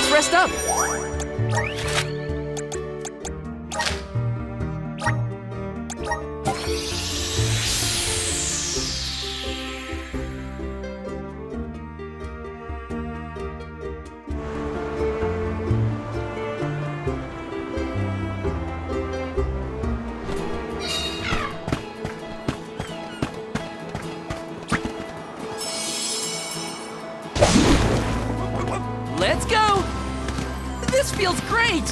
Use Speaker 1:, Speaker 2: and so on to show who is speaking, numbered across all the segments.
Speaker 1: Let's rest up. Let's go! This feels great!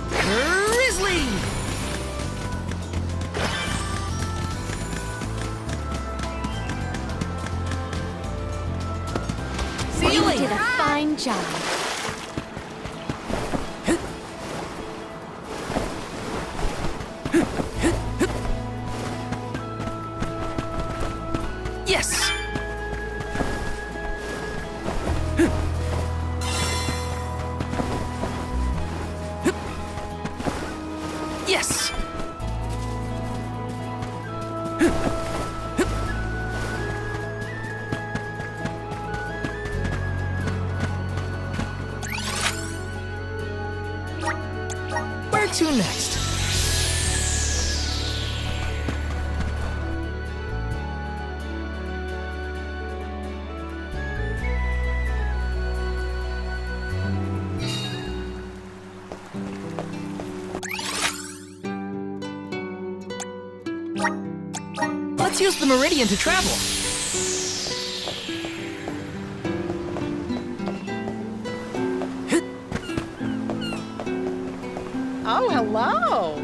Speaker 1: Grizzly! See you later!
Speaker 2: You did a fine job.
Speaker 1: Yes! Yes! Where to next? Let's use the meridian to travel.
Speaker 3: Oh, hello.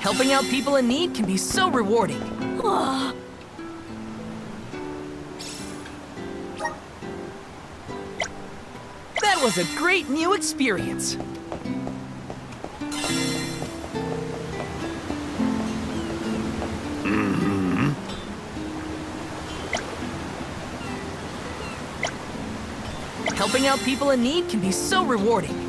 Speaker 1: Helping out people in need can be so rewarding. That was a great new experience. Helping out people in need can be so rewarding.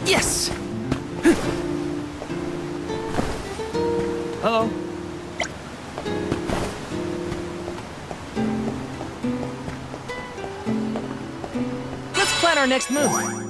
Speaker 1: Yes! Uh-oh. Let's plan our next move.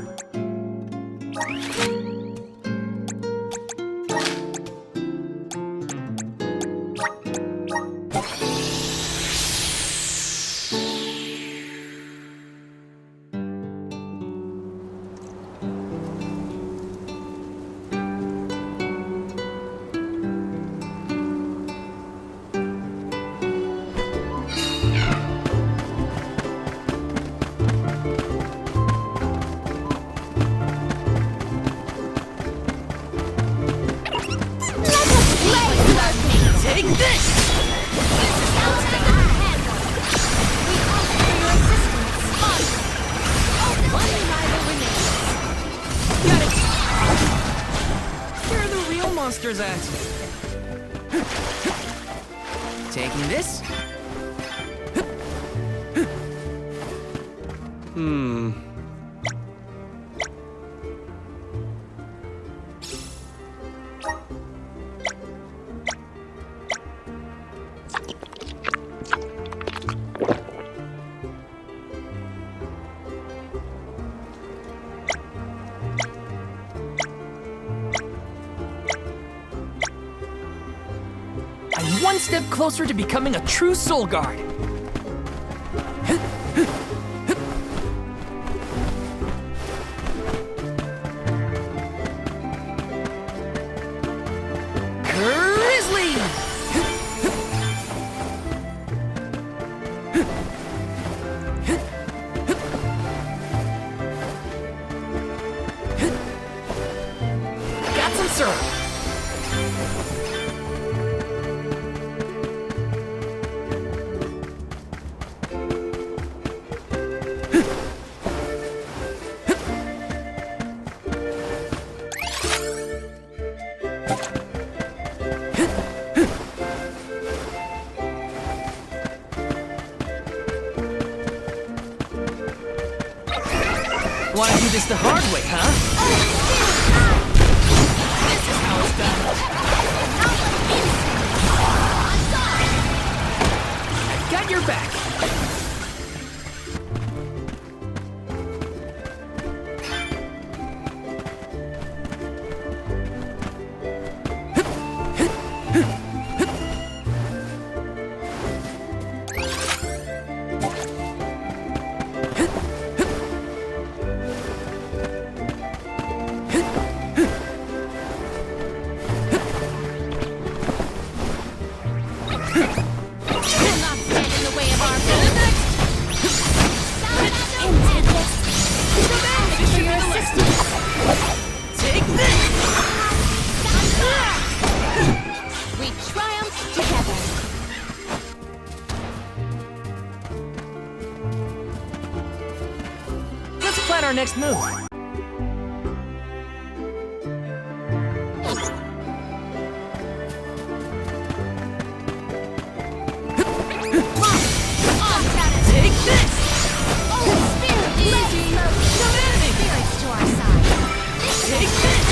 Speaker 1: Take this! Got it! Where are the real monsters at? Taking this? step closer to becoming a true Soul Guard. Grizzly! Got some syrup. Wanna do this the hard way, huh? This is how it's done. I've got your back. Plan our next move. Take this!
Speaker 2: Oh, spirit! Easy! Spirits to our side.
Speaker 1: Take this!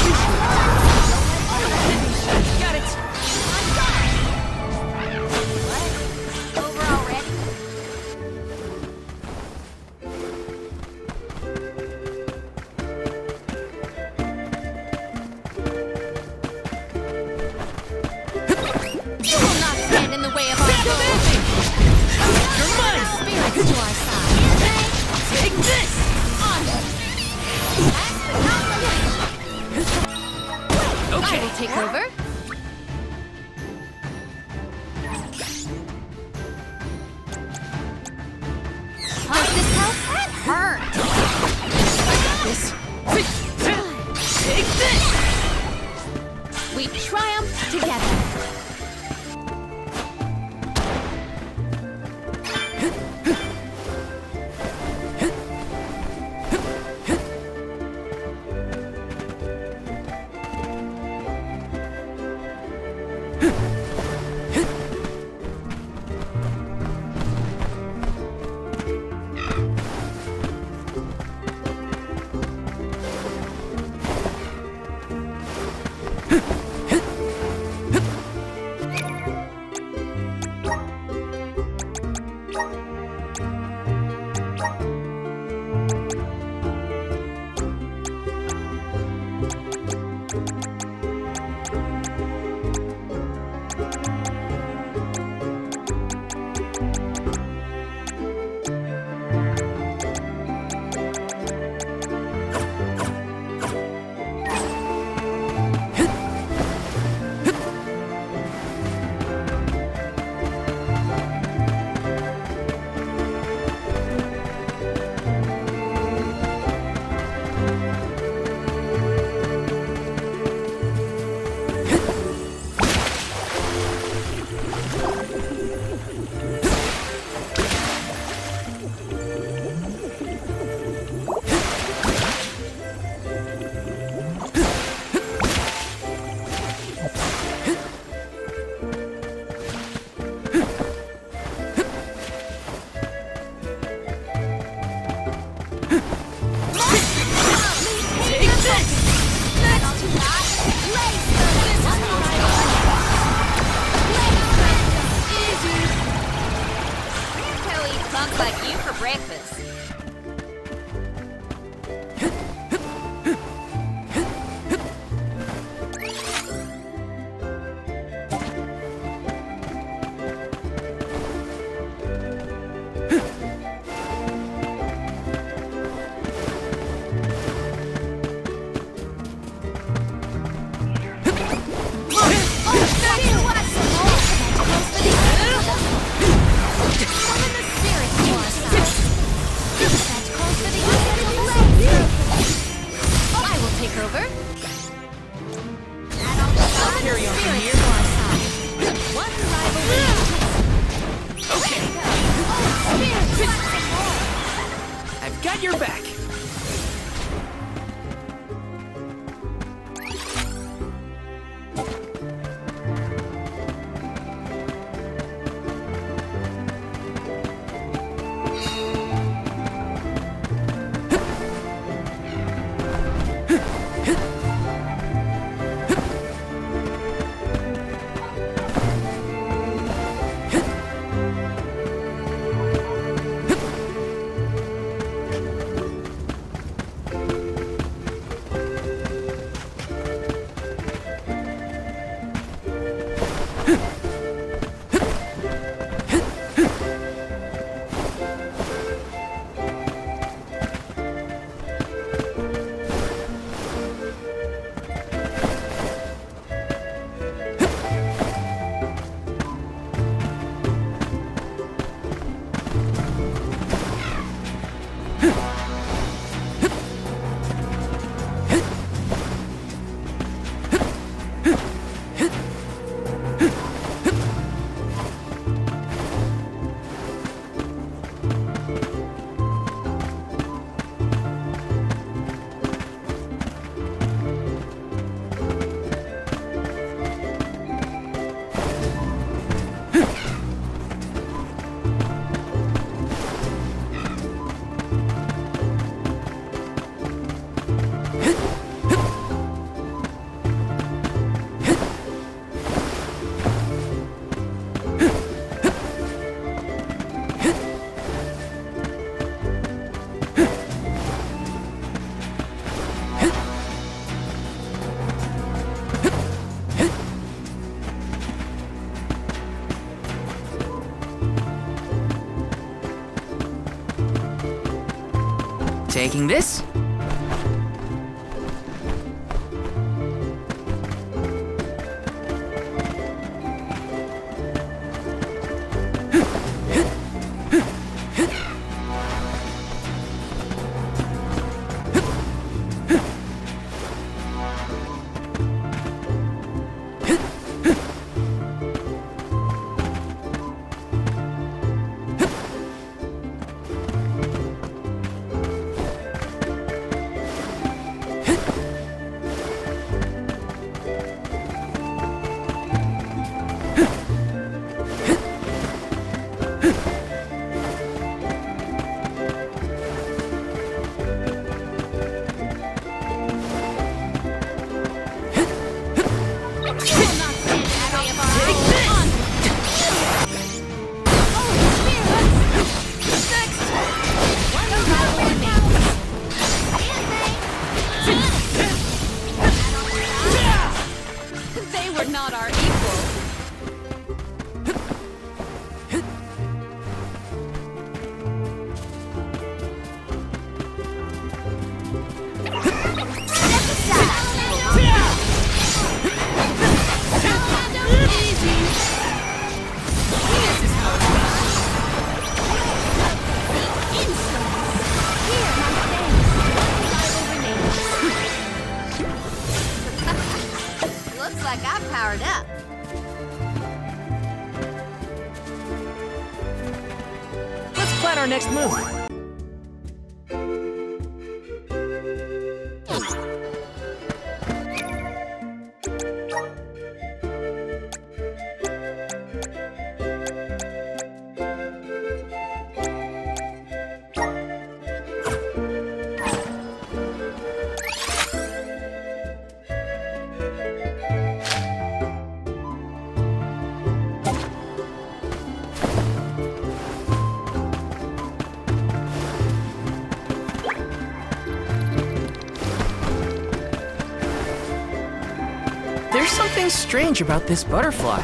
Speaker 1: Got it!
Speaker 2: What? Over already? You will not stand in the way of our goal.
Speaker 1: You're mine!
Speaker 2: Spirits to our side.
Speaker 1: Take this!
Speaker 2: Last but not least. I
Speaker 1: Okay.
Speaker 2: will take over. Does this help? That hurt.
Speaker 1: This. Take this!
Speaker 2: We triumph together.
Speaker 1: Taking this?
Speaker 2: Not our equal.
Speaker 4: Looks like I'm powered up.
Speaker 1: Let's plan our next move. There's something strange about this butterfly.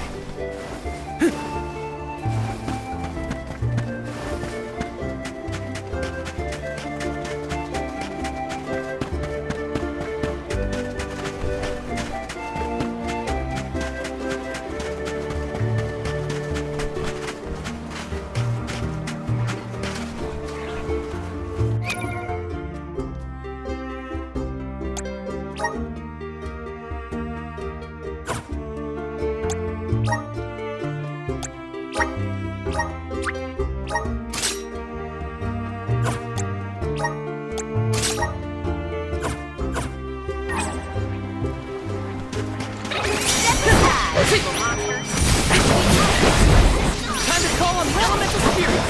Speaker 1: Time to call on the elemental spirit!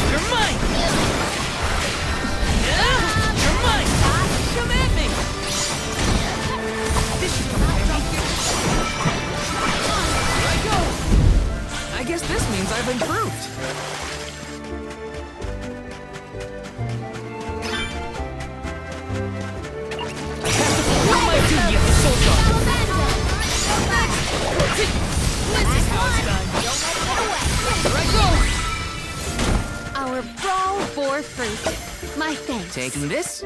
Speaker 1: You're mine! You're mine! Come at me! Here I go! I guess this means I've improved. I have to fulfill my duty as a soldier. This is how it's done. Here I go!
Speaker 2: Our brawl bore fruit. My thanks.
Speaker 1: Taking this?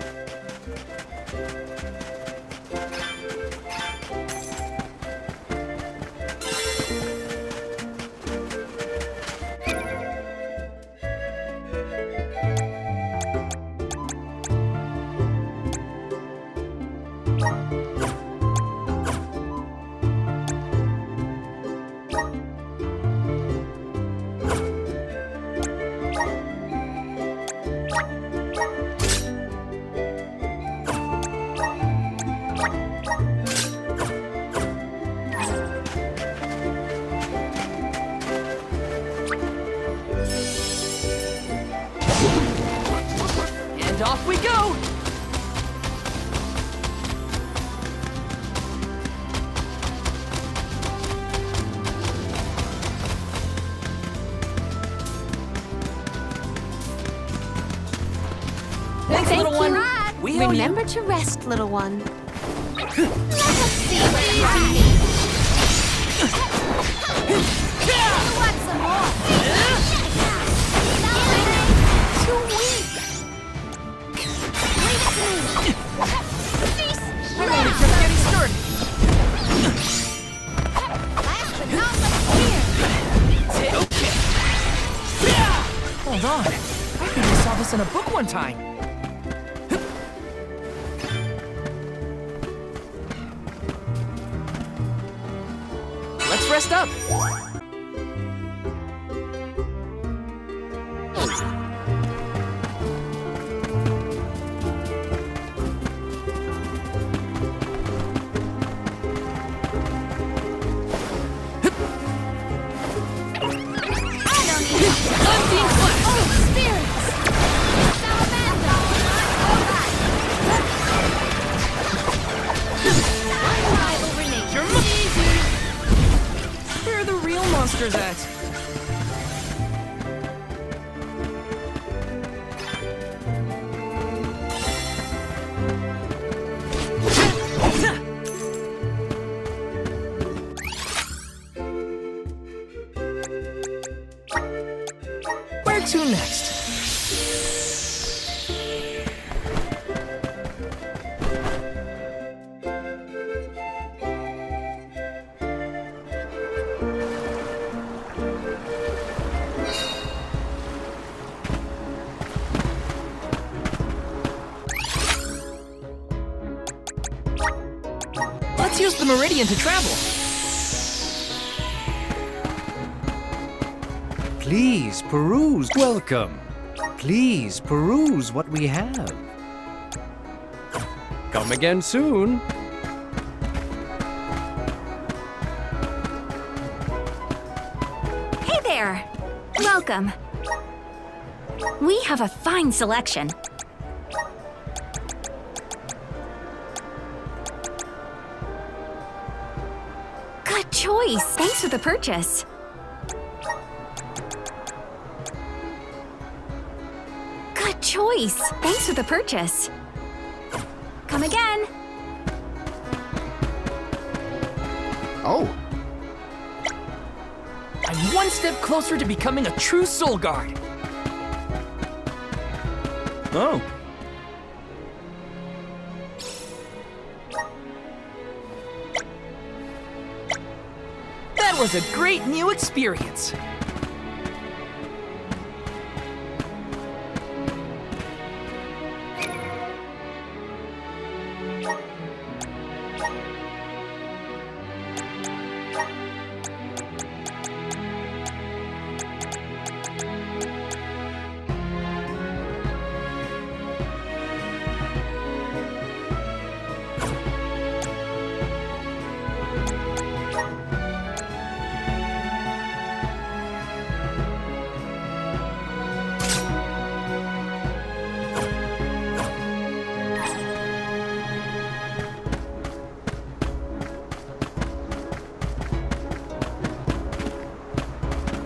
Speaker 1: And off we go! Thanks,
Speaker 2: Thank
Speaker 1: little
Speaker 2: you.
Speaker 1: one. We owe you.
Speaker 2: Remember to rest, little one.
Speaker 4: Let us see what you have. You want some more?
Speaker 2: Too weak.
Speaker 1: this in a book one time. Let's rest up. Unseen flash.
Speaker 2: Oh, spirits! Salamander! Unrival renegade.
Speaker 1: You're Where are the real monsters at? Where to next? Let's use the meridian to travel.
Speaker 5: Please peruse. Welcome. Please peruse what we have. Come again soon.
Speaker 4: Hey there! Welcome. We have a fine selection. Good choice. Thanks for the purchase. Good choice. Thanks for the purchase. Come again.
Speaker 5: Oh,
Speaker 1: I'm one step closer to becoming a true soul guard.
Speaker 5: oh.
Speaker 1: That was a great new experience.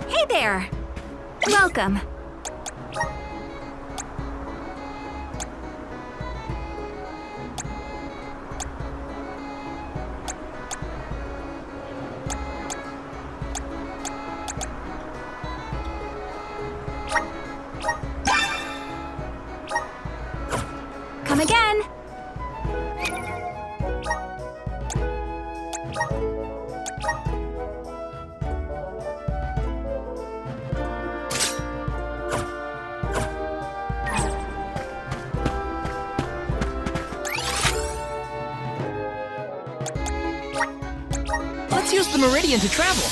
Speaker 4: Hey there. Welcome. Come again.
Speaker 1: Let's use the meridian to travel.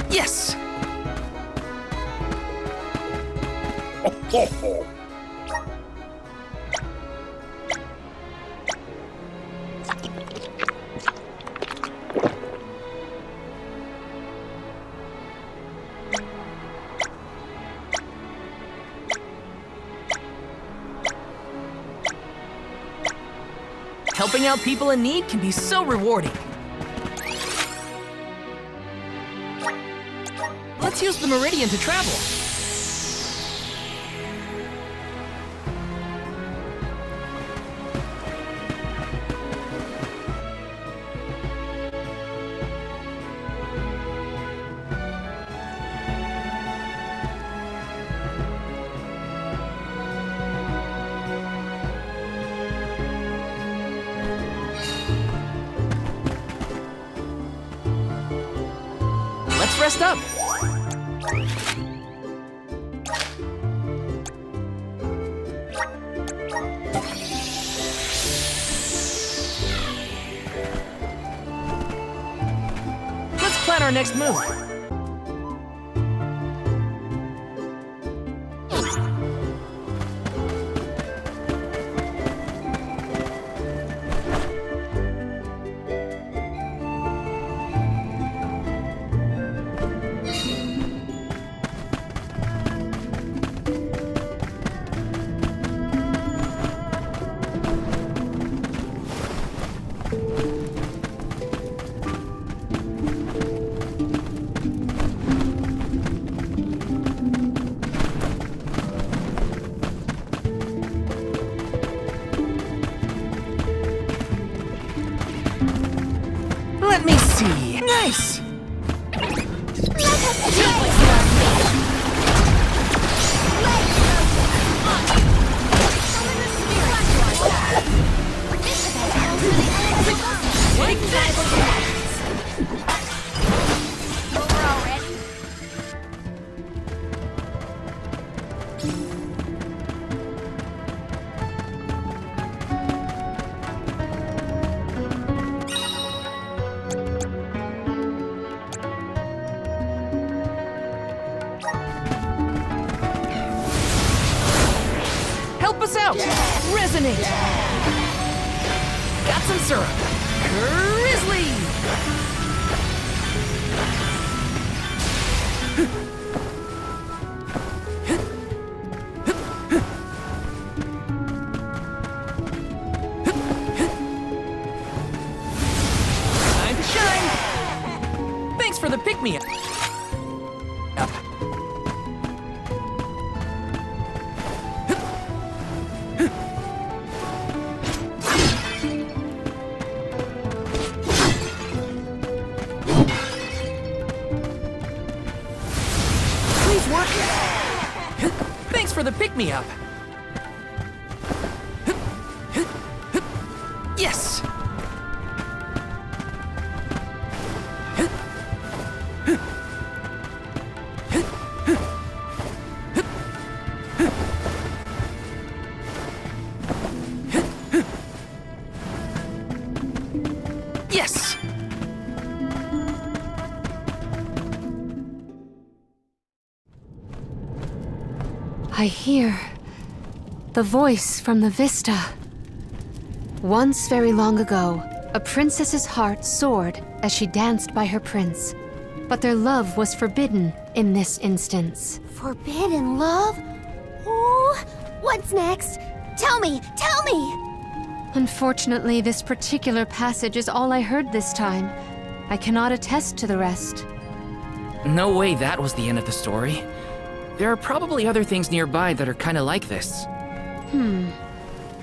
Speaker 1: Yes! Helping out people in need can be so rewarding. Let's use the meridian to travel. dressed up. Let's plan our next move. Let me see. Nice! Take this!
Speaker 2: Over already?
Speaker 1: Help us out! Resonate! Got some syrup. Grizzly! Time to shine! Thanks for the pick-me-up. Please work. Thanks for the pick-me-up. Yes! Yes!
Speaker 6: I hear the voice from the vista. Once very long ago, a princess's heart soared as she danced by her prince. But their love was forbidden in this instance.
Speaker 2: Forbidden love? Ooh, what's next? Tell me, tell me!
Speaker 6: Unfortunately, this particular passage is all I heard this time. I cannot attest to the rest.
Speaker 1: No way that was the end of the story. There are probably other things nearby that are kinda like this.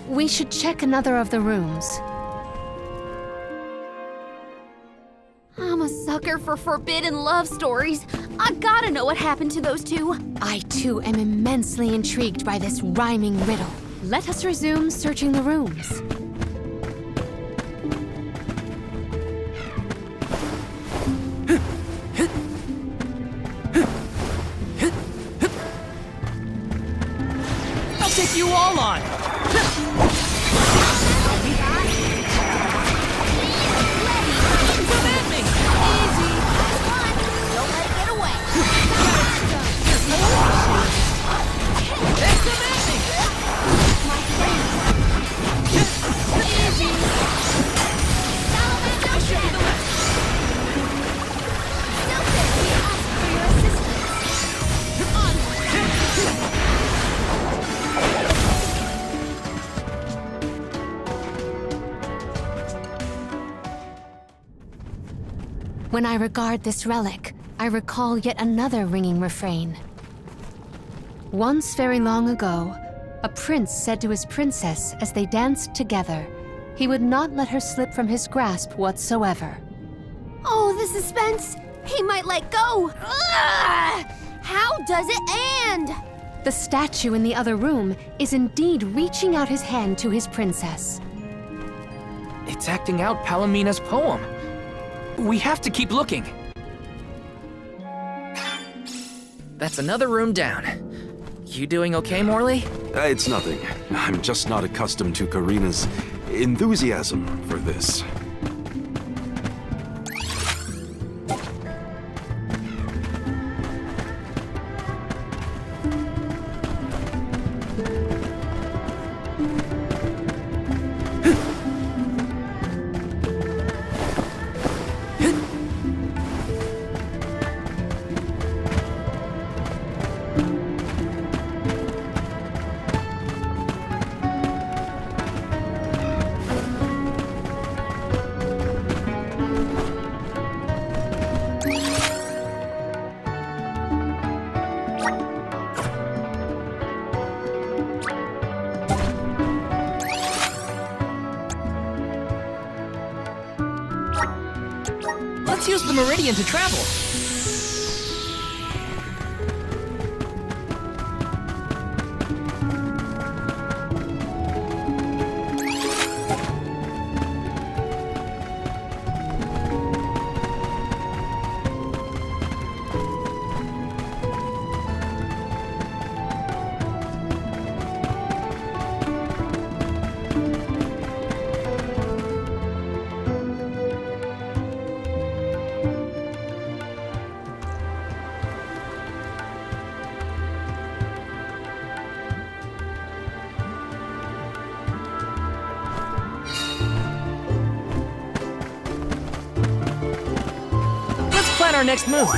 Speaker 6: We should check another of the rooms.
Speaker 2: I'm a sucker for forbidden love stories. I gotta know what happened to those two.
Speaker 6: I too am immensely intrigued by this rhyming riddle. Let us resume searching the rooms.
Speaker 1: I'll take you all on! Come at me!
Speaker 2: Easy. Don't let it get away.
Speaker 1: Hey, come at me!
Speaker 2: My friend. Easy.
Speaker 1: I'll show you the way.
Speaker 2: Still there. We ask for your assistance. Onward.
Speaker 6: When I regard this relic, I recall yet another ringing refrain. Once very long ago, a prince said to his princess as they danced together, he would not let her slip from his grasp whatsoever.
Speaker 2: Oh, the suspense. He might let go. Ugh! How does it end?
Speaker 6: The statue in the other room is indeed reaching out his hand to his princess.
Speaker 1: It's acting out Palomina's poem. We have to keep looking. that's another room down. You doing okay, Morley?
Speaker 7: It's nothing. I'm just not accustomed to Karina's enthusiasm for this.
Speaker 1: Let's use the Meridian to travel. Let's plan our next move.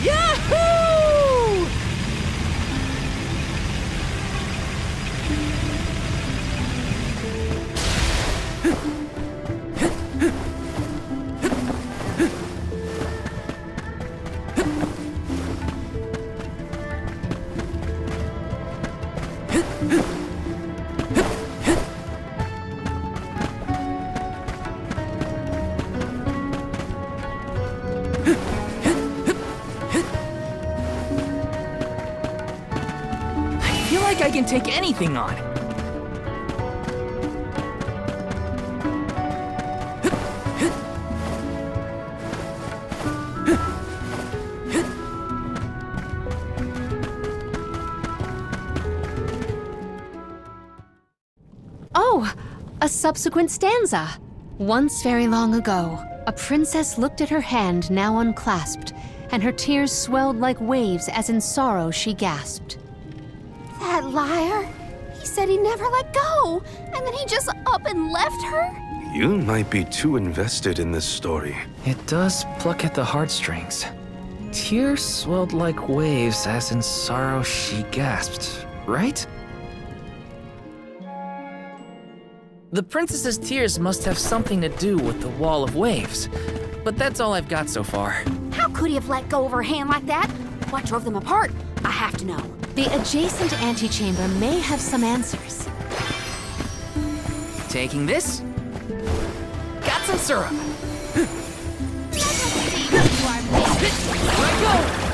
Speaker 1: Yahoo! I feel like I can take anything on.
Speaker 6: Oh, a subsequent stanza. Once very long ago, a princess looked at her hand now unclasped, and her tears swelled like waves as in sorrow she gasped.
Speaker 2: That liar. He said he never let go, and then he just up and left her?
Speaker 7: You might be too invested in this story.
Speaker 1: It does pluck at the heartstrings. Tears swelled like waves as in sorrow she gasped, right? The princess's tears must have something to do with the wall of waves, but that's all I've got so far.
Speaker 2: How could he have let go of her hand like that? What drove them apart? I have to know.
Speaker 6: The adjacent antechamber may have some answers.
Speaker 1: Taking this? Got some syrup. Here I go!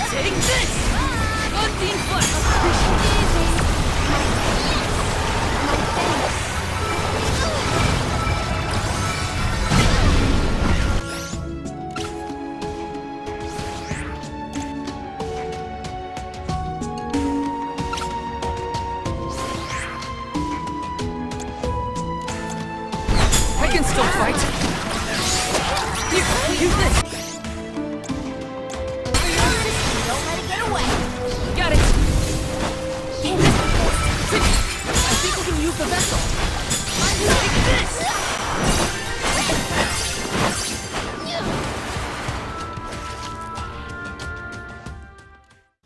Speaker 1: Take this! still fight? Here, use this.
Speaker 2: Don't let it get away.
Speaker 1: Got it. I think we can use the vessel. Take this.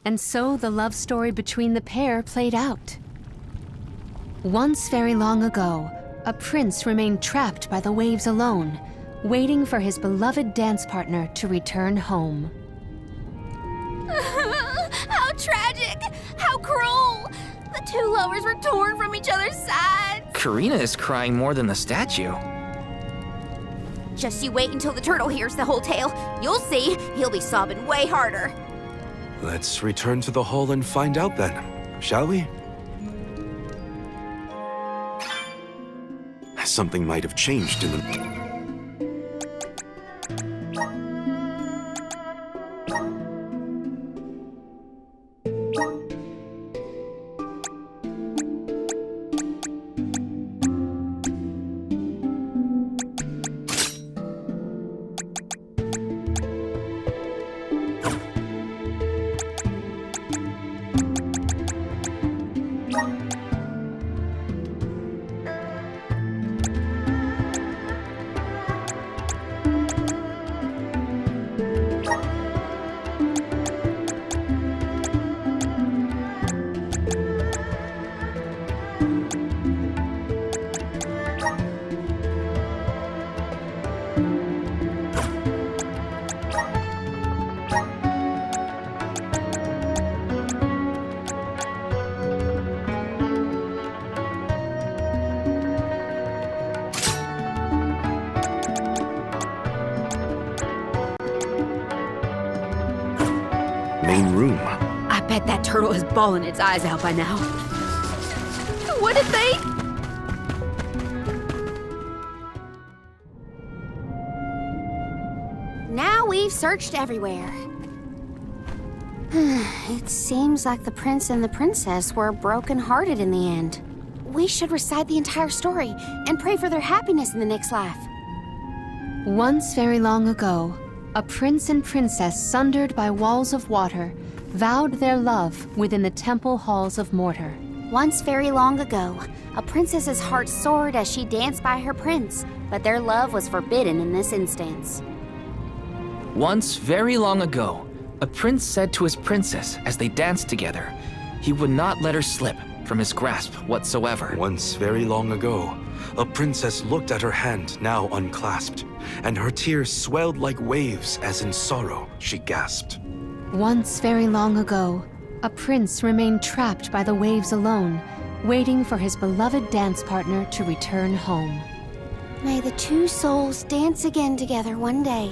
Speaker 6: And so the love story between the pair played out. Once very long ago, a prince remained trapped by the waves alone, waiting for his beloved dance partner to return home.
Speaker 2: How tragic! How cruel! The two lovers were torn from each other's sides.
Speaker 1: Karina is crying more than the statue.
Speaker 2: Just you wait until the turtle hears the whole tale. You'll see, he'll be sobbing way harder.
Speaker 7: Let's return to the hall and find out then, shall we? Something might have changed in the... main room.
Speaker 2: I bet that turtle is bawling its eyes out by now. What did they... Now we've searched everywhere. It seems like the prince and the princess were broken-hearted in the end. We should recite the entire story and pray for their happiness in the next life.
Speaker 6: Once very long ago, a prince and princess sundered by walls of water vowed their love within the temple halls of mortar.
Speaker 2: Once very long ago, a princess's heart soared as she danced by her prince, but their love was forbidden in this instance.
Speaker 1: Once very long ago, a prince said to his princess as they danced together, he would not let her slip from his grasp whatsoever.
Speaker 7: Once very long ago, a princess looked at her hand now unclasped, and her tears swelled like waves as in sorrow she gasped.
Speaker 6: Once very long ago, a prince remained trapped by the waves alone, waiting for his beloved dance partner to return home.
Speaker 2: May the two souls dance again together one day.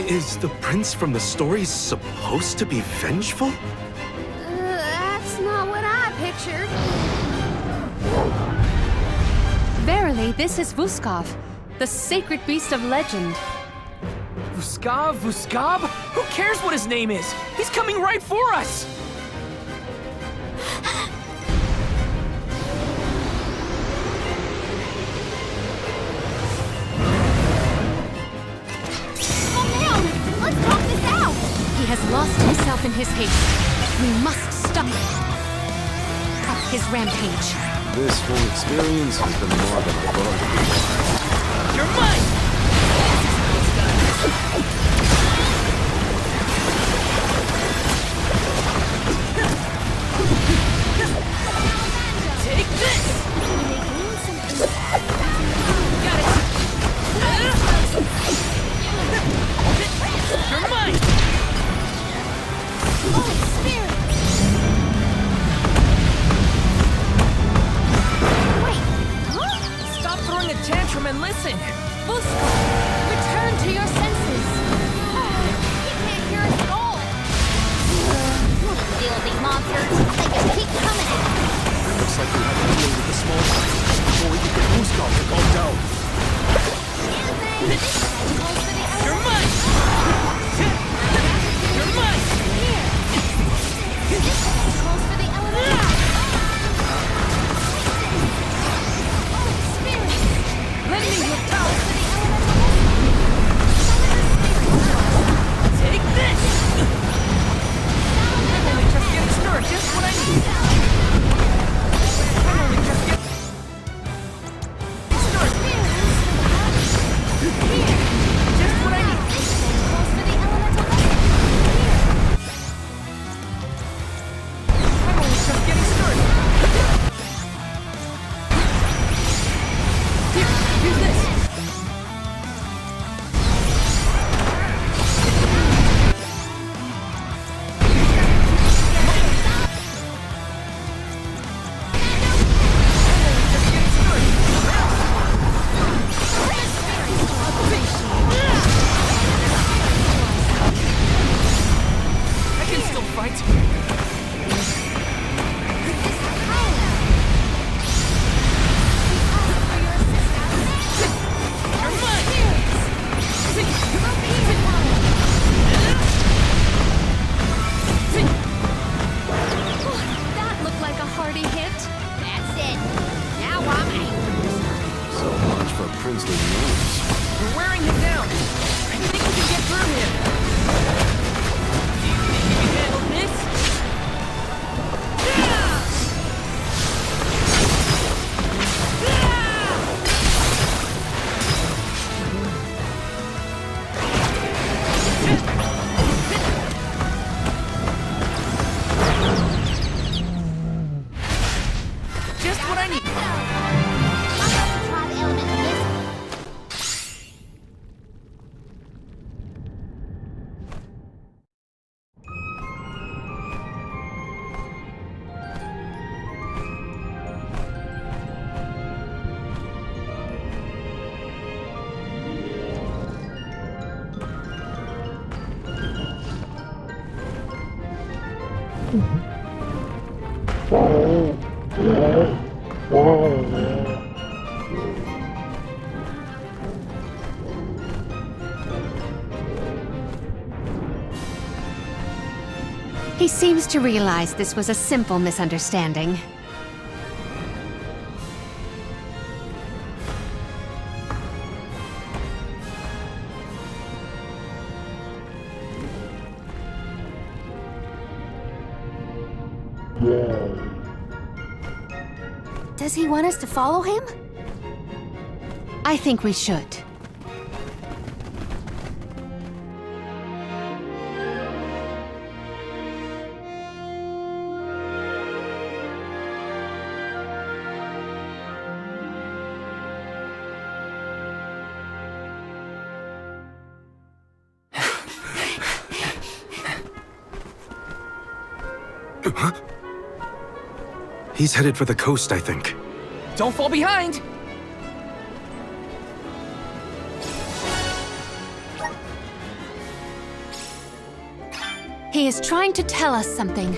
Speaker 7: Is the prince from the story supposed to be vengeful?
Speaker 2: That's not what I pictured.
Speaker 6: Verily, this is Vuskov, the sacred beast of legend.
Speaker 1: Vuskov? Who cares what his name is? He's coming right for us!
Speaker 6: He has lost himself in his haste. We must stop him. stop his rampage.
Speaker 8: This whole experience has been more than I thought it would be.
Speaker 1: You're mine! Take this! Got it! You're mine! Stop throwing a tantrum and listen!
Speaker 6: Busco, return to your senses.
Speaker 2: He can't hear us at all. We'll deal with these monsters. They just keep coming at us.
Speaker 8: Looks like we have to deal with the small guys before we can get Gustav to calm down.
Speaker 1: You're mine! You're mine!
Speaker 2: Calls for the elemental.
Speaker 1: Let me hit top! Take this! I'm only just getting started, just what I need! I'm only just getting started! Just what I need!
Speaker 2: Calls for the elemental.
Speaker 1: I'm only just getting started! Here, use this! I can still fight! You're mine!
Speaker 6: That looked like a hearty hit.
Speaker 2: That's it. Now I'm angry.
Speaker 8: So much for princely nerves.
Speaker 1: We're wearing him down! I think we can get through him! Do you think you can handle this? Just what I need!
Speaker 2: I'm going to try the elemental this.
Speaker 6: He seems to realize this was a simple misunderstanding.
Speaker 2: Does he want us to follow him?
Speaker 6: I think we should.
Speaker 7: He's headed for the coast, I think.
Speaker 1: Don't fall behind!
Speaker 6: He is trying to tell us something.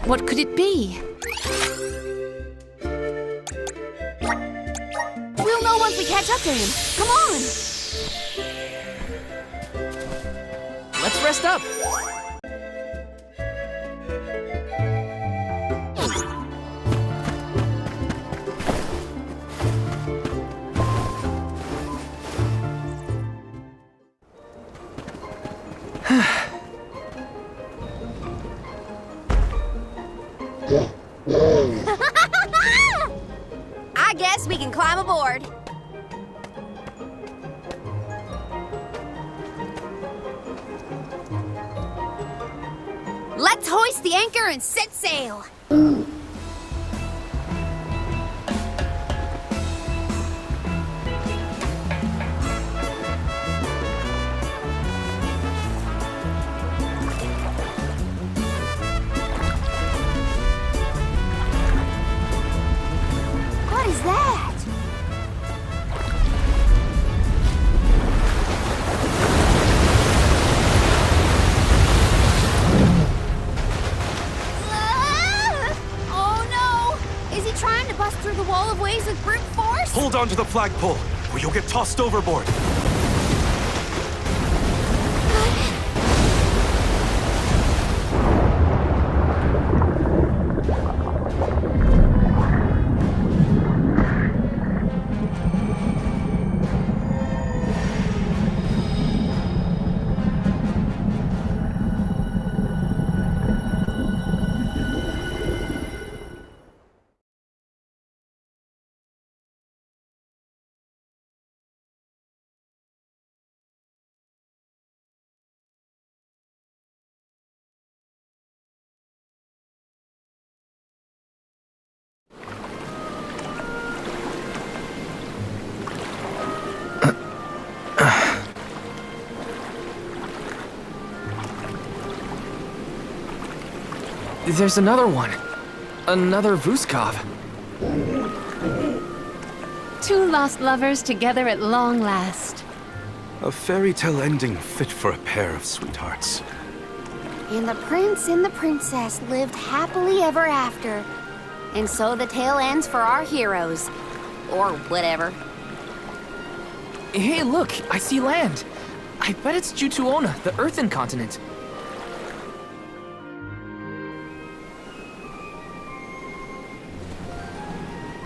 Speaker 6: What could it be?
Speaker 2: We'll know once we catch up to him. Come on!
Speaker 1: Let's rest up.
Speaker 2: I guess we can climb aboard. Let's hoist the anchor and set sail. What is that? Oh no! Is he trying to bust through the wall of waves with brute force?
Speaker 7: Hold on to the flagpole, or you'll get tossed overboard.
Speaker 1: There's another one. Another Vuskov.
Speaker 6: Two lost lovers together at long last.
Speaker 7: A fairy tale ending fit for a pair of sweethearts.
Speaker 2: And the prince and the princess lived happily ever after. And so the tale ends for our heroes. Or whatever.
Speaker 1: Hey, look, I see land. I bet it's Jutuona, the earthen continent.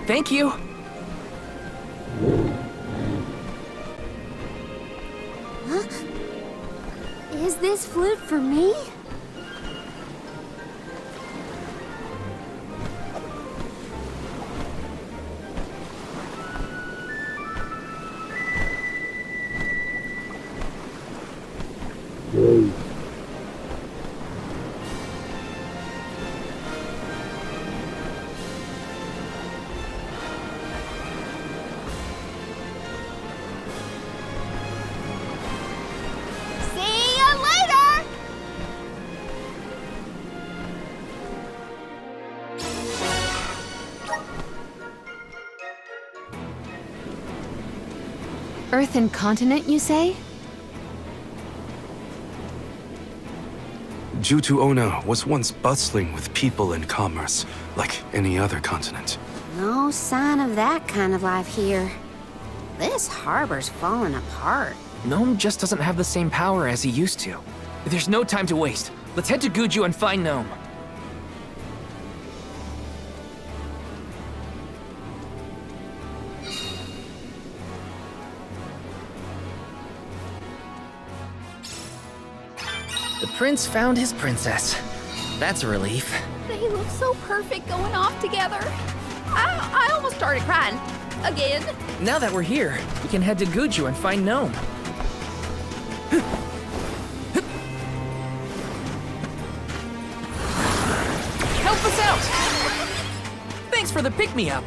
Speaker 1: Thank you.
Speaker 2: Huh? Is this flute for me? See ya later!
Speaker 6: Earthen continent, you say?
Speaker 7: Jutuona was once bustling with people and commerce, like any other continent.
Speaker 2: No sign of that kind of life here. This harbor's falling apart.
Speaker 1: Gnome just doesn't have the same power as he used to. There's no time to waste. Let's head to Guju and find Gnome. The prince found his princess. That's a relief.
Speaker 4: They look so perfect going off together. I almost started crying. Again.
Speaker 1: Now that we're here, we can head to Guju and find Gnome. Help us out! Thanks for the pick-me-up.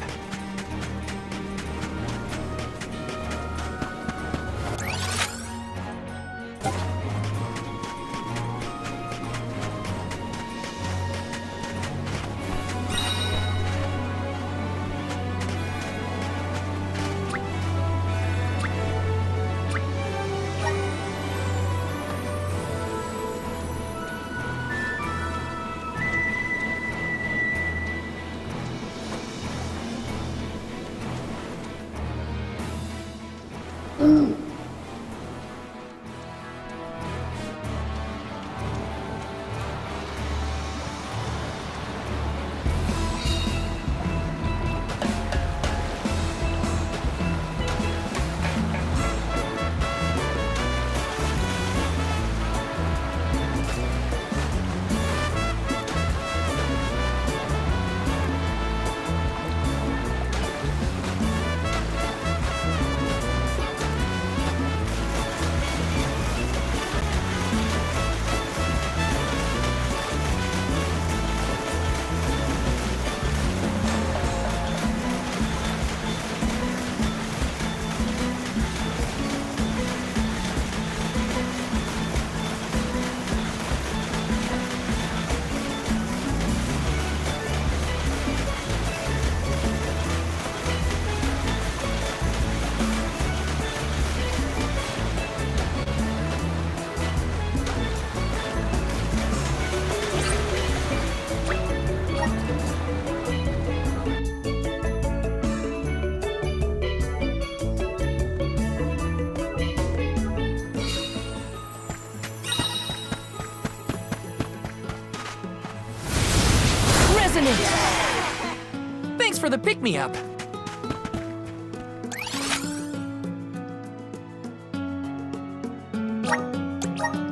Speaker 1: infinite! Thanks for the pick-me-up.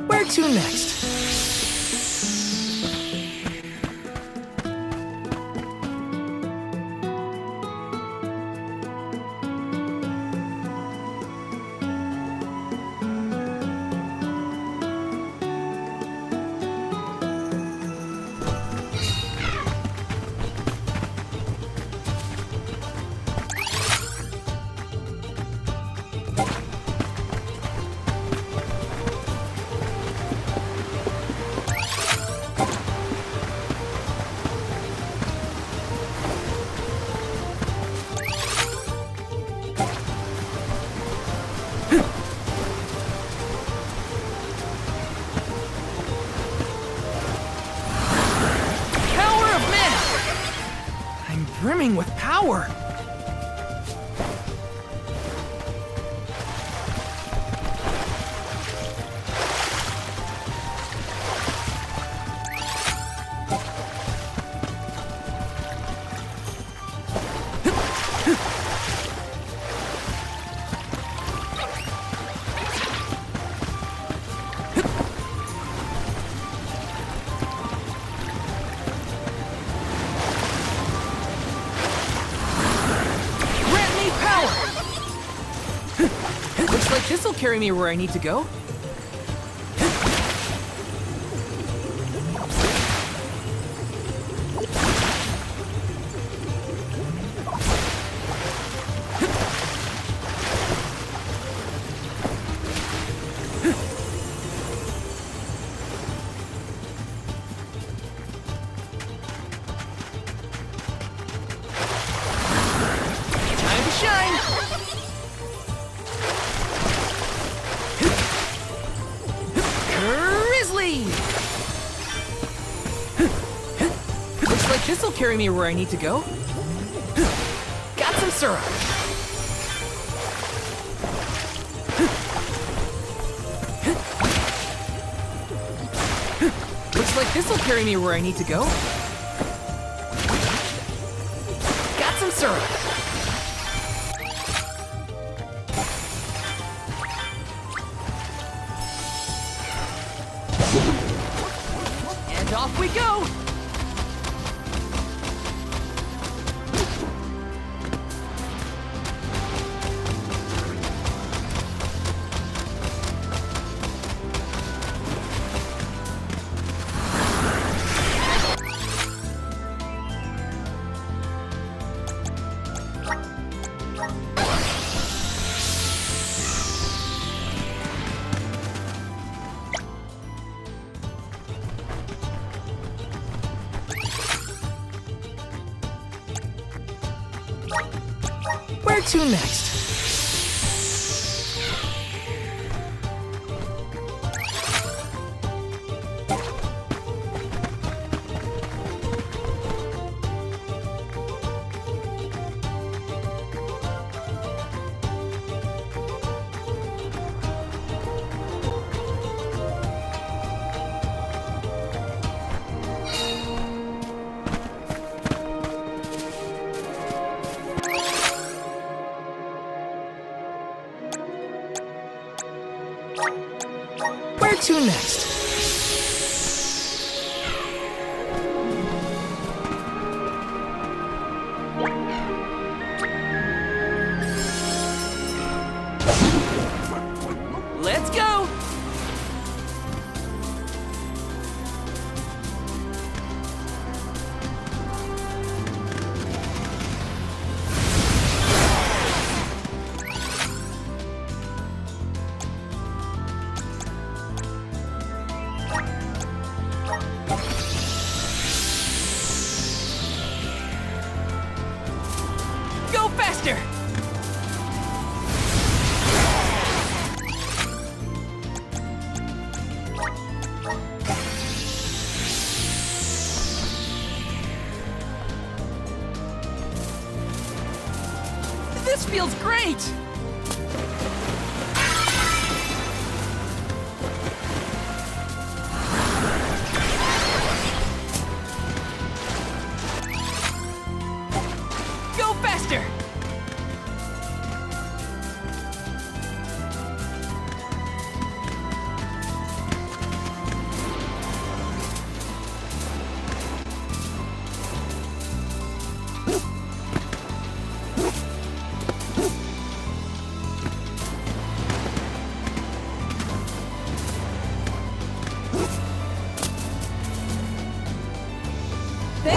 Speaker 1: Where to next? Brimming with power. Like this'll carry me where I need to go. Time to shine! Looks like this'll carry me where I need to go. Got some syrup. Looks like this'll carry me where I need to go. Got some syrup. And off we go! Where to next? Where to next? Let's go! Go faster! This feels great!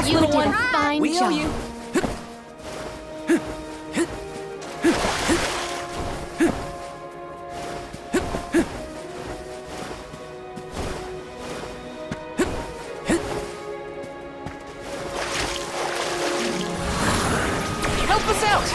Speaker 1: Thanks,
Speaker 6: You
Speaker 1: little
Speaker 6: did
Speaker 1: one.
Speaker 6: a fine
Speaker 1: We owe
Speaker 6: job.
Speaker 1: you. Help us out!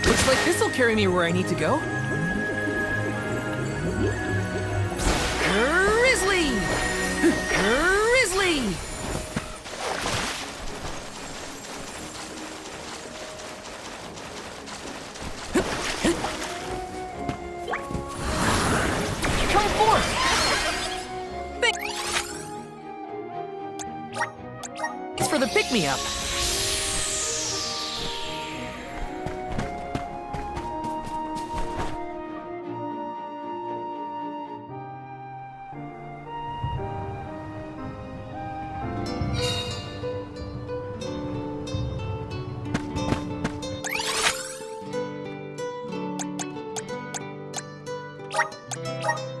Speaker 1: Looks like this'll carry me where I need to go. Grizzly! Grizzly! Come forth! Thanks for the pick-me-up.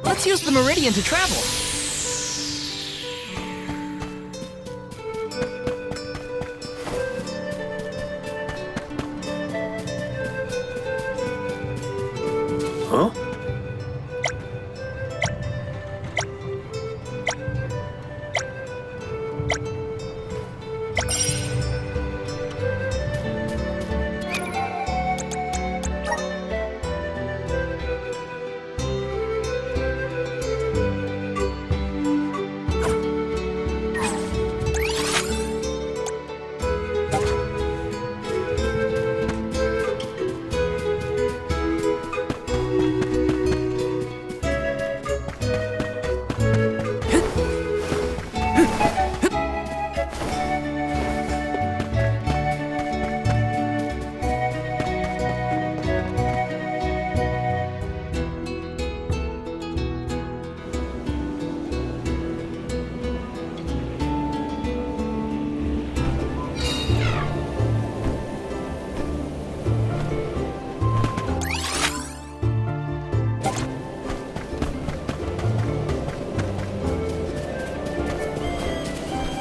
Speaker 1: Let's use the meridian to travel.
Speaker 8: Huh?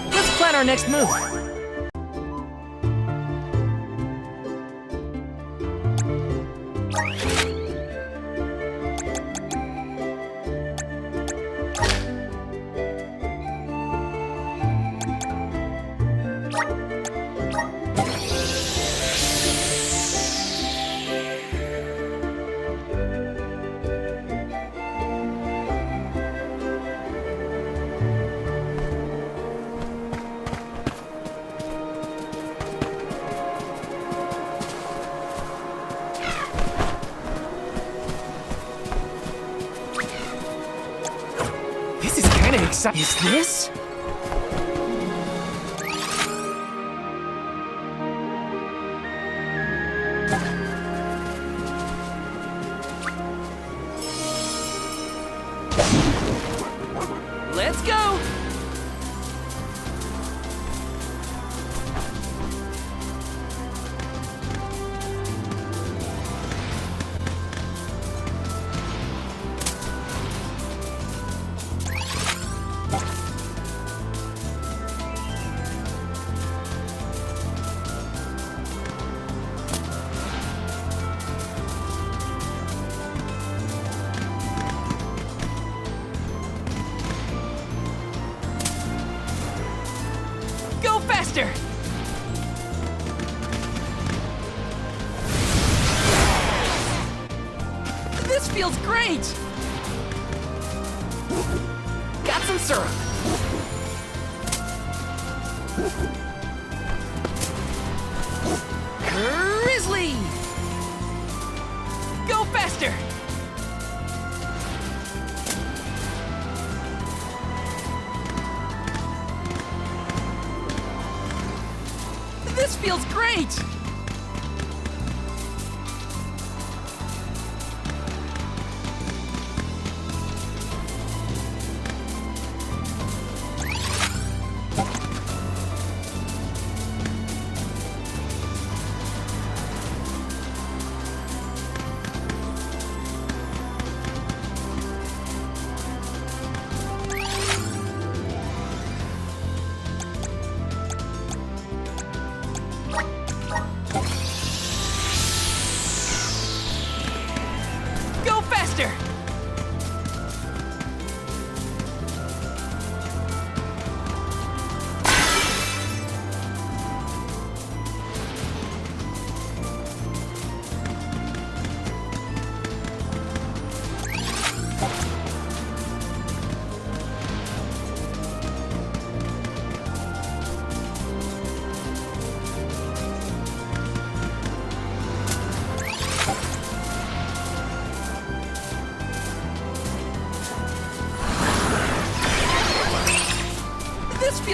Speaker 1: Let's plan our next move. This is kind of exciting. Is this? Let's go! Go faster! This feels great! Got some syrup. Grizzly! Go faster! This feels great!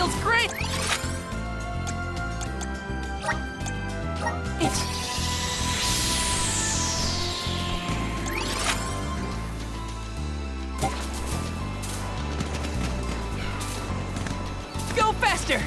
Speaker 1: feels great! Go faster!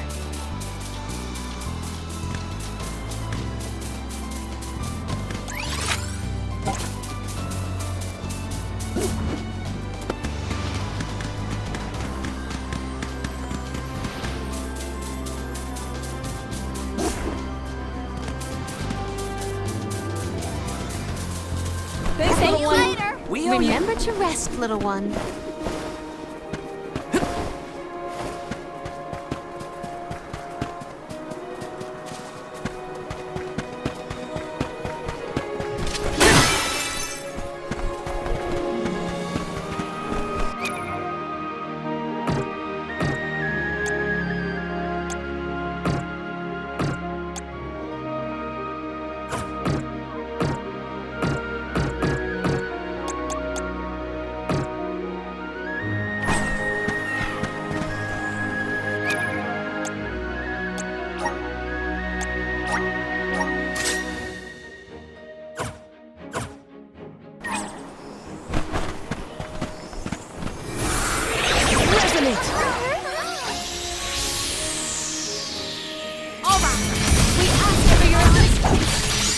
Speaker 6: Thanks,
Speaker 2: See you later.
Speaker 1: We owe you.
Speaker 6: Remember to rest, little one.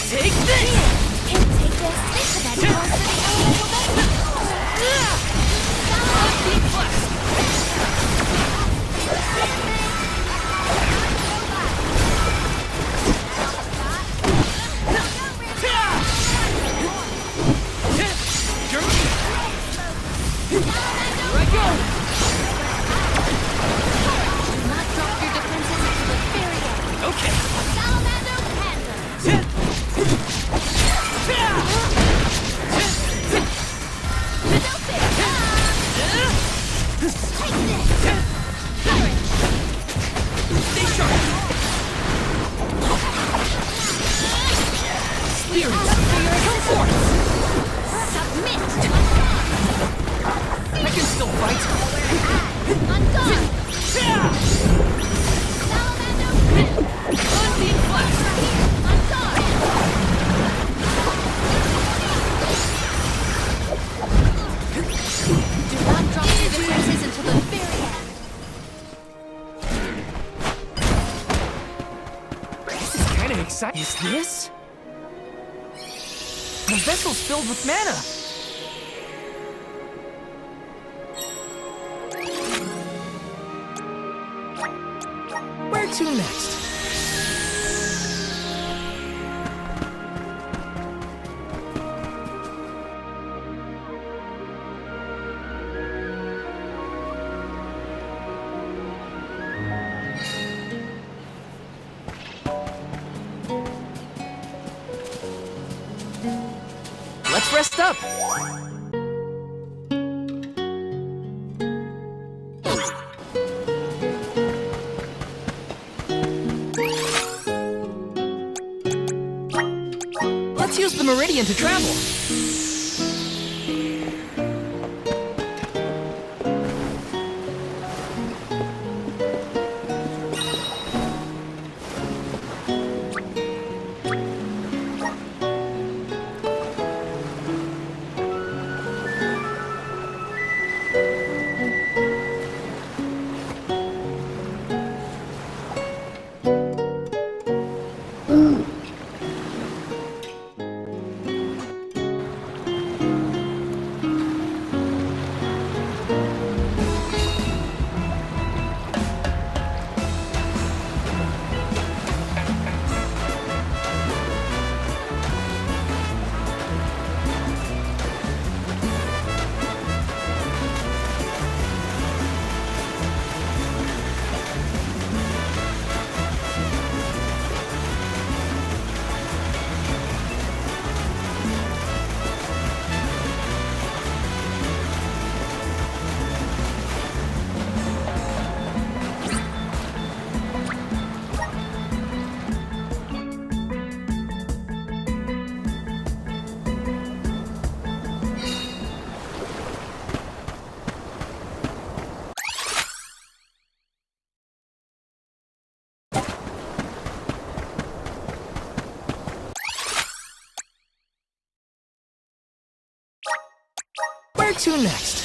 Speaker 1: Take this! Deep flash! Here I go!
Speaker 2: Not drop your defenses until the very end.
Speaker 1: Okay.
Speaker 2: Salamander Panther.
Speaker 1: Stay sharp! Spirit! Come forth!
Speaker 2: Submit.
Speaker 1: I can still fight!
Speaker 2: On guard. Salamander
Speaker 1: Deep flash!
Speaker 2: on guard. Do not drop your defenses until the very end.
Speaker 1: This is kind of exciting. Is this? The vessel's filled with mana! Where to next? Let's rest up! Let's use the meridian to travel. to next?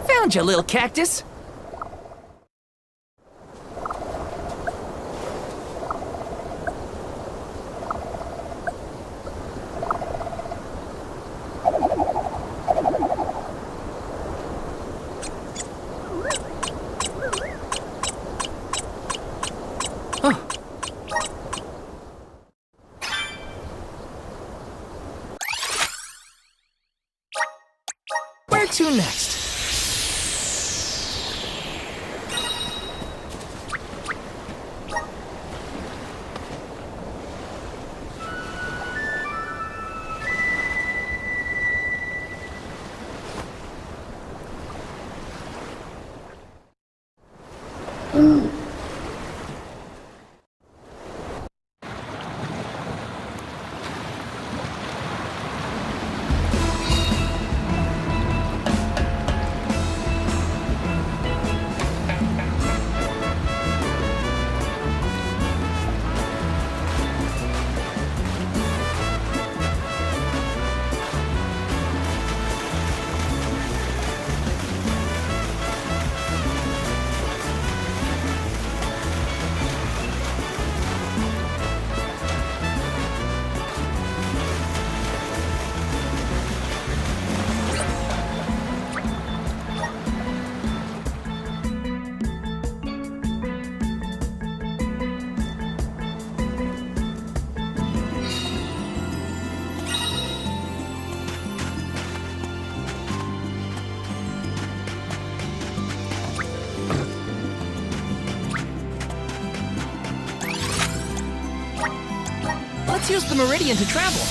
Speaker 1: Found you, little cactus. Where to next? Let's use the meridian to travel.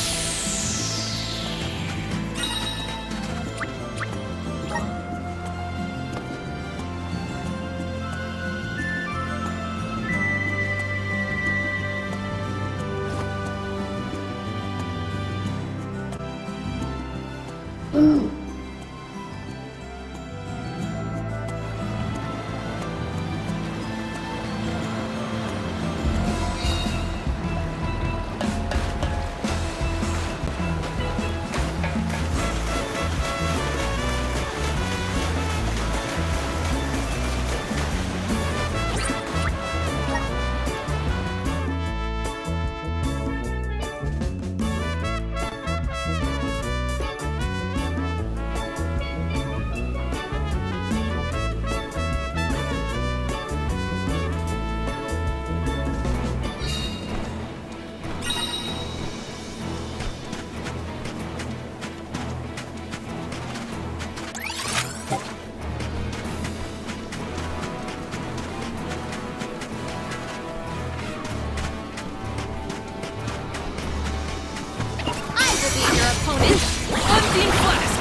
Speaker 1: Unseen flask!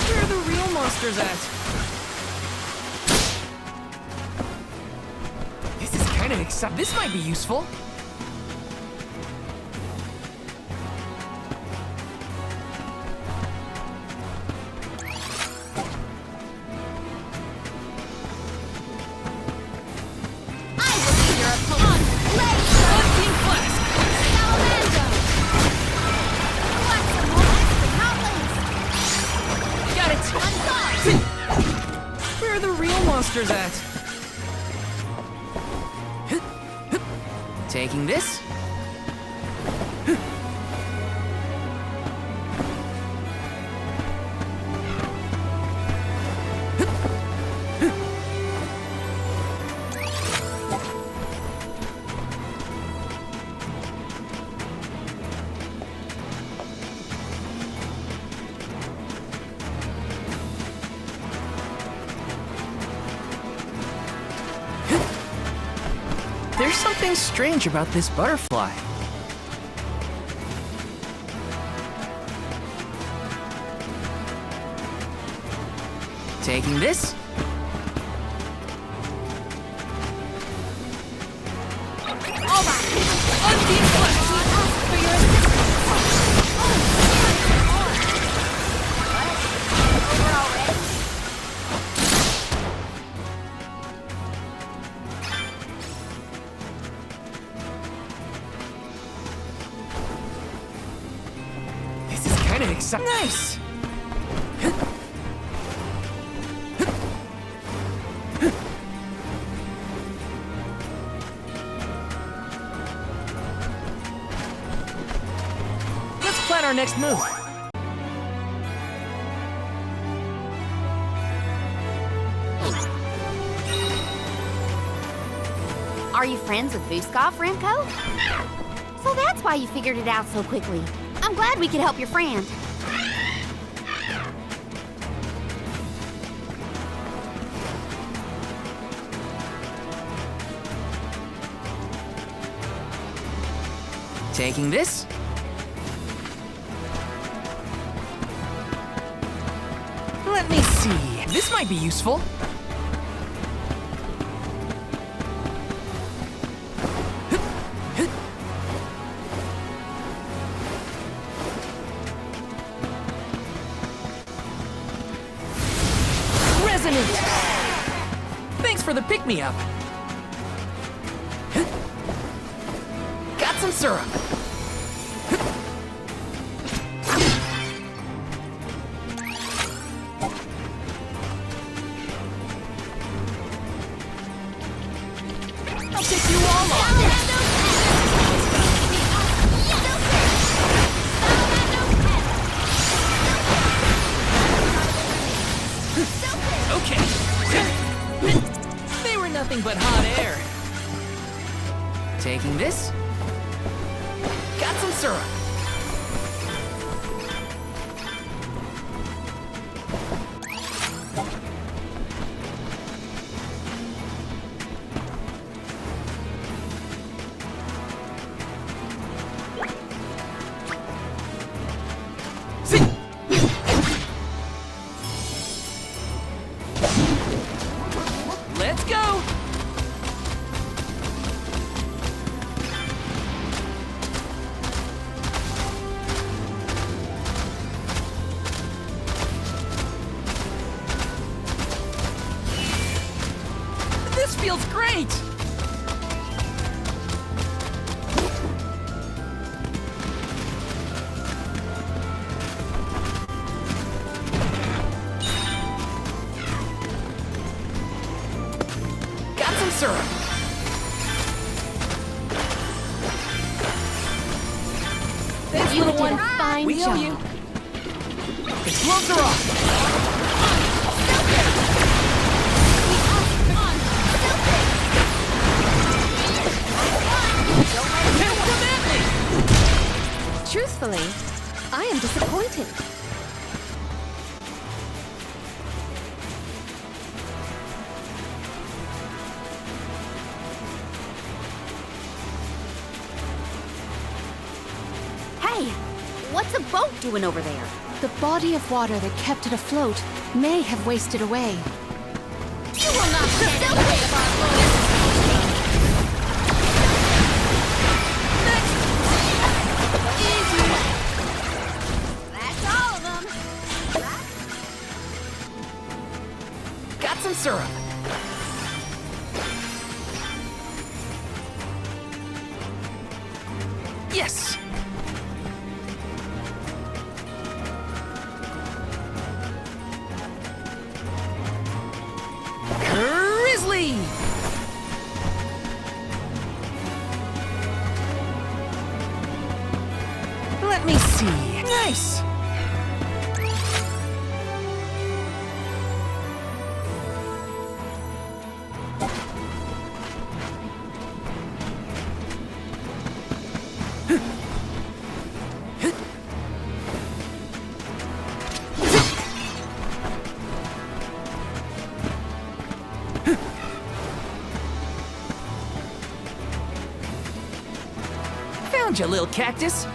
Speaker 1: Where are the real monsters at? This is kind of exciting. This might be useful. Where are the real monsters at? Taking this. There's something strange about this butterfly. Taking this?
Speaker 6: All right. Unbeam flesh. We ask for your
Speaker 1: This is kind of exciting. Nice! Let's plan our next move.
Speaker 2: Are you friends with Vuskov, Remco? So that's why you figured it out so quickly. I'm glad we could help your friend.
Speaker 1: Taking this? Let me see. This might be useful. Resonant! Thanks for the pick-me-up. Got some syrup. I'll take you all on. Okay. They were nothing but hot air. Taking this? Got some syrup. See? Let's go! This feels great! Got some syrup. Thanks,
Speaker 6: You
Speaker 1: little
Speaker 6: did
Speaker 1: one.
Speaker 6: a fine
Speaker 1: We owe
Speaker 6: job.
Speaker 1: you. Its gloves are off. Come at me!
Speaker 6: Truthfully, I am disappointed.
Speaker 2: Hey, what's a boat doing over there?
Speaker 6: The body of water that kept it afloat may have wasted away.
Speaker 2: You will not stand in the way of our boat. That's all of them.
Speaker 1: Got some syrup. Yes! Grizzly! Let me see. Nice! Found you, little cactus.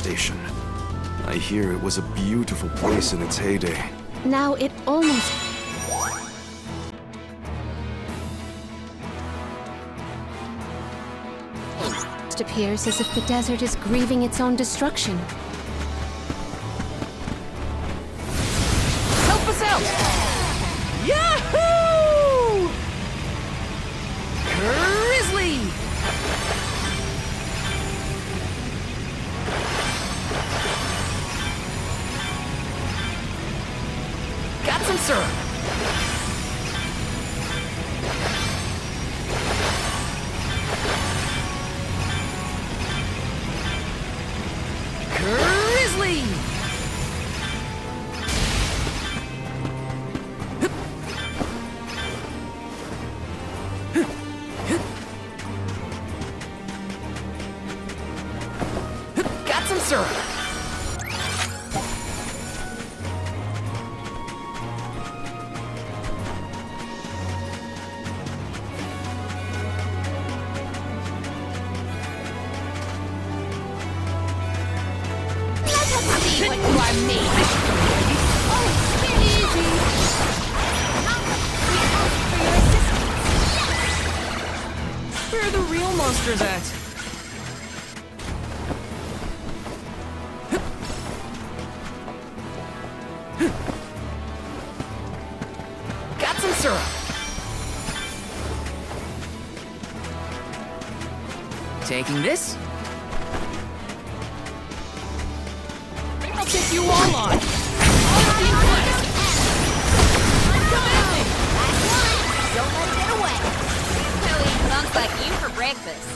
Speaker 7: station. I hear it was a beautiful place in its heyday.
Speaker 6: Now it almost... It appears as if the desert is grieving its own destruction.
Speaker 1: Help us out! Yahoo! Grizzly! Got some syrup. Grizzly! Got some syrup.
Speaker 4: See what you are made of. Oh, easy.
Speaker 1: Where are the real monsters at? Got some syrup. Taking this. I'll take you all on.
Speaker 4: Don't let it get away. He'll eat punks like you for breakfast.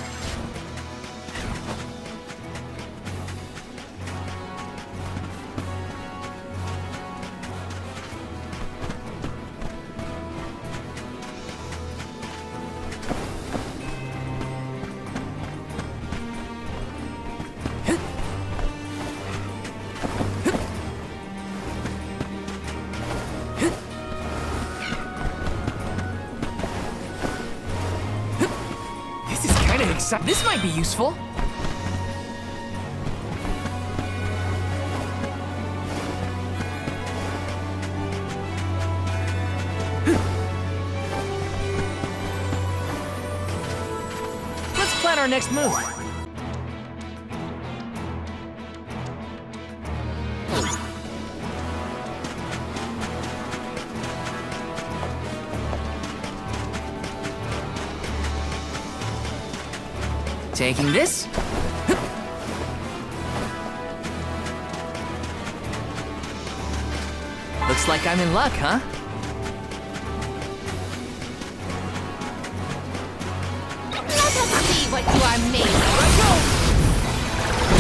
Speaker 1: This is kind of exciting. This might be useful. Let's plan our next move. Taking this. Looks like I'm in luck, huh?
Speaker 4: Let us see what you are made of.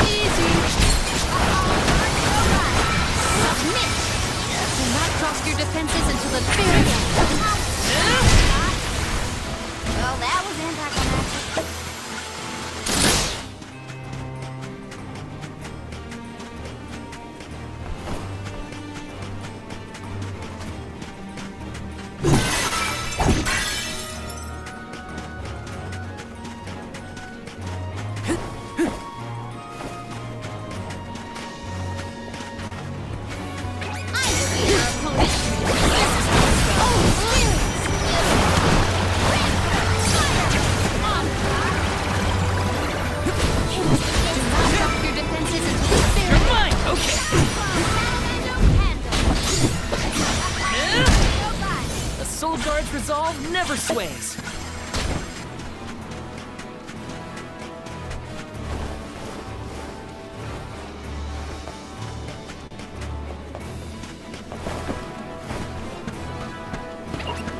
Speaker 4: Easy. Submit. Do not cross your defenses until the very end.
Speaker 2: Well, that was anticlimactic.
Speaker 1: Soul Guard's resolve never sways.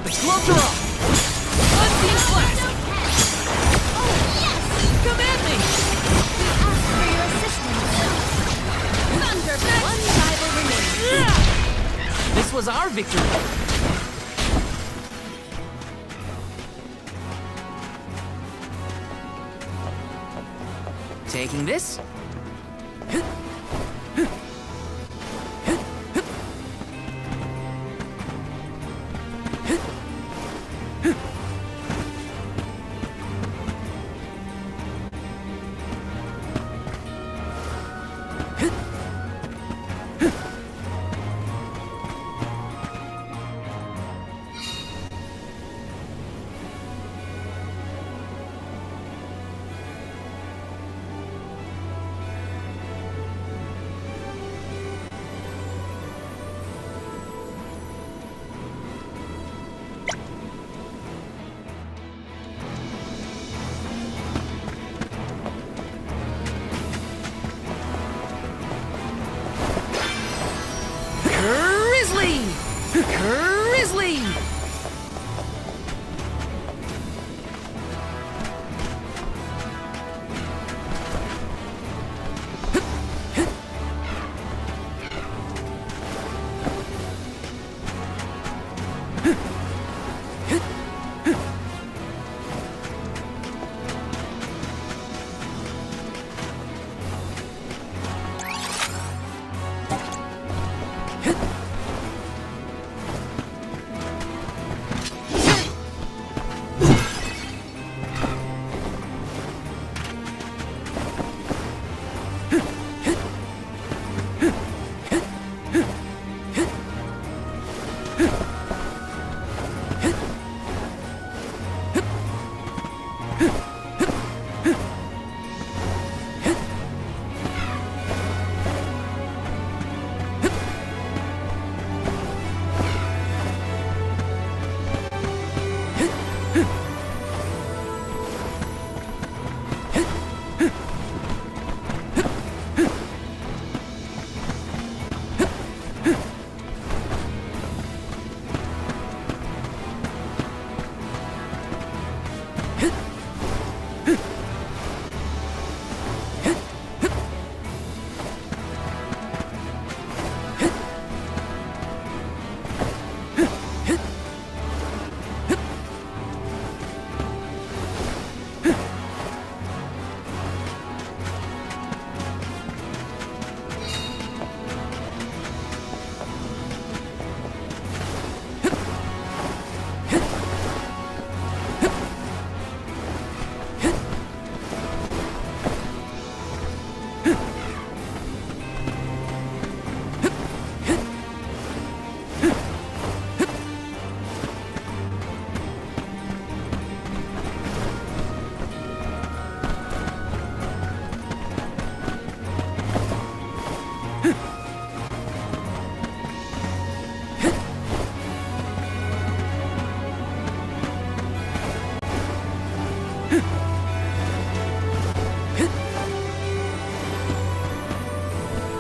Speaker 1: The gloves are off. Unseen Flash. Come at me.
Speaker 4: For your assistance. Thunderbolt. One rival remains.
Speaker 1: This was our victory. Taking this. Grizzly!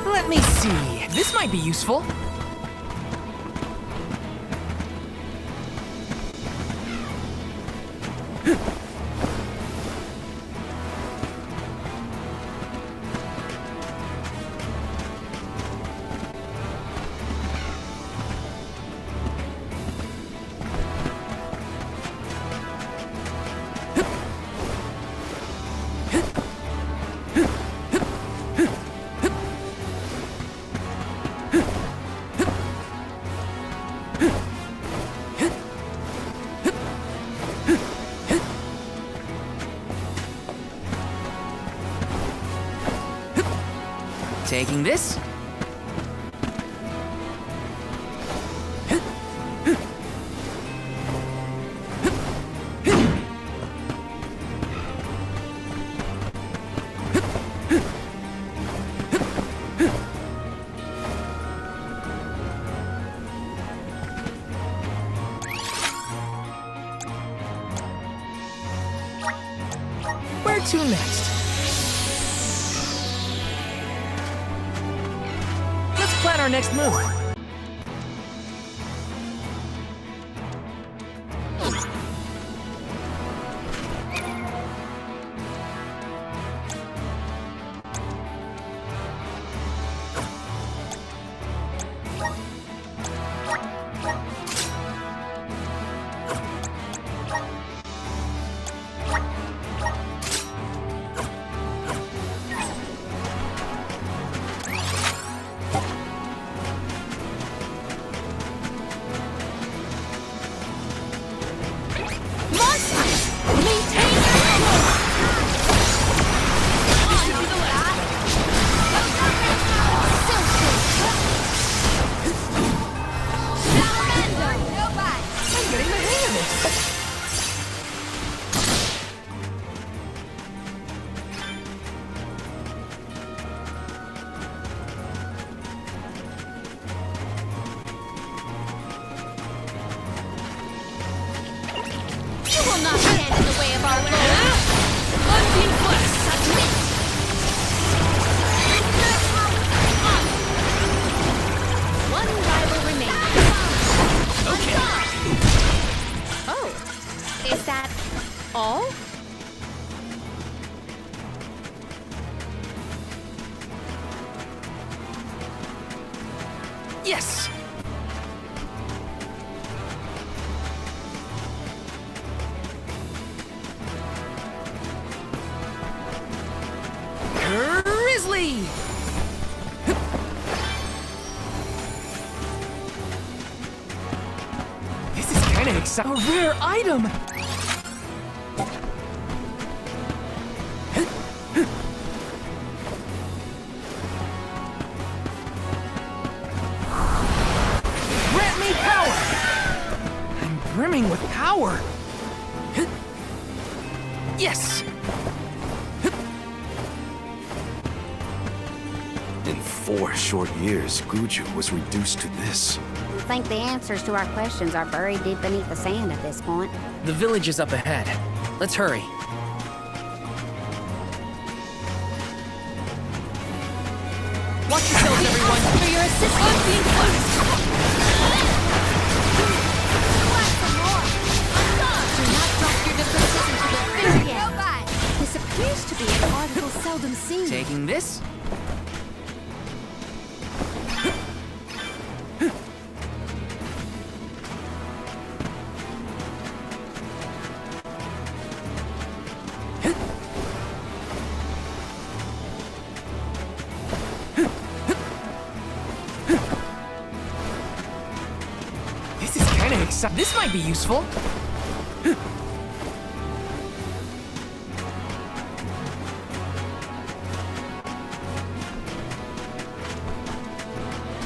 Speaker 1: Let me see. This might be useful. Taking this. Where to next? Plan our next move.
Speaker 3: All?
Speaker 1: Yes! Grizzly! This is kinda exciting. A rare item! Grant me power! I'm brimming with power! Yes!
Speaker 7: In 4 short years, Guju was reduced to this.
Speaker 2: I think the answers to our questions are buried deep beneath the sand at this point.
Speaker 1: The village is up ahead. Let's hurry. Watch yourselves, everyone!
Speaker 6: For your assistance being closed! Do not drop your differences into the very end. This appears to be an article seldom seen.
Speaker 1: Taking this? This is kinda exciting. This might be useful.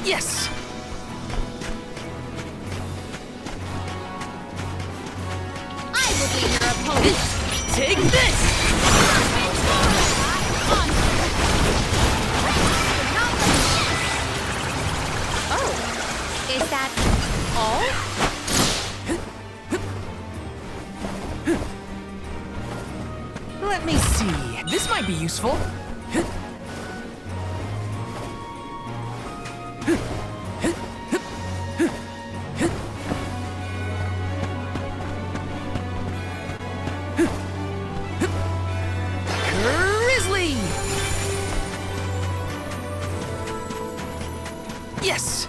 Speaker 1: Yes!
Speaker 6: I will be your opponent.
Speaker 1: Take this!
Speaker 3: Oh,
Speaker 6: Is that
Speaker 3: all?
Speaker 1: Let me see. This might be useful. Grizzly! Yes!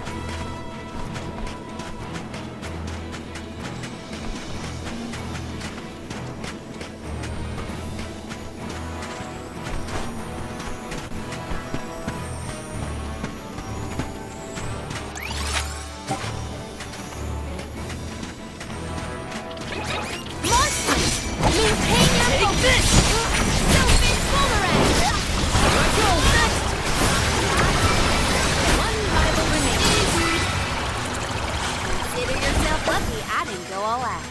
Speaker 1: Take this!
Speaker 2: Consider yourself lucky I didn't go all out.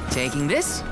Speaker 1: Taking this?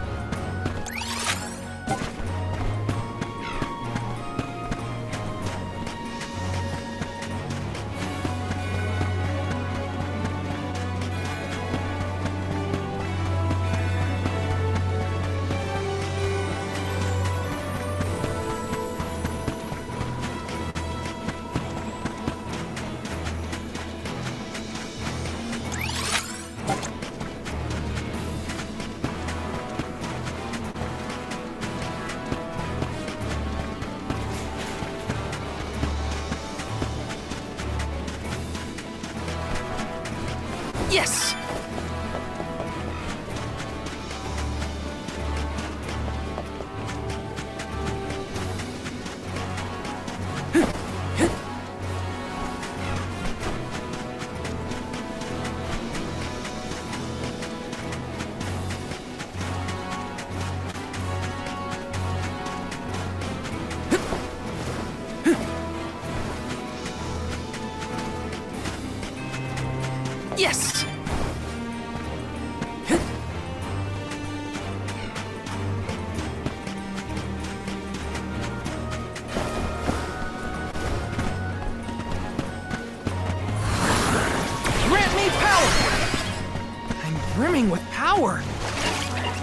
Speaker 1: swarming with power.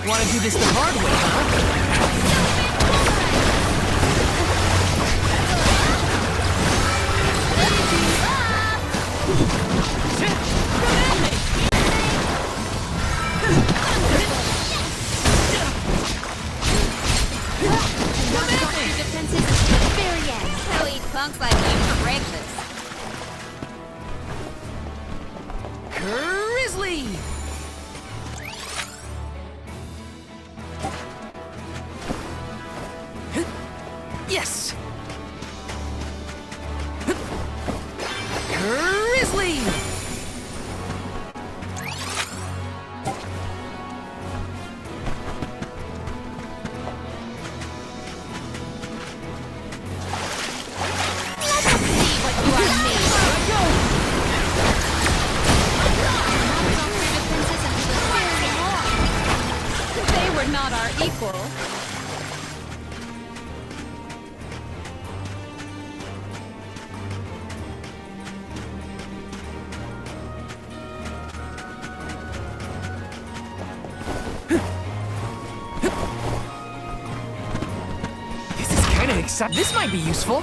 Speaker 1: Want to do this the hard way, huh?
Speaker 3: Defenses to the very end.
Speaker 4: I'll eat punks like you for breakfast.
Speaker 1: Grizzly! Yes! Grizzly!
Speaker 3: They were not our equal.
Speaker 1: This is kind of exciting. This might be useful.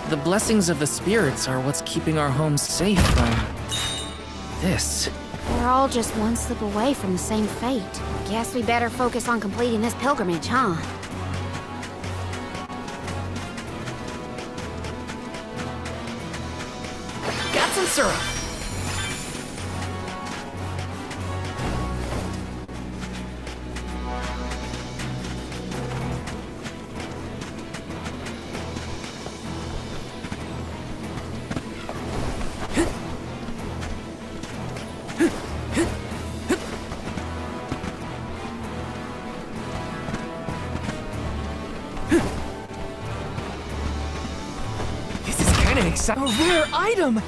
Speaker 1: The blessings of the spirits are what's keeping our homes safe from this.
Speaker 2: We're all just one slip away from the same fate. Guess we better focus on completing this pilgrimage, huh?
Speaker 1: Got some syrup. This is kind of exciting. A rare item!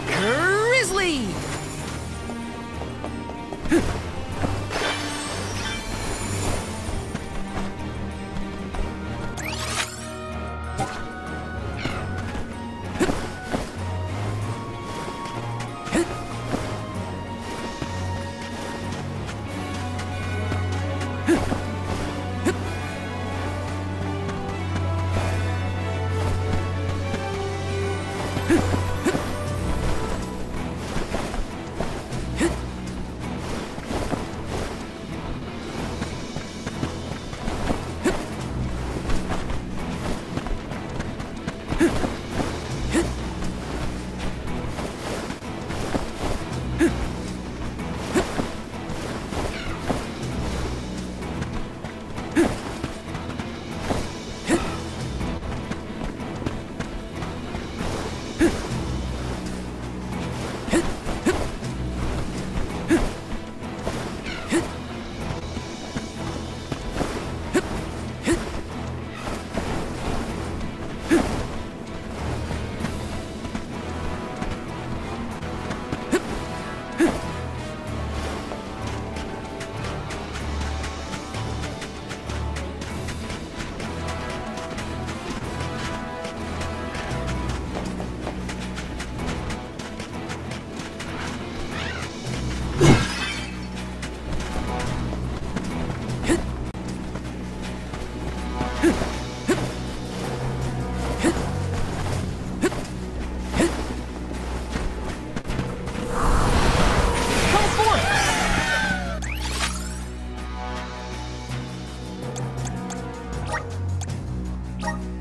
Speaker 1: Grizzly!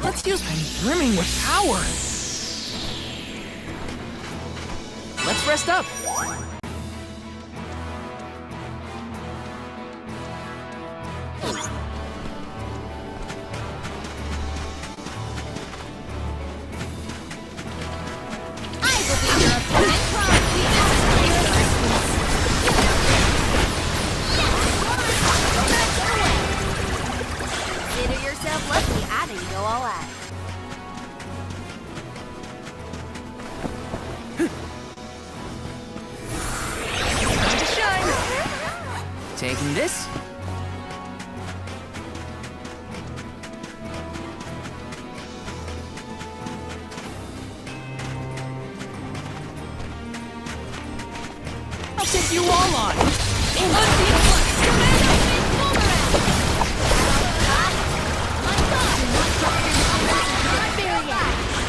Speaker 1: Let's use I'm brimming with power. Let's rest up.
Speaker 2: Consider yourself lucky I didn't go all out.
Speaker 1: Time to shine. Taking this. I'll take you all on.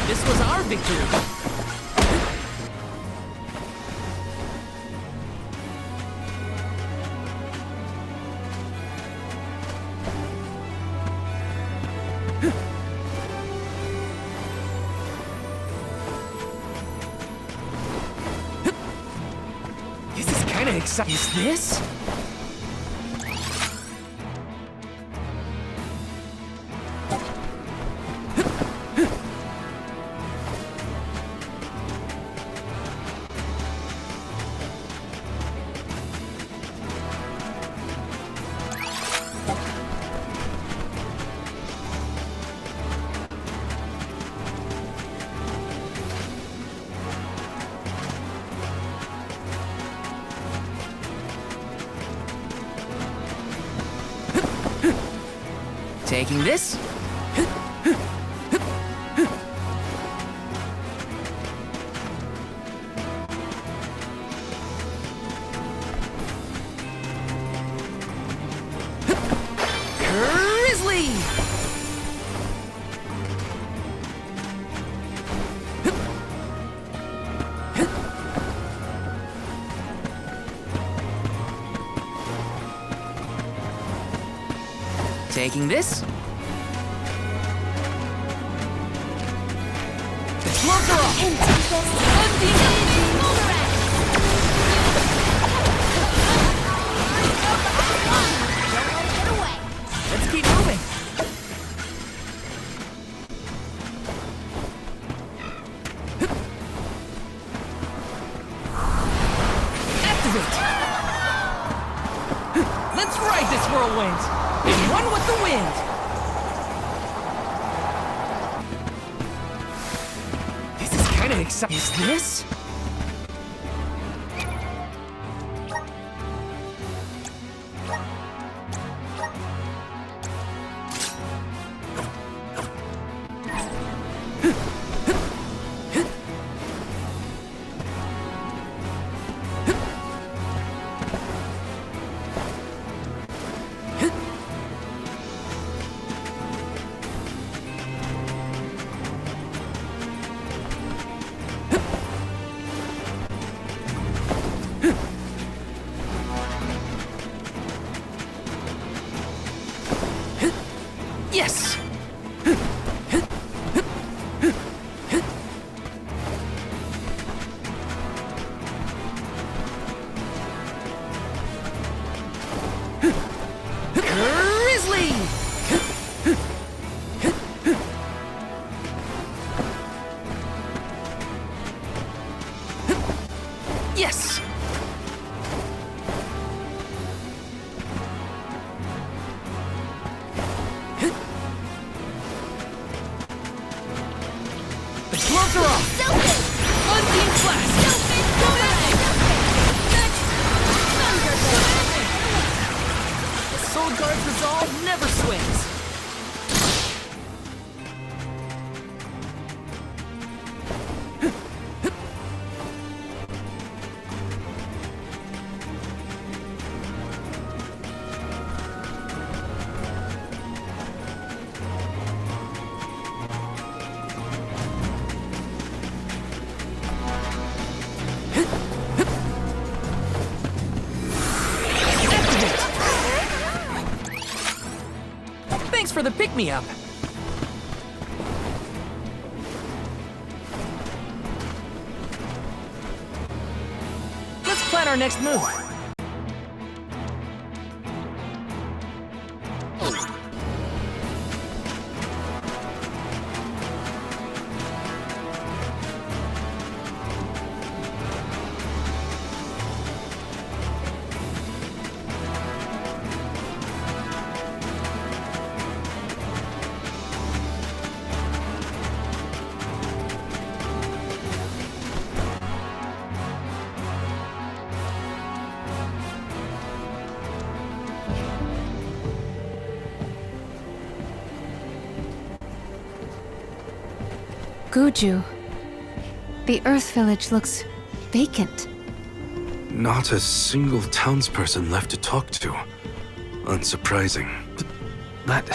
Speaker 1: This was our victory. This is kind of exciting. Is this? Taking this. Grizzly! Taking this. Let's keep moving. Activate. Let's ride this whirlwind and run with the wind. This is kind of exciting. Is this? Yes! Grizzly! Yes! The gloves are off! Unbeam blast! The Soul Guard's resolve never swings! Thanks for the pick-me-up. Let's plan our next move.
Speaker 6: Guju. The Earth Village looks vacant.
Speaker 7: Not a single townsperson left to talk to. Unsurprising.
Speaker 1: But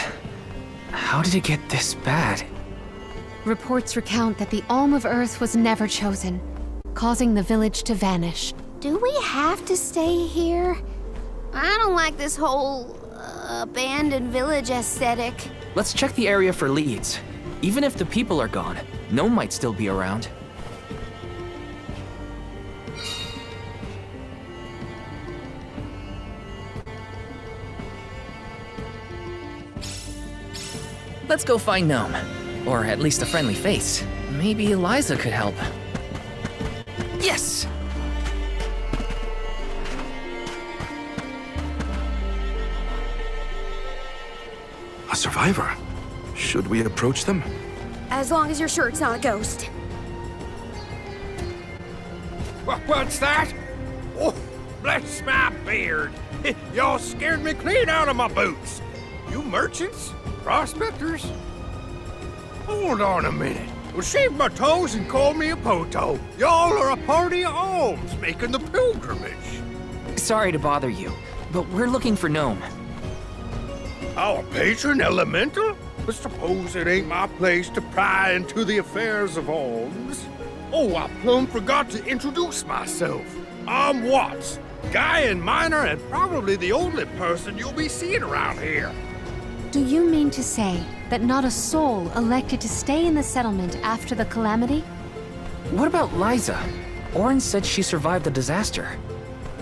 Speaker 1: how did it get this bad?
Speaker 6: Reports recount that the Alm of Earth was never chosen, causing the village to vanish.
Speaker 2: Do we have to stay here? I don't like this whole abandoned village aesthetic.
Speaker 1: Let's check the area for leads. Even if the people are gone, Gnome might still be around. Let's go find Gnome. Or at least a friendly face. Maybe Eliza could help. Yes!
Speaker 7: A survivor? Should we approach them?
Speaker 2: As long as you're sure it's not a ghost.
Speaker 8: What's that? Oh, bless my beard. Y'all scared me clean out of my boots. You merchants? Prospectors? Hold on a minute. Well, shave my toes and call me a poto. Y'all are a party of alms making the pilgrimage.
Speaker 1: Sorry to bother you, but we're looking for Gnome.
Speaker 8: Our patron elemental? But suppose it ain't my place to pry into the affairs of alms. Oh, I plumb forgot to introduce myself. I'm Watts, guy and miner, and probably the only person you'll be seeing around here.
Speaker 6: Do you mean to say that not a soul elected to stay in the settlement after the calamity?
Speaker 1: What about Liza? Orin said she survived the disaster.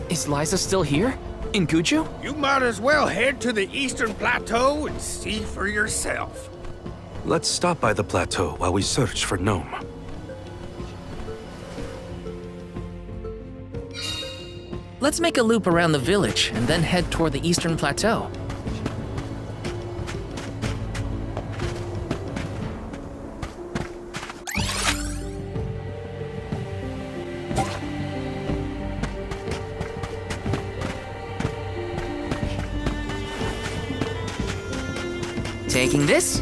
Speaker 1: Is Liza still here? In Guju?
Speaker 8: You might as well head to the Eastern Plateau and see for yourself.
Speaker 7: Let's stop by the plateau while we search for Gnome.
Speaker 1: Let's make a loop around the village and then head toward the Eastern Plateau. Taking this?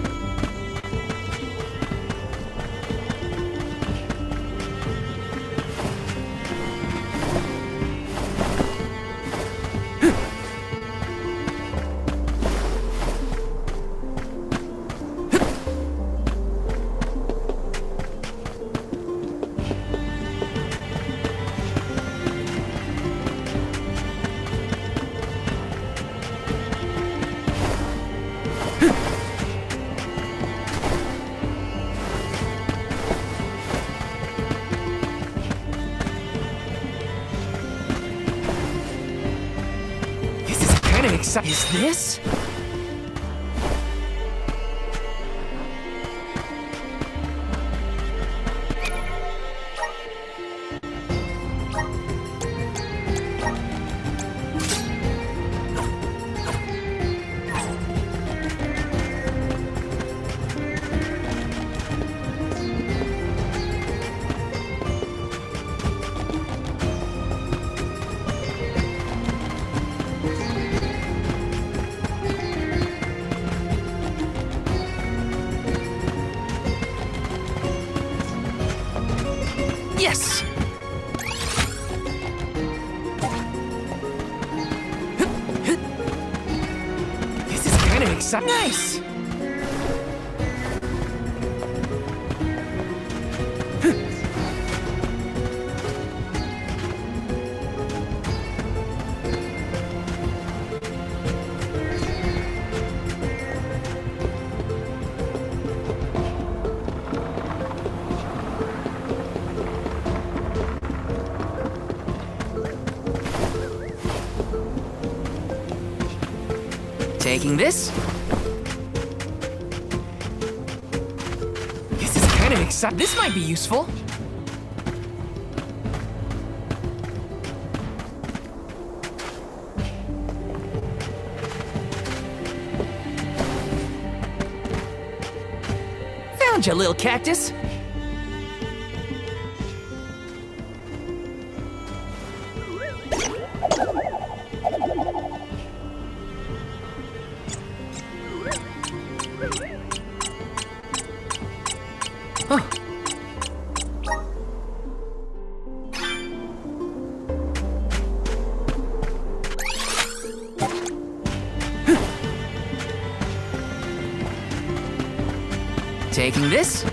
Speaker 1: Is this? Yes! This is kind of exciting. Nice! Taking this? This is kind of exciting. This might be useful. Found you, little cactus. Taking this?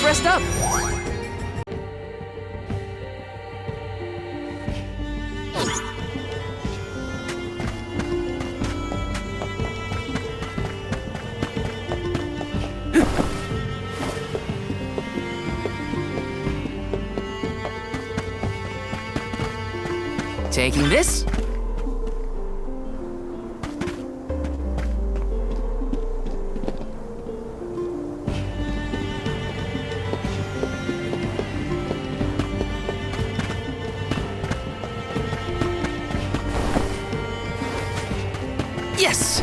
Speaker 1: Rest up. Taking this? Yes!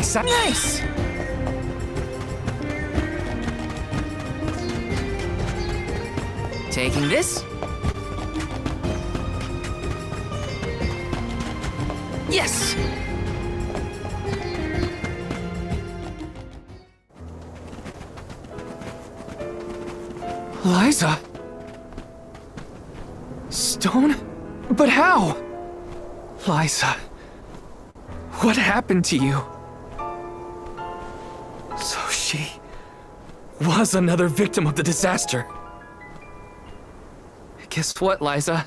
Speaker 1: exciting. Nice! Taking this. Yes! Liza? Stone? But how? Liza, what happened to you? So she was another victim of the disaster. Guess what, Liza?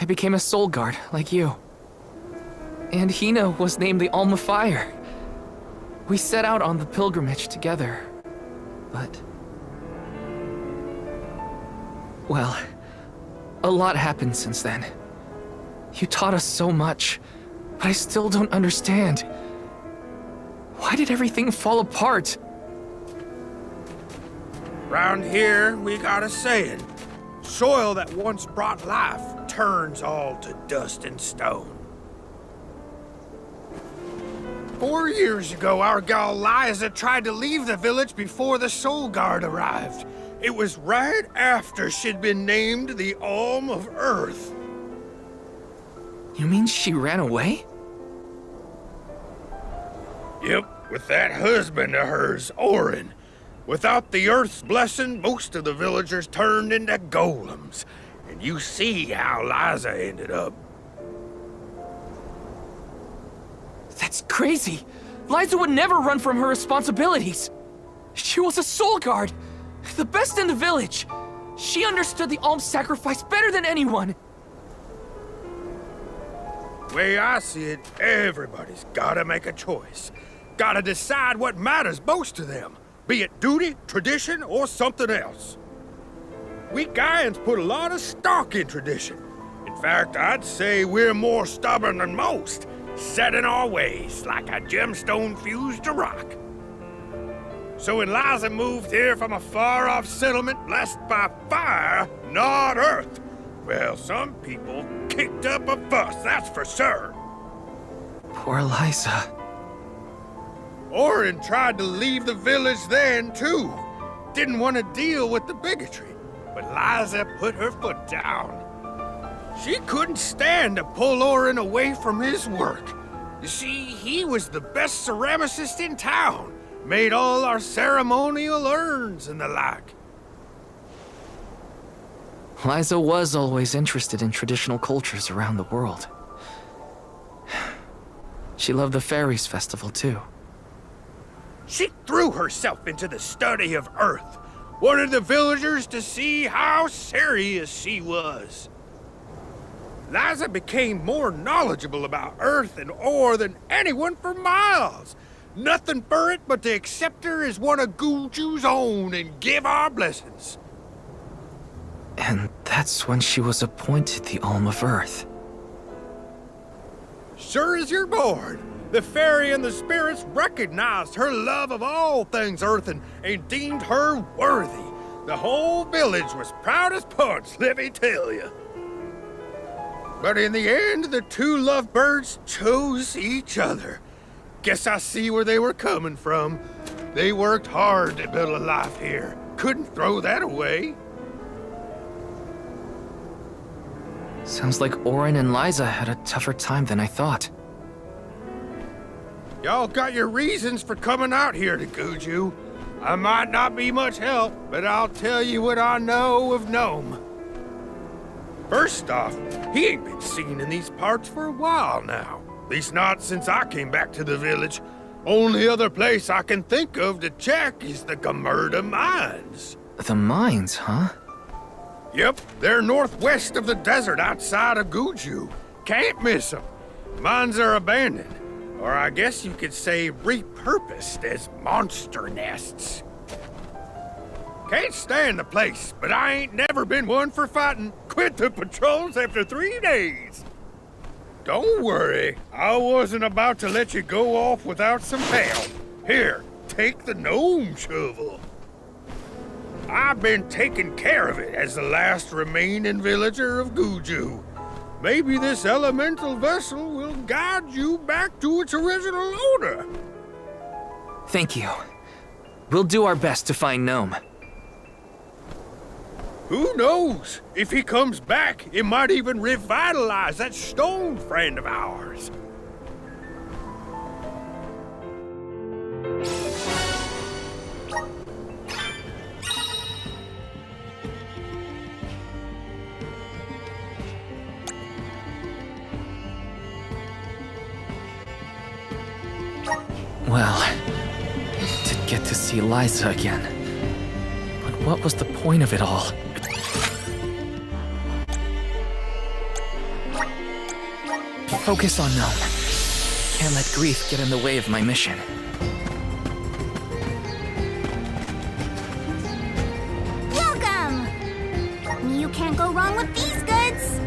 Speaker 1: I became a soul guard, like you. And Hina was named the Alma Fire. We set out on the pilgrimage together, but... well, a lot happened since then. You taught us so much, but I still don't understand. Why did everything fall apart?
Speaker 8: Round here, we got a saying. Soil that once brought life turns all to dust and stone. 4 years ago, our gal Liza tried to leave the village before the Soul Guard arrived. It was right after she'd been named the Alm of Earth.
Speaker 1: You mean she ran away?
Speaker 8: Yep, with that husband of hers, Orin. Without the Earth's blessing, most of the villagers turned into golems. And you see how Liza ended up.
Speaker 1: That's crazy! Liza would never run from her responsibilities! She was a soul guard! The best in the village! She understood the alms sacrifice better than anyone!
Speaker 8: Way I see it, everybody's gotta make a choice. Gotta decide what matters most to them. Be it duty, tradition, or something else. We Gaians put a lot of stock in tradition. In fact, I'd say we're more stubborn than most, set in our ways like a gemstone fused to rock. So when Liza moved here from a far-off settlement blessed by fire, not earth, well, some people kicked up a fuss, that's for sure.
Speaker 1: Poor Liza.
Speaker 8: Orin tried to leave the village then, too. Didn't want to deal with the bigotry, but Liza put her foot down. She couldn't stand to pull Orin away from his work. You see, he was the best ceramicist in town. Made all our ceremonial urns and the like.
Speaker 1: Liza was always interested in traditional cultures around the world. She loved the Fairies Festival, too.
Speaker 8: She threw herself into the study of Earth. Wanted the villagers to see how serious she was. Liza became more knowledgeable about Earth and ore than anyone for miles. Nothing for it but to accept her as one of Guju's own and give our blessings.
Speaker 1: And that's when she was appointed the Alm of Earth.
Speaker 8: Sure as you're born, the fairy and the spirits recognized her love of all things earthen and deemed her worthy. The whole village was proud as punch, let me tell you. But in the end, the two lovebirds chose each other. Guess I see where they were coming from. They worked hard to build a life here. Couldn't throw that away.
Speaker 1: Sounds like Orin and Liza had a tougher time than I thought.
Speaker 8: Y'all got your reasons for coming out here to Guju. I might not be much help, but I'll tell you what I know of Gnome. First off, he ain't been seen in these parts for a while now. At least not since I came back to the village. Only other place I can think of to check is the Gamerda Mines.
Speaker 1: The mines, huh?
Speaker 8: Yep, they're northwest of the desert outside of Guju. Can't miss them. Mines are abandoned, or I guess you could say repurposed as monster nests. Can't stand the place, but I ain't never been one for fighting. Quit the patrols after 3 days. Don't worry, I wasn't about to let you go off without some help. Here, take the gnome shovel. I've been taking care of it as the last remaining villager of Guju. Maybe this elemental vessel will guide you back to its original owner.
Speaker 1: Thank you. We'll do our best to find Gnome.
Speaker 8: Who knows? If he comes back, it might even revitalize that stone friend of ours.
Speaker 1: Well, I did get to see Liza again. But what was the point of it all? Focus on Gnome. Can't let grief get in the way of my mission.
Speaker 2: Welcome! You can't go wrong with these goods.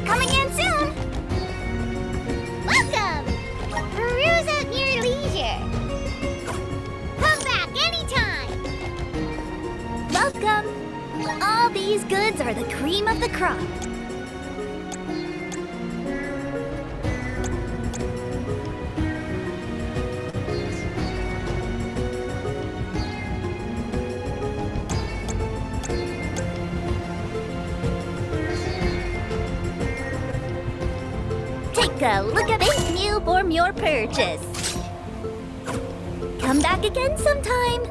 Speaker 2: Coming in soon! Welcome! Peruse at your leisure. Come back anytime! Welcome! All these goods are the cream of the crop. Take a look at this new from your purchase. Come back again sometime.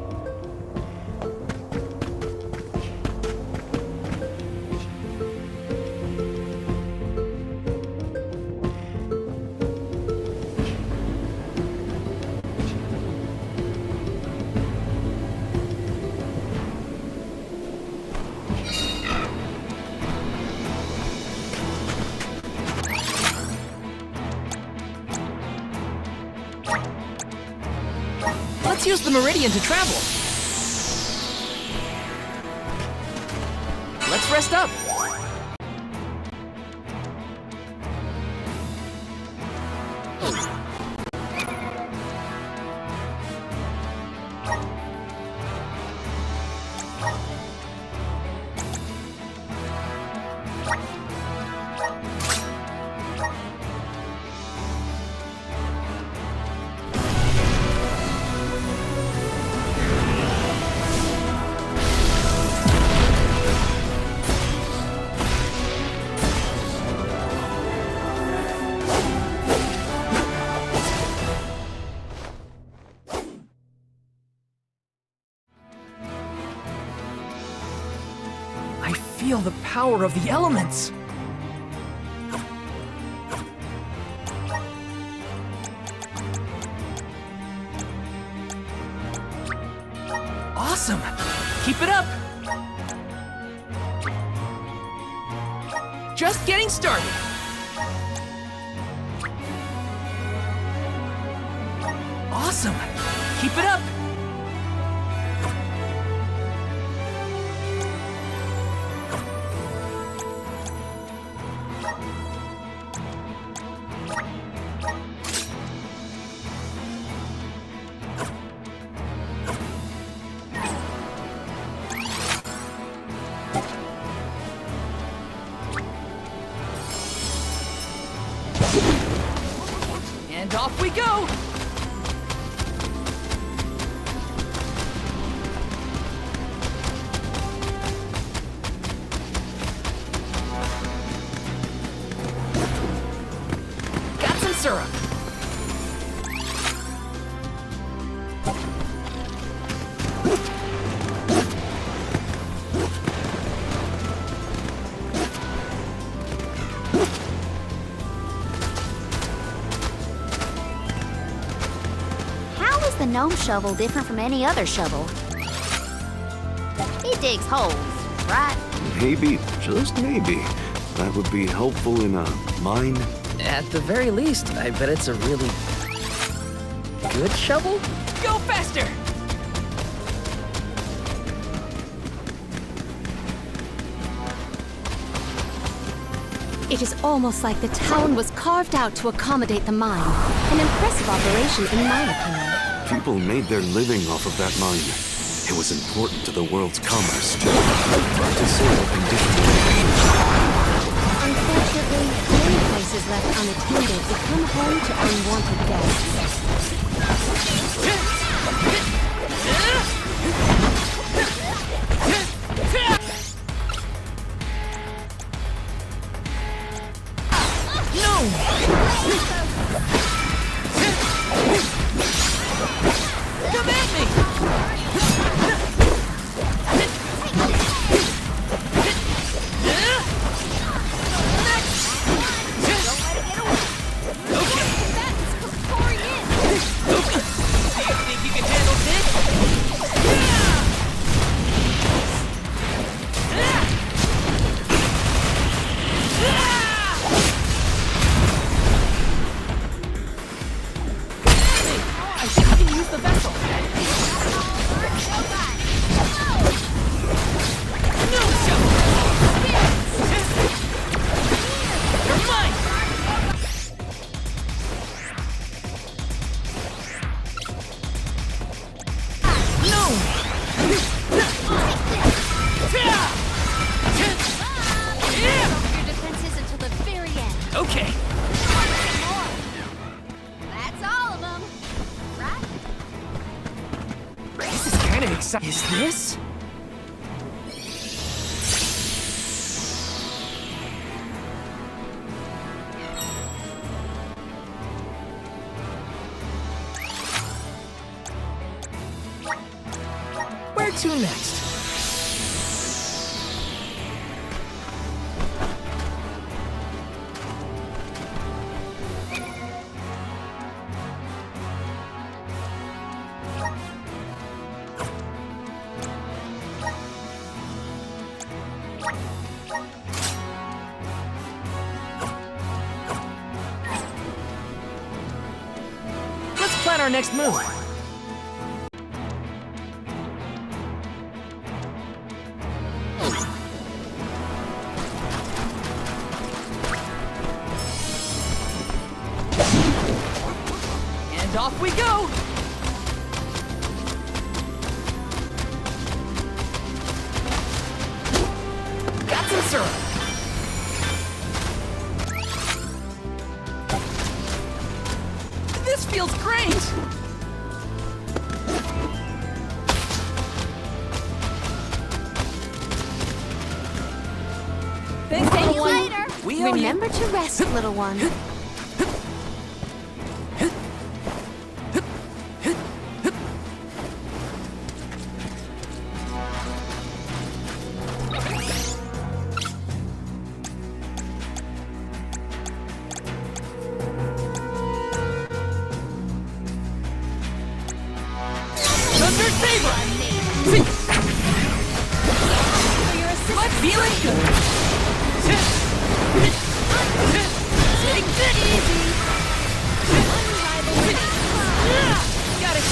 Speaker 1: Let's use the Meridian to travel. Let's rest up. I feel the power of the elements. Awesome! Keep it up! Just getting started. Awesome! Keep it up! And off we go! Got some syrup.
Speaker 2: How is the gnome shovel different from any other shovel? It digs holes, right?
Speaker 7: Maybe, just maybe, that would be helpful in a mine.
Speaker 1: At the very least, I bet it's a really good shovel. Go faster!
Speaker 6: It is almost like the town was carved out to accommodate the mine. An impressive operation, in my opinion.
Speaker 7: People made their living off of that mine. It was important to the world's commerce, too. To sail in different ways.
Speaker 6: Unfortunately, many places left unattended become home to unwanted guests.
Speaker 1: Come at me! Think you can handle this? I think you can use the vessel. No shovel! You're mine! No!
Speaker 3: Your defenses until the very end.
Speaker 1: Okay.
Speaker 3: That's all of them. Right?
Speaker 1: This is kind of exciting. Is this? Where to next? Let's plan our next move. And off we go! Got some syrup. This feels great! Thanks,
Speaker 3: See
Speaker 1: little
Speaker 3: you
Speaker 1: one.
Speaker 3: later.
Speaker 1: We owe you.
Speaker 6: Remember to rest, little one.
Speaker 1: Thunder Saber! I'm feeling good! Take it easy! Got it!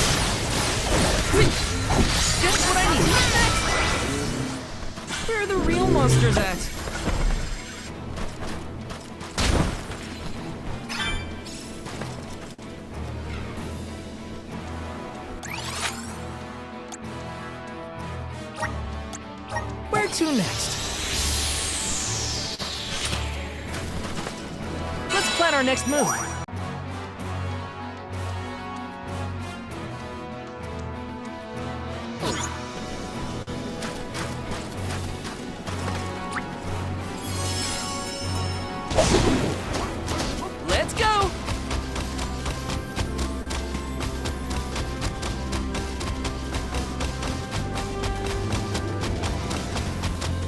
Speaker 1: Just what I need! Where are the real monsters at? Where to next? Let's plan our next move. Let's go!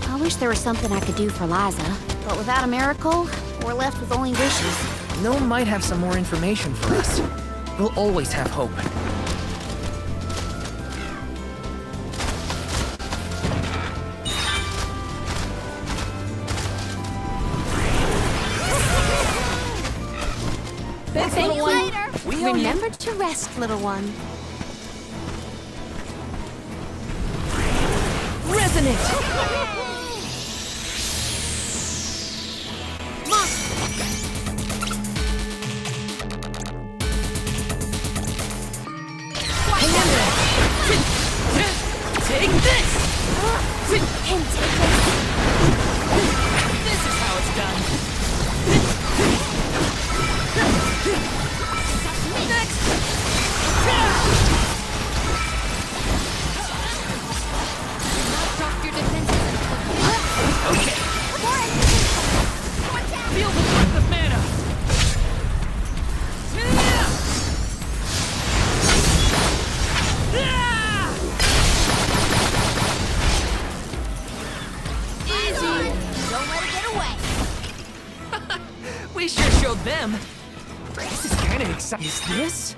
Speaker 2: I wish there was something I could do for Liza, but without a miracle, we're left with only wishes.
Speaker 1: Gnome might have some more information for us. We'll always have hope. Thanks,
Speaker 3: See
Speaker 1: little
Speaker 3: you
Speaker 1: one.
Speaker 3: later.
Speaker 1: We owe you.
Speaker 6: Remember to rest, little one.
Speaker 1: Resonant! Hang in there! them. This is kind of exciting. Is this?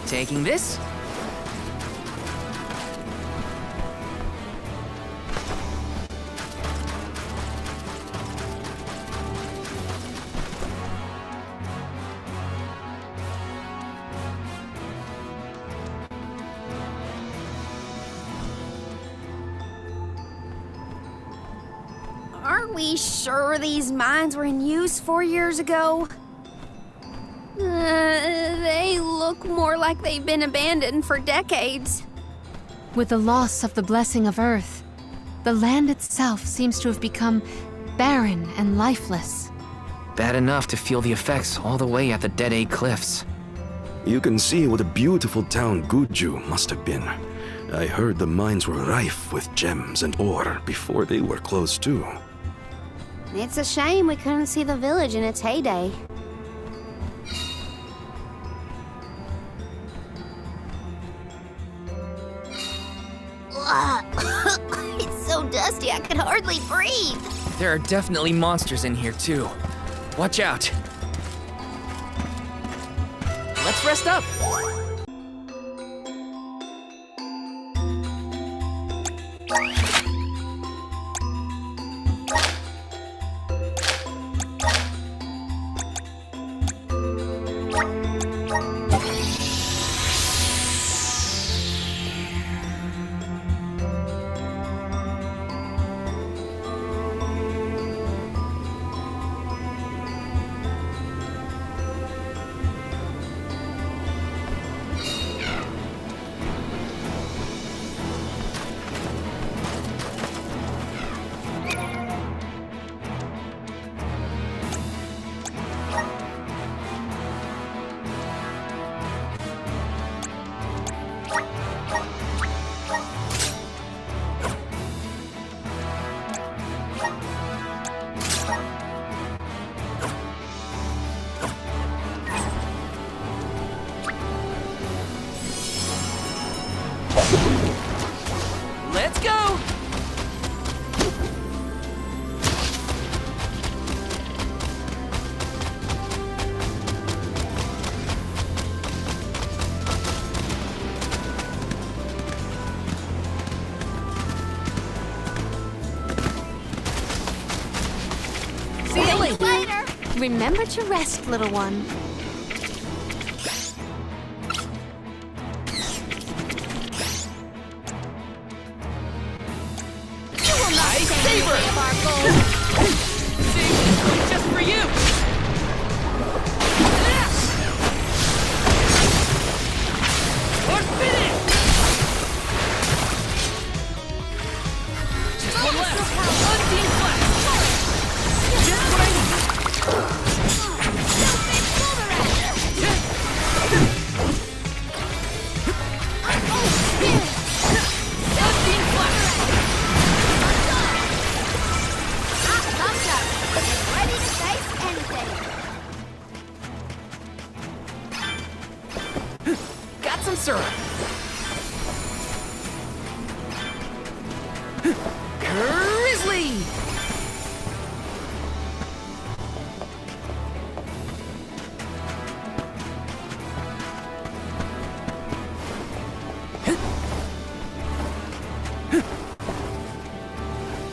Speaker 1: Taking this.
Speaker 2: Are we sure these mines were in use 4 years ago? They look more like they've been abandoned for decades.
Speaker 6: With the loss of the blessing of Earth, the land itself seems to have become barren and lifeless.
Speaker 1: Bad enough to feel the effects all the way at the Dead Egg Cliffs.
Speaker 7: You can see what a beautiful town Guju must have been. I heard the mines were rife with gems and ore before they were closed too.
Speaker 2: It's a shame we couldn't see the village in its heyday. It's so dusty I could hardly breathe.
Speaker 1: There are definitely monsters in here too. Watch out. Let's rest up. Let's go!
Speaker 6: See you later. Remember to rest, little one.
Speaker 1: Just for you! Or finish! Just one left! Unseen flash! Just what I need! Unseen flash!
Speaker 2: Ready to face anything.
Speaker 1: Got some syrup. Grizzly!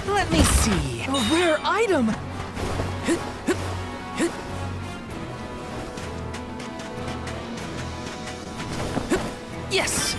Speaker 1: Let me see. A rare item! Yes!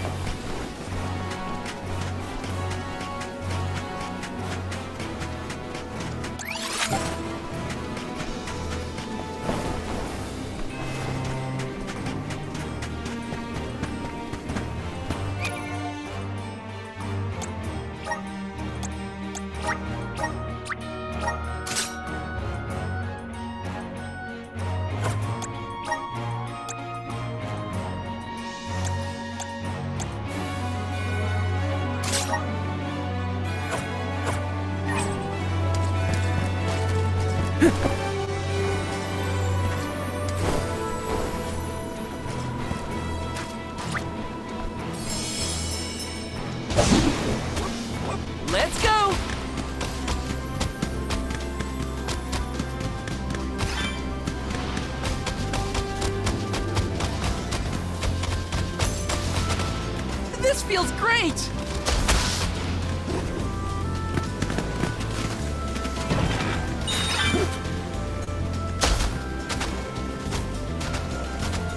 Speaker 1: great!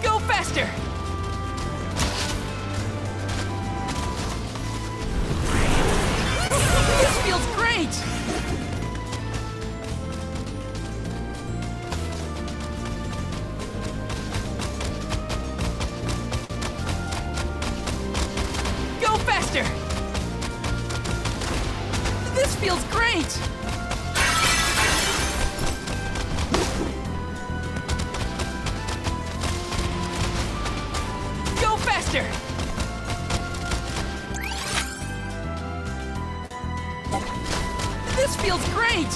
Speaker 1: Go faster! This feels great! Go faster! This feels great! Go faster! This feels great!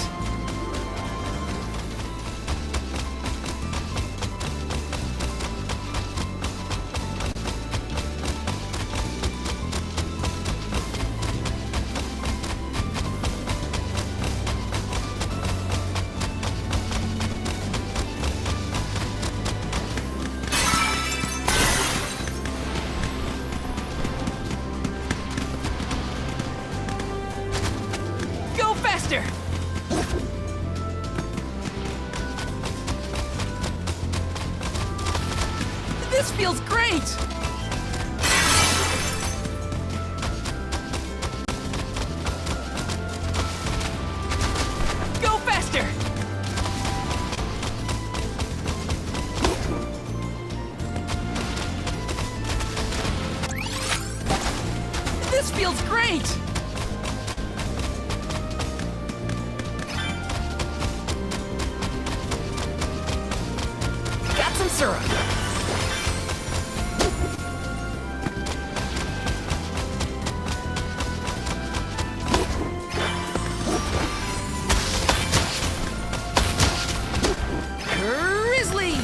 Speaker 1: Go faster! This feels great! Go faster! This feels great! Got some syrup. Grizzly!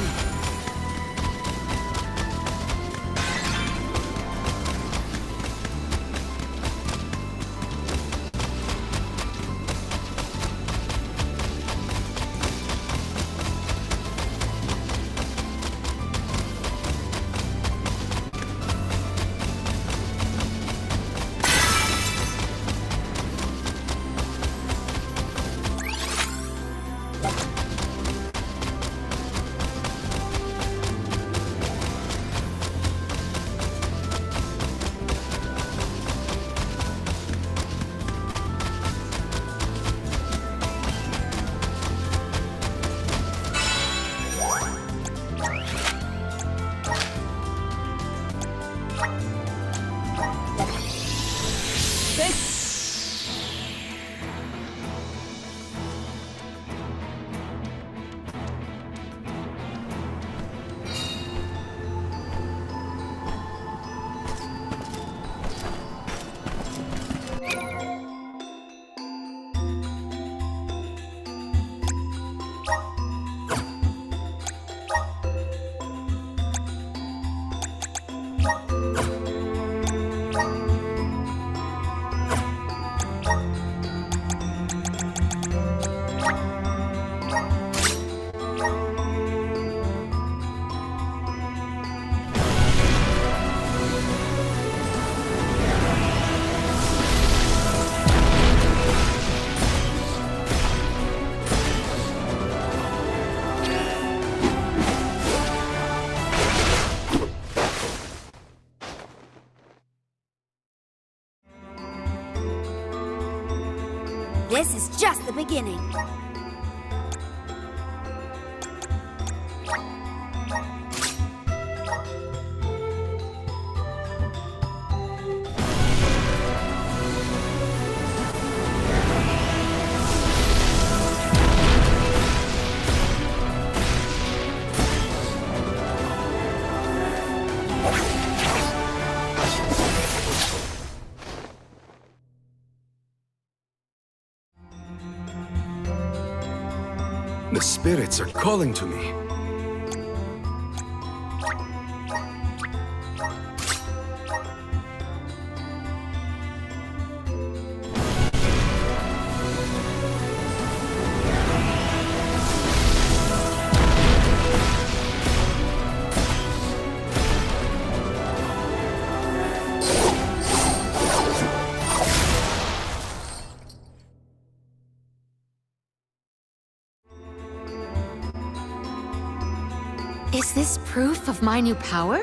Speaker 2: This is just the beginning.
Speaker 7: The spirits are calling to me.
Speaker 6: Is this proof of my new power?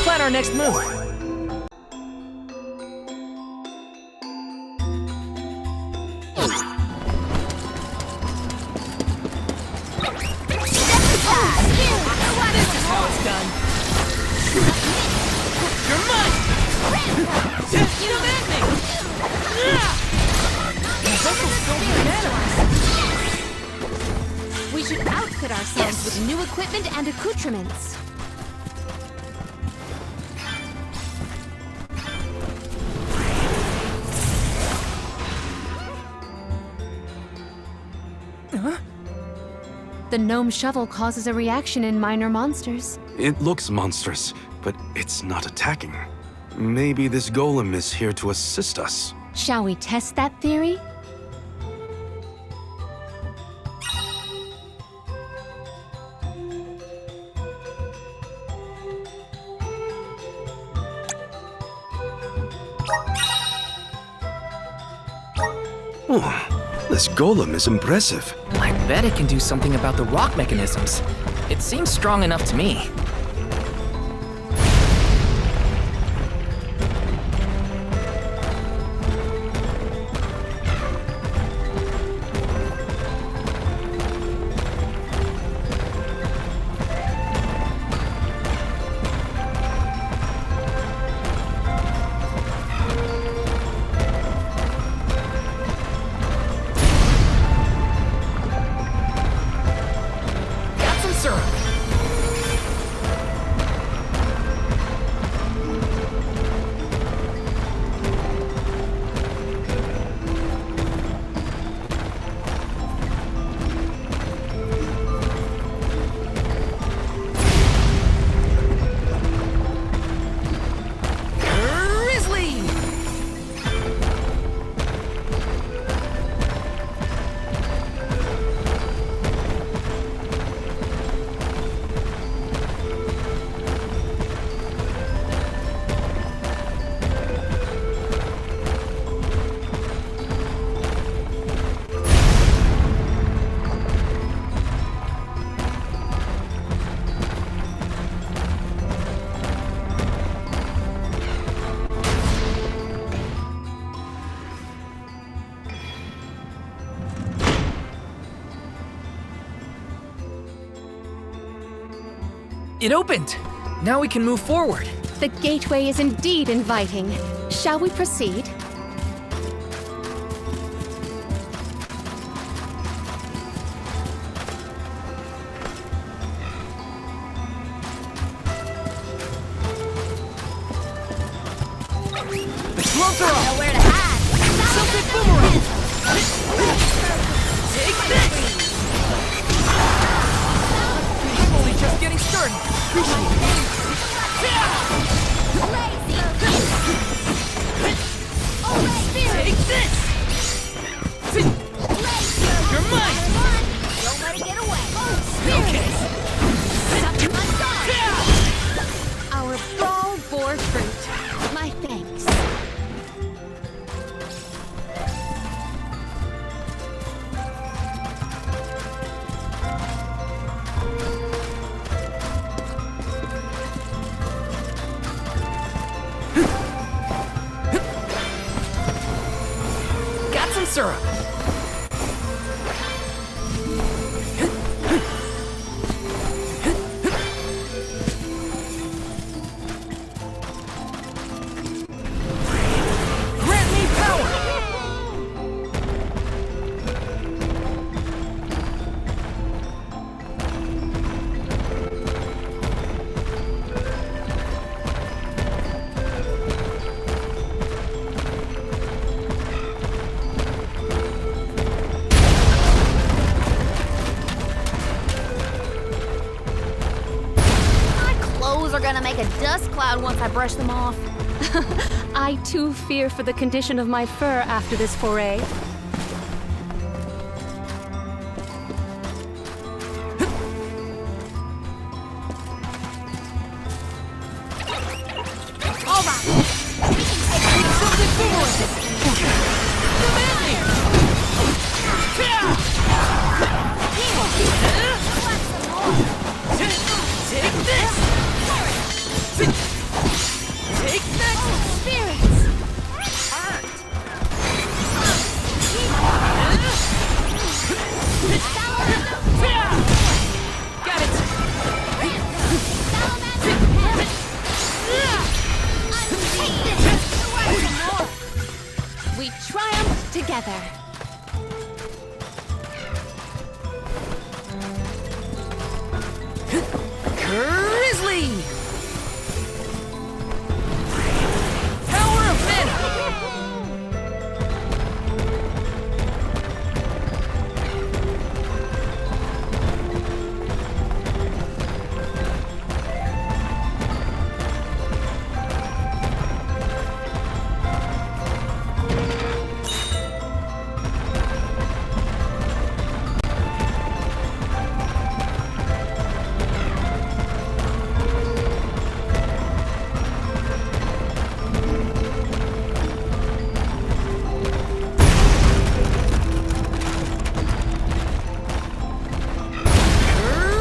Speaker 1: Plan our next move. This is how it's done. You're mine! You met me! The vessel's filled with animals.
Speaker 3: We should outfit ourselves with new equipment and accoutrements.
Speaker 6: The gnome shovel causes a reaction in minor monsters.
Speaker 7: It looks monstrous, but it's not attacking. Maybe this golem is here to assist us.
Speaker 6: Shall we test that theory?
Speaker 7: Oh, this golem is impressive.
Speaker 9: I bet it can do something about the rock mechanisms. It seems strong enough to me. It opened! Now we can move forward.
Speaker 6: The gateway is indeed inviting. Shall we proceed?
Speaker 1: The gloves are off!
Speaker 3: Nowhere to hide.
Speaker 1: Celtic boomerang! Take this! I'm only just getting started. Appreciate it. Take this! You're mine!
Speaker 3: Don't let it get away.
Speaker 1: Okay.
Speaker 2: Our brawl bore fruit. My thanks.
Speaker 1: Got some syrup.
Speaker 2: cloud once I brush them off.
Speaker 6: I too fear for the condition of my fur after this foray.
Speaker 2: All right.
Speaker 1: Something forward! Demanding! Take this! Take that!
Speaker 2: Spirits!
Speaker 1: Got it!
Speaker 6: We triumphed together.
Speaker 1: Grizzly! Power of mana!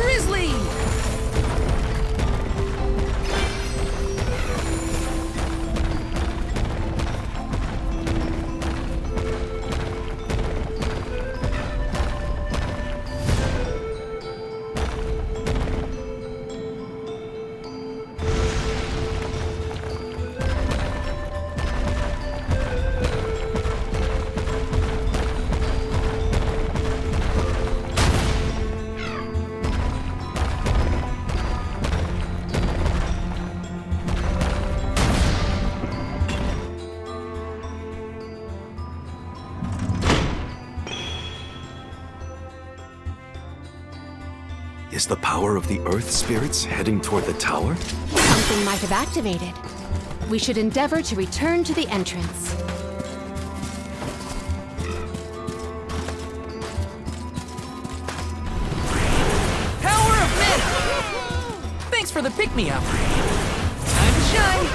Speaker 1: Grizzly!
Speaker 7: Is the power of the Earth spirits heading toward the tower?
Speaker 6: Something might have activated. We should endeavor to return to the entrance.
Speaker 1: Power of mana! Thanks for the pick-me-up. Time to shine!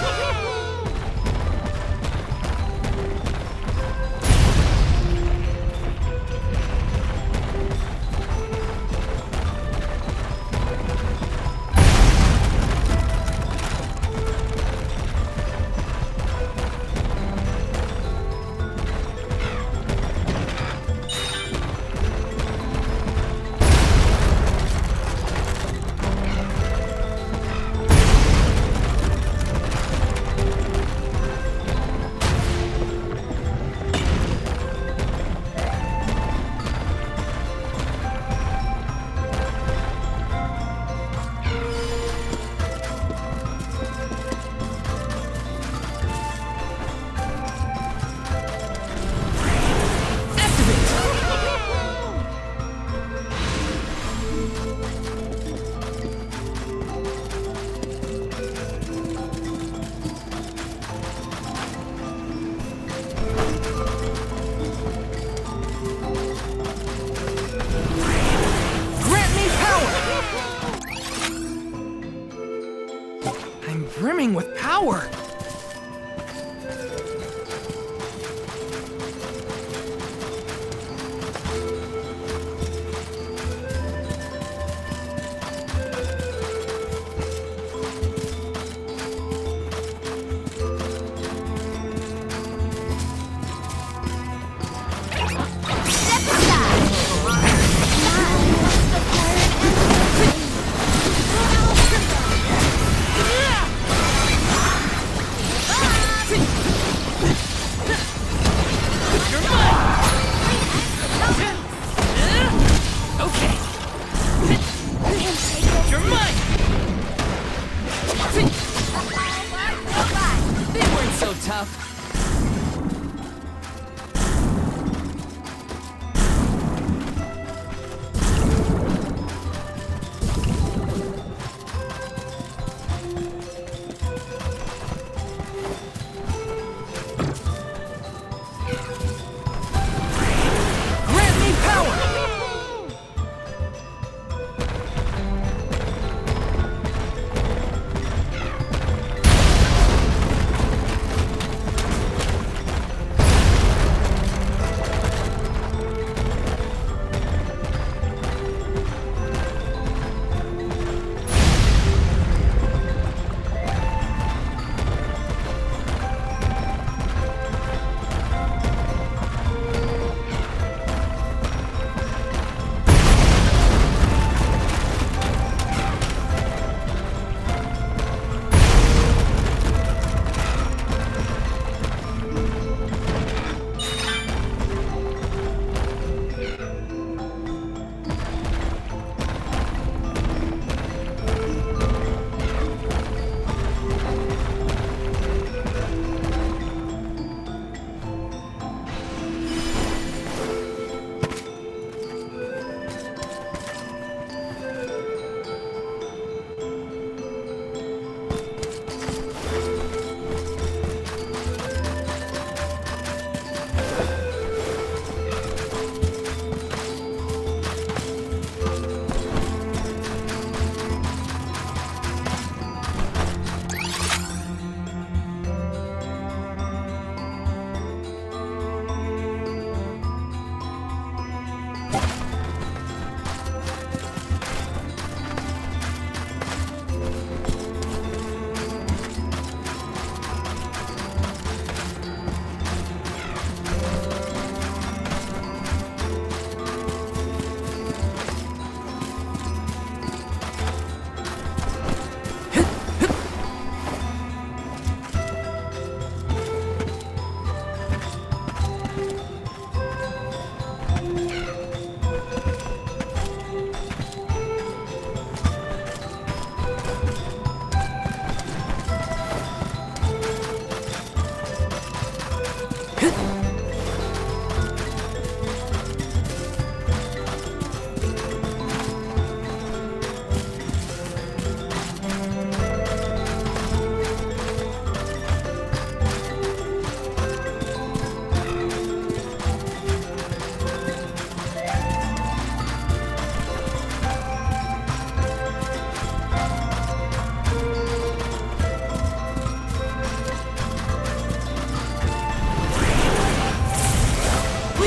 Speaker 1: Brimming with power!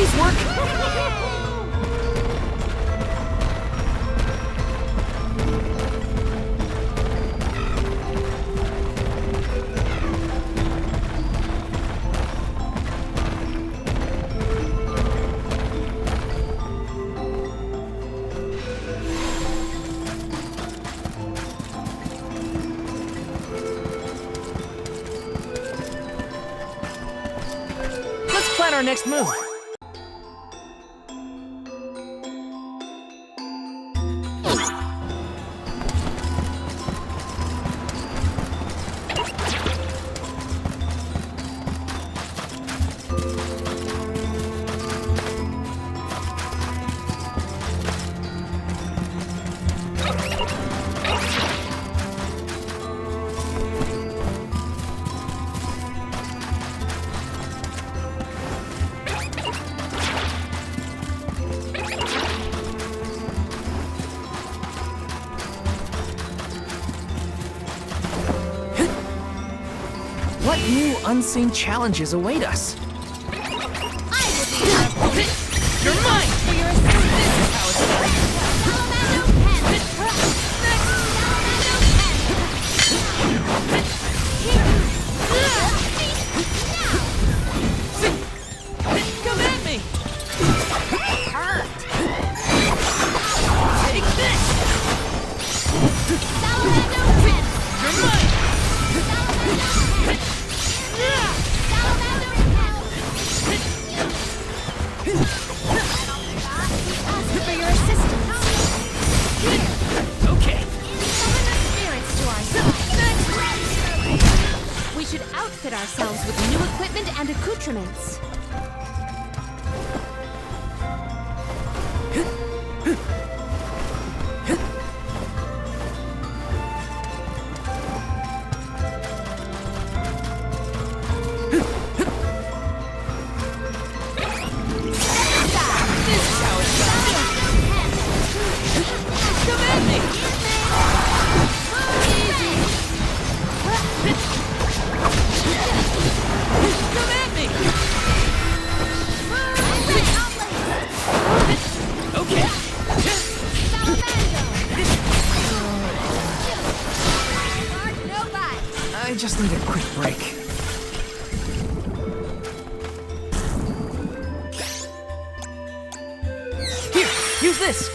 Speaker 1: please work? Let's plan our next move. What new unseen challenges await us?
Speaker 3: I will be your opponent.
Speaker 1: You're mine!
Speaker 3: For your assistance. How it's done. Salamander pen.
Speaker 1: Come at me!
Speaker 3: Hurt.
Speaker 1: Take this!
Speaker 3: Salamander pen.
Speaker 1: You're mine!
Speaker 3: For your assistance.
Speaker 1: Okay.
Speaker 3: Summon the spirits to our side. We should outfit ourselves with new equipment and accoutrements.
Speaker 1: This is how it's done. Come at me! Come at me! Okay. I just need a quick break. Here, use this.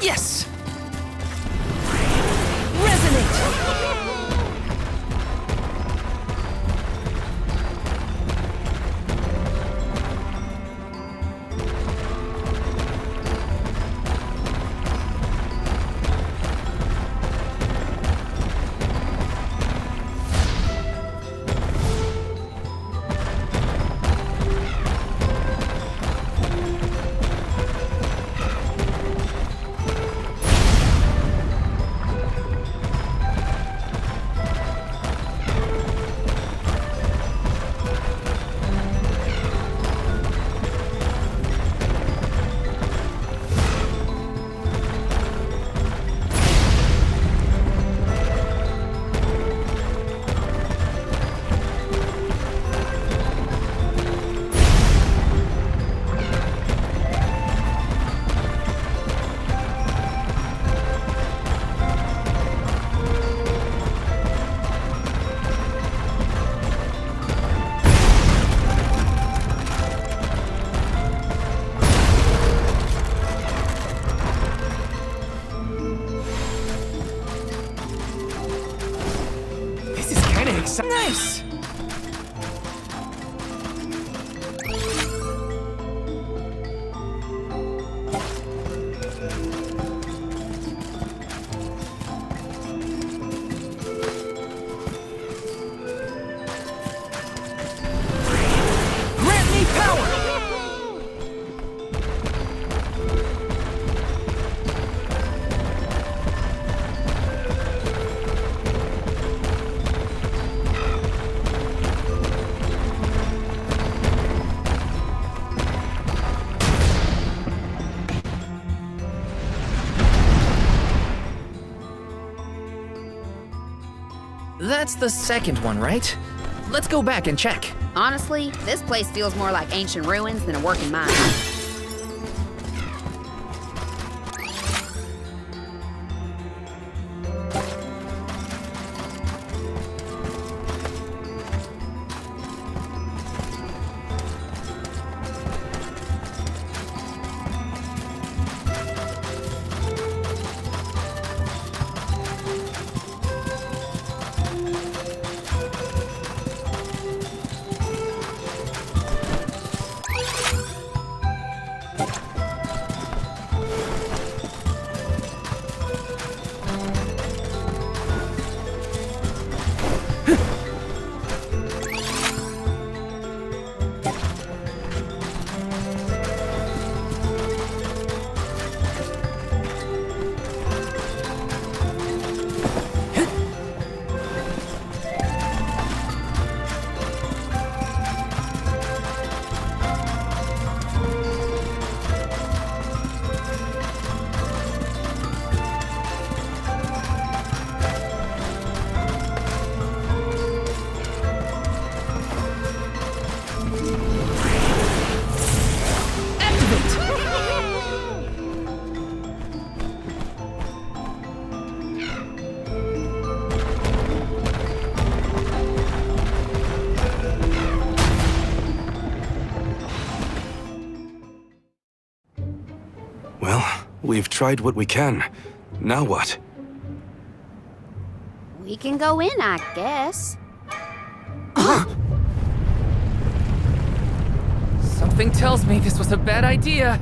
Speaker 1: Yes! Resonate!
Speaker 9: That's the second one, right? Let's go back and check.
Speaker 10: Honestly, this place feels more like ancient ruins than a working mine.
Speaker 7: We've tried what we can. Now what?
Speaker 2: We can go in, I guess.
Speaker 9: Something tells me this was a bad idea.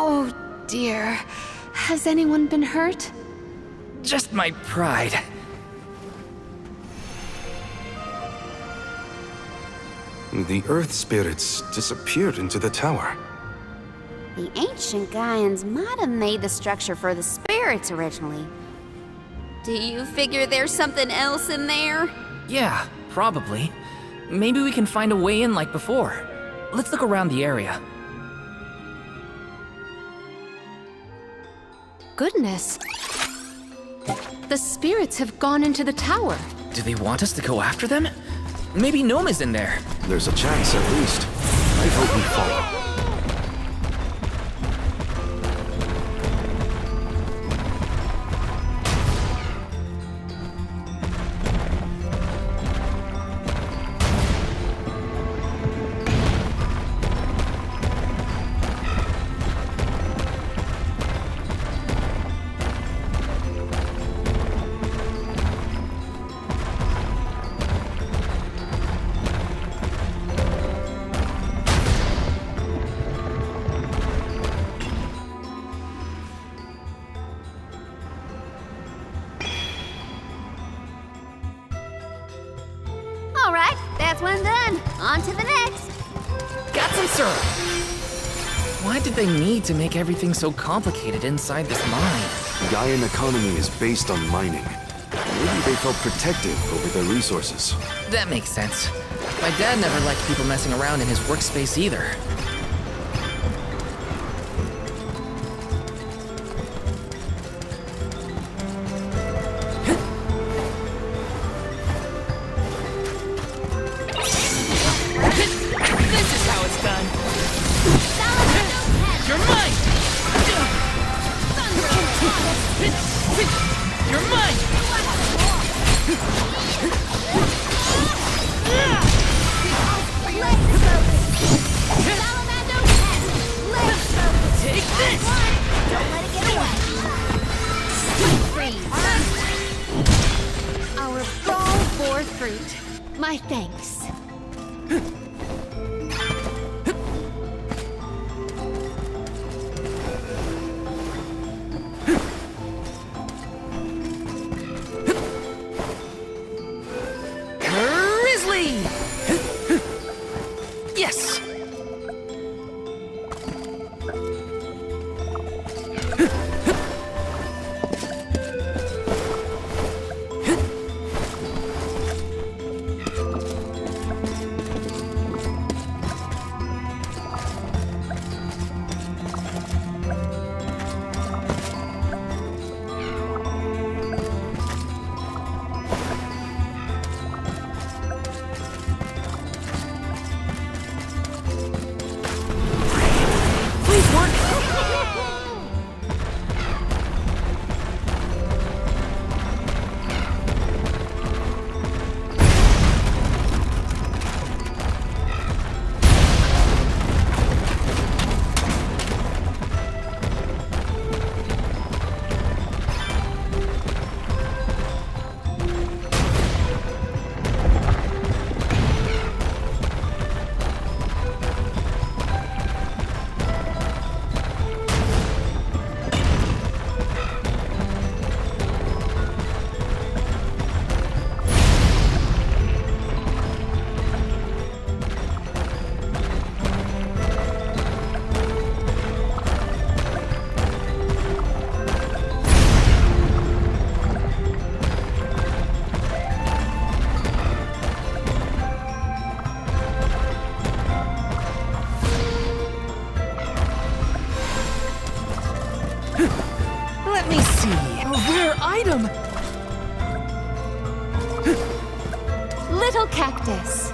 Speaker 6: Oh dear. Has anyone been hurt?
Speaker 9: Just my pride.
Speaker 7: The Earth spirits disappeared into the tower.
Speaker 2: The ancient Gaians might have made the structure for the spirits originally. Do you figure there's something else in there?
Speaker 9: Yeah, probably. Maybe we can find a way in like before. Let's look around the area.
Speaker 6: Goodness. The spirits have gone into the tower.
Speaker 9: Do they want us to go after them? Maybe Gnome is in there.
Speaker 7: There's a chance, at least. I hope we follow.
Speaker 2: All right, that's one done. On to the next.
Speaker 9: Got some syrup! Why did they need to make everything so complicated inside this mine?
Speaker 7: Gaian economy is based on mining. Maybe they felt protective over their resources.
Speaker 9: That makes sense. My dad never liked people messing around in his workspace either.
Speaker 1: This is how it's done. You're mine! You're mine! Take this!
Speaker 2: Don't let it get away. Freeze.
Speaker 6: Our fall bore fruit. My thanks.
Speaker 9: Grizzly! Yes!
Speaker 6: practice.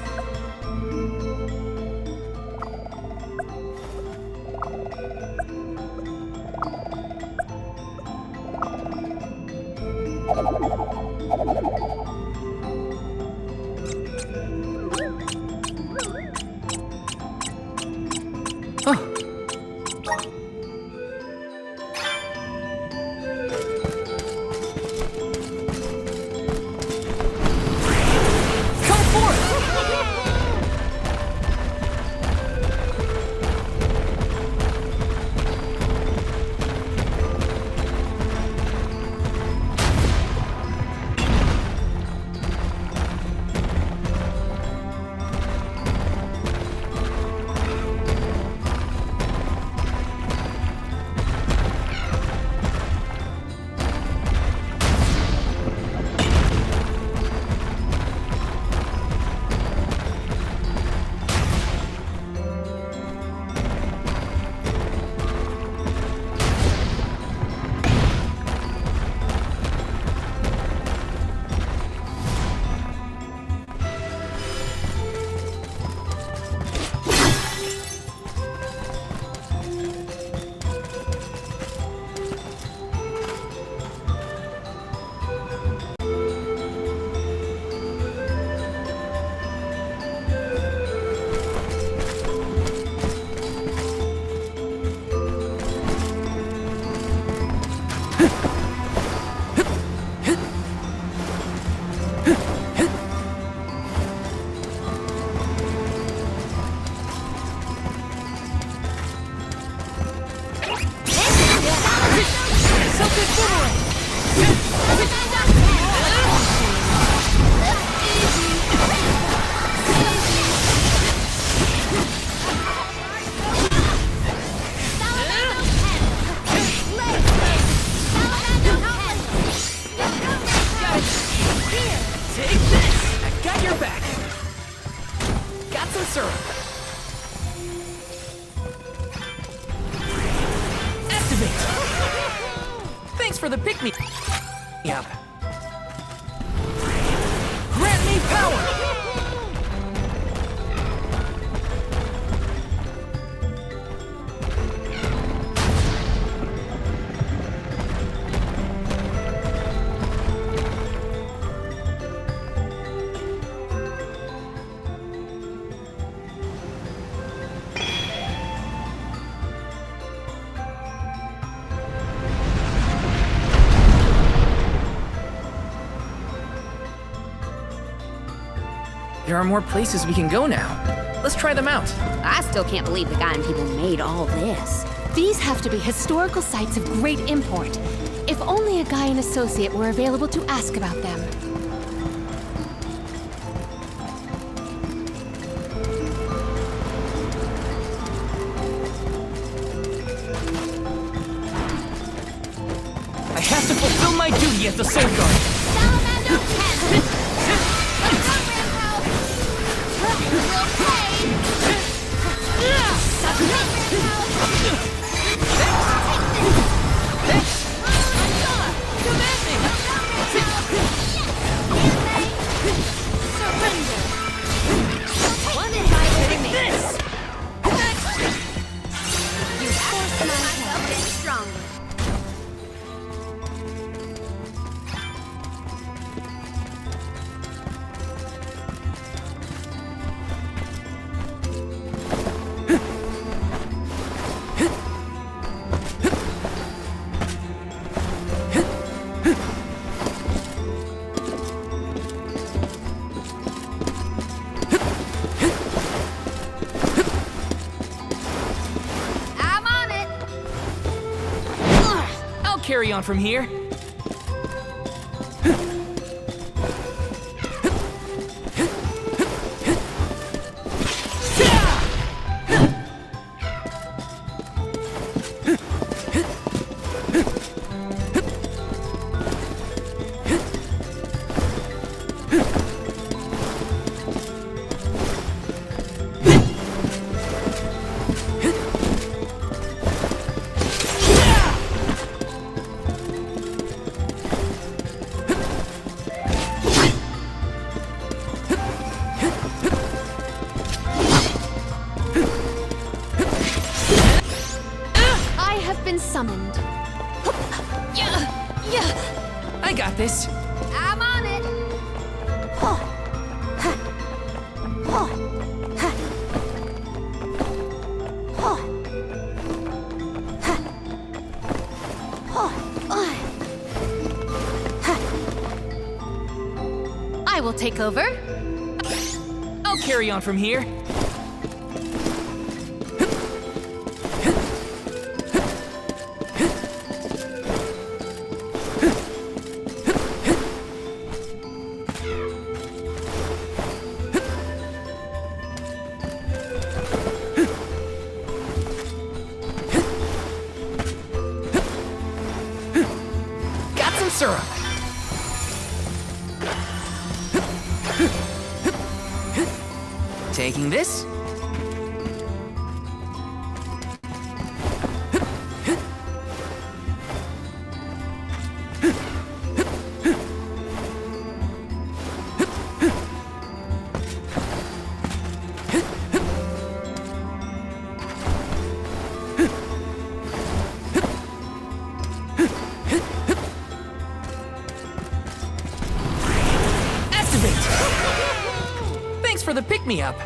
Speaker 1: Thanks for the pick-me. Yep. Grant me power!
Speaker 9: There are more places we can go now. Let's try them out.
Speaker 10: I still can't believe the Gaian people made all this.
Speaker 6: These have to be historical sites of great import. If only a Gaian associate were available to ask about them.
Speaker 1: I have to fulfill my duty as the Soul Guard.
Speaker 3: Salamander 10!
Speaker 1: Carry on from here.
Speaker 4: summoned.
Speaker 1: I got this.
Speaker 2: I'm on it.
Speaker 6: I will take over.
Speaker 1: I'll carry on from here. Got some syrup. Taking this. Activate! Thanks for the pick-me-up.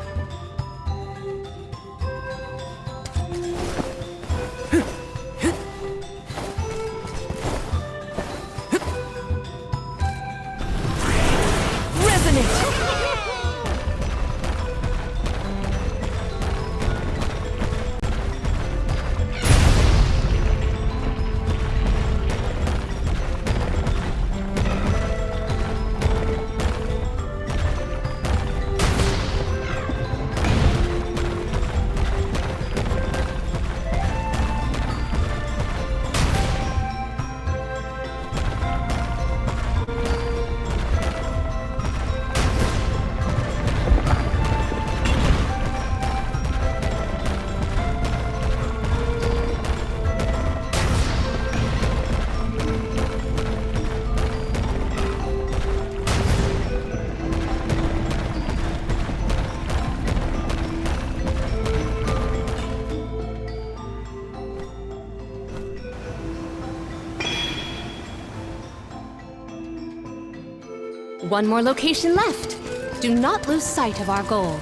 Speaker 6: One more location left. Do not lose sight of our goal.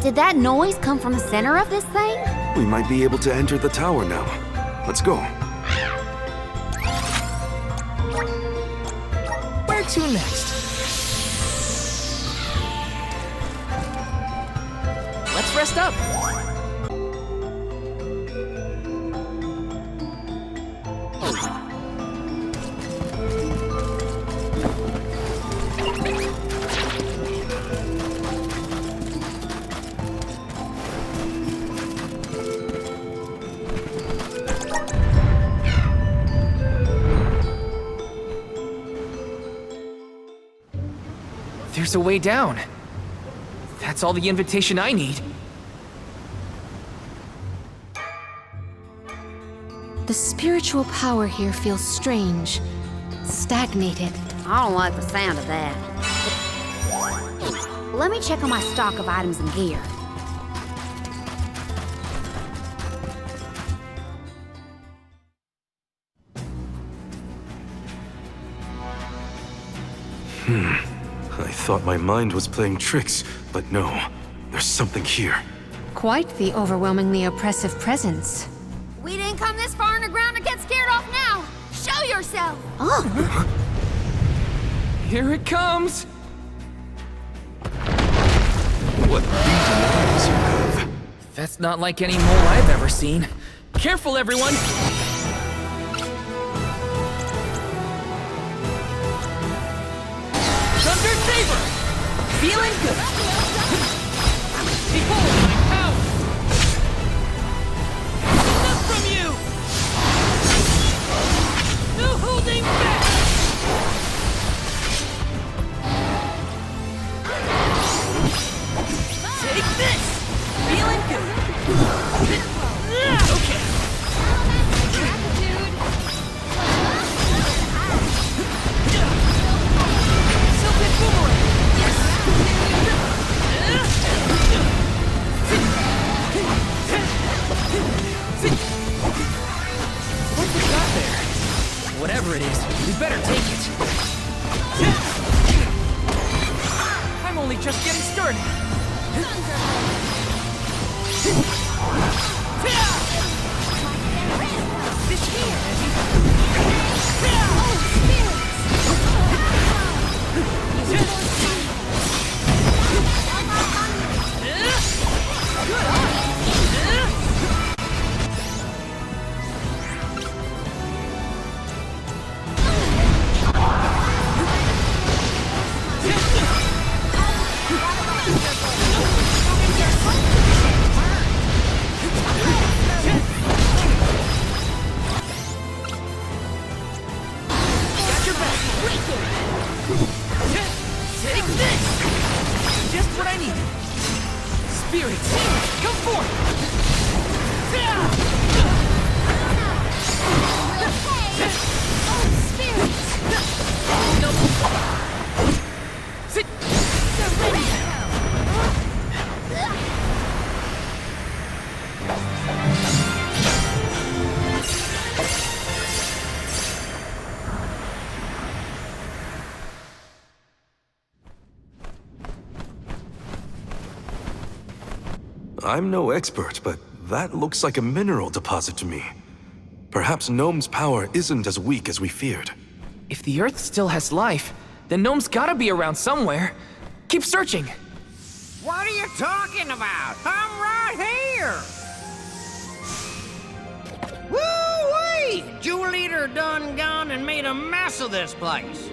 Speaker 2: Did that noise come from the center of this thing?
Speaker 7: We might be able to enter the tower now. Let's go.
Speaker 1: Where to next? Let's rest up. There's a way down. That's all the invitation I need.
Speaker 6: The spiritual power here feels strange, stagnated.
Speaker 10: I don't like the sound of that.
Speaker 2: Let me check on my stock of items and gear.
Speaker 7: I thought my mind was playing tricks, but no. There's something here.
Speaker 6: Quite the overwhelmingly oppressive presence.
Speaker 2: We didn't come this far underground to get scared off now! Show yourself!
Speaker 1: Oh! Here it comes!
Speaker 7: What beaten eyes you have.
Speaker 9: That's not like any mole I've ever seen.
Speaker 1: Careful, everyone! Thunder Saber! Feeling good! Behold my power! Enough from you! No holding back! Take this! Feeling good! Okay. Silken boomerang! Yes! What we got there? Whatever it is, we better take it. I'm only just getting started. This here, take this! Just what I needed. Spirits, come forth! Sit!
Speaker 7: I'm no expert, but that looks like a mineral deposit to me. Perhaps Gnome's power isn't as weak as we feared.
Speaker 1: If the Earth still has life, then Gnome's gotta be around somewhere. Keep searching.
Speaker 8: What are you talking about? I'm right here! Woo-wee! Jewel Eater done gone and made a mess of this place.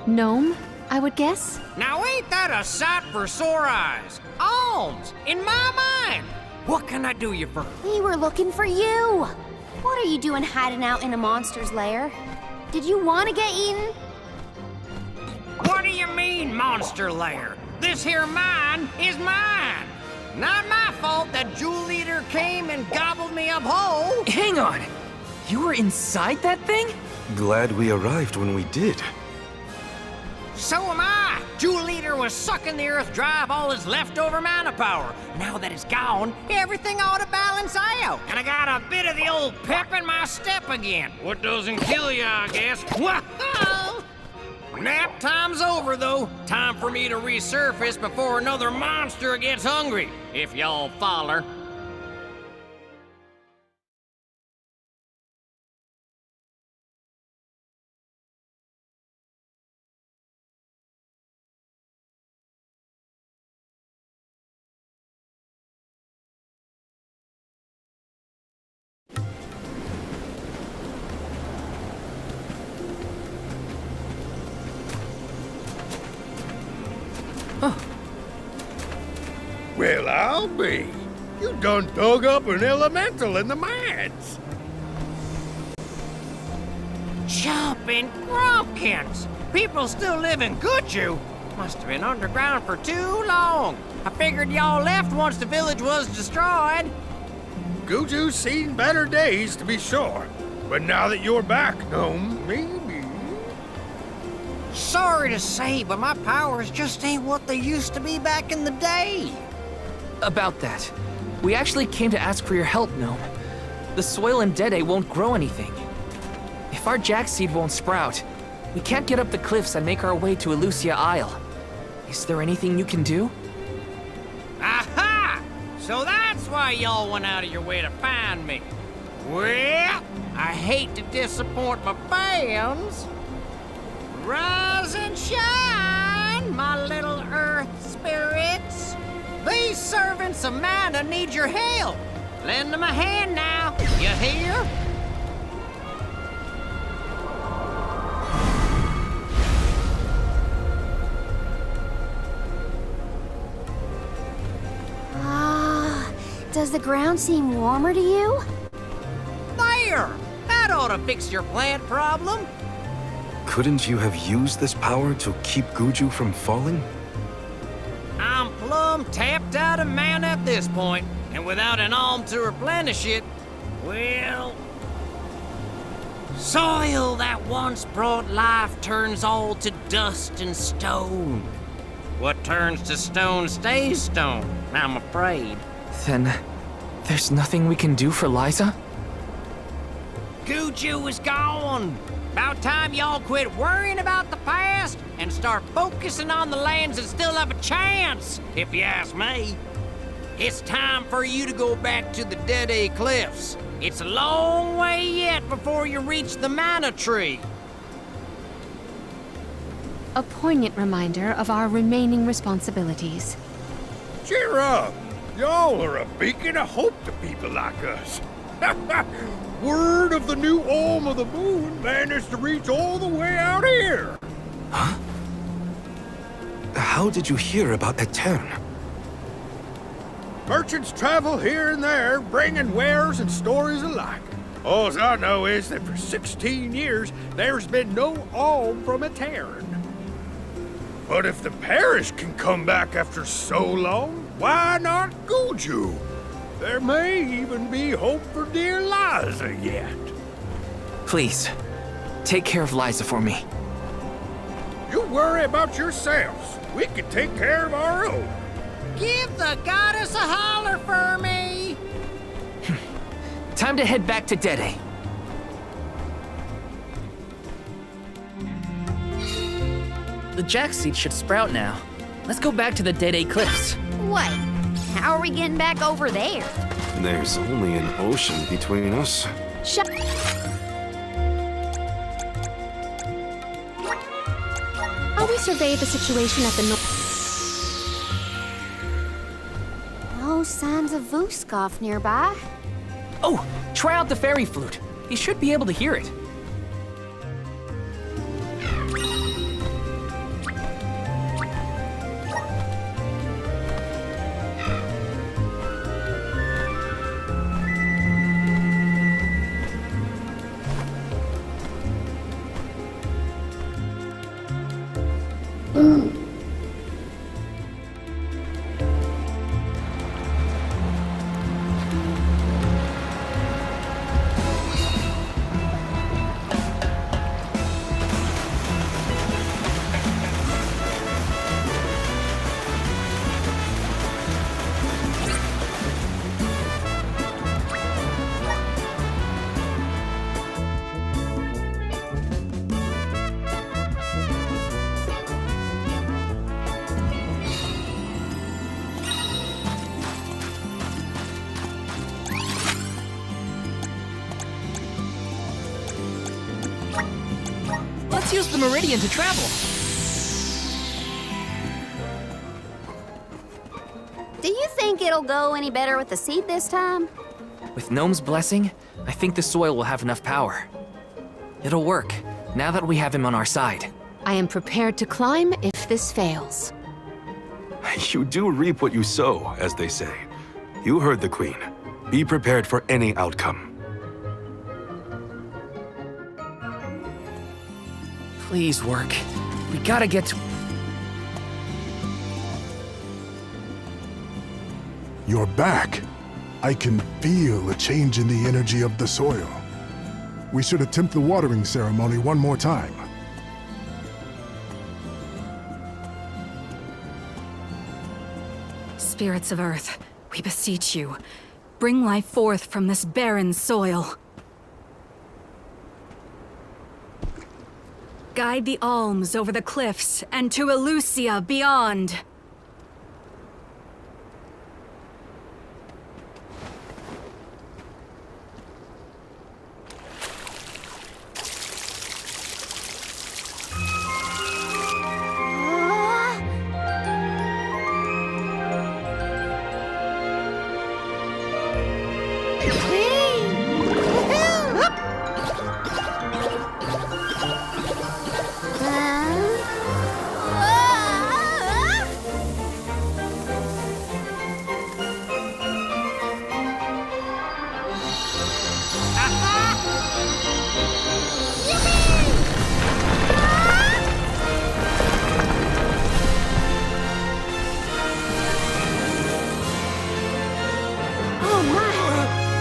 Speaker 6: Gnome, I would guess?
Speaker 8: Now ain't that a sight for sore eyes? Alms, in my mind! What can I do you for?
Speaker 2: We were looking for you! What are you doing hiding out in a monster's lair? Did you want to get eaten?
Speaker 8: What do you mean, monster lair? This here mine is mine! Not my fault that Jewel Eater came and gobbled me up whole!
Speaker 1: Hang on! You were inside that thing?
Speaker 7: Glad we arrived when we did.
Speaker 8: So am I! Jewel Eater was sucking the earth dry of all his leftover mana power. Now that it's gone, everything ought to balance out. And I got a bit of the old pep in my step again. What doesn't kill you, I guess. Whoa! Nap time's over, though. Time for me to resurface before another monster gets hungry. If y'all follow.
Speaker 11: Well, I'll be. You done dug up an elemental in the mines.
Speaker 8: Jumping Grumpkins! People still live in Guju. Must have been underground for too long. I figured y'all left once the village was destroyed.
Speaker 11: Guju's seen better days, to be sure. But now that you're back, Gnome, maybe...
Speaker 12: Sorry to say, but my powers just ain't what they used to be back in the day.
Speaker 1: About that, we actually came to ask for your help, Gnome. The soil in Dede won't grow anything. If our jack seed won't sprout, we can't get up the cliffs and make our way to Elusia Isle. Is there anything you can do?
Speaker 12: Aha! So that's why y'all went out of your way to find me. Well, I hate to disappoint my fans. Rise and shine, my little earth spirits. These servants of Mana need your help. Lend them a hand now, you hear?
Speaker 2: Does the ground seem warmer to you?
Speaker 12: There! That ought to fix your plant problem.
Speaker 7: Couldn't you have used this power to keep Guju from falling?
Speaker 12: I'm plumb tapped out of mana at this point, and without an alm to replenish it, well... Soil that once brought life turns all to dust and stone. What turns to stone stays stone, I'm afraid.
Speaker 1: Then, there's nothing we can do for Liza?
Speaker 12: Guju is gone. About time y'all quit worrying about the past and start focusing on the lands that still have a chance, if you ask me. It's time for you to go back to the Dede Cliffs. It's a long way yet before you reach the Mana Tree.
Speaker 6: A poignant reminder of our remaining responsibilities.
Speaker 11: Cheer up! Y'all are a beacon of hope to people like us. Word of the new Alm of the Moon managed to reach all the way out here.
Speaker 7: Huh? How did you hear about Etern?
Speaker 11: Merchants travel here and there, bringing wares and stories alike. All I know is that for 16 years, there's been no alm from Etern. But if the parish can come back after so long, why not Guju? There may even be hope for dear Liza yet.
Speaker 1: Please, take care of Liza for me.
Speaker 11: You worry about yourselves. We can take care of our own.
Speaker 12: Give the goddess a holler for me!
Speaker 1: Time to head back to Dede.
Speaker 9: The jack seed should sprout now. Let's go back to the Dede Cliffs.
Speaker 2: Wait, how are we getting back over there?
Speaker 7: There's only an ocean between us.
Speaker 2: Shut.
Speaker 6: While we survey the situation at the
Speaker 2: No signs of Vuskov nearby.
Speaker 1: Oh, try out the fairy flute. You should be able to hear it. Let's use the meridian to travel.
Speaker 2: Do you think it'll go any better with the seed this time?
Speaker 1: With Gnome's blessing, I think the soil will have enough power. It'll work, now that we have him on our side.
Speaker 6: I am prepared to climb if this fails.
Speaker 7: You do reap what you sow, as they say. You heard the Queen. Be prepared for any outcome.
Speaker 1: Please work. We gotta get to...
Speaker 13: You're back. I can feel a change in the energy of the soil. We should attempt the watering ceremony one more time.
Speaker 4: spirits of Earth, we beseech you, bring life forth from this barren soil. Guide the alms over the cliffs and to Elusia beyond.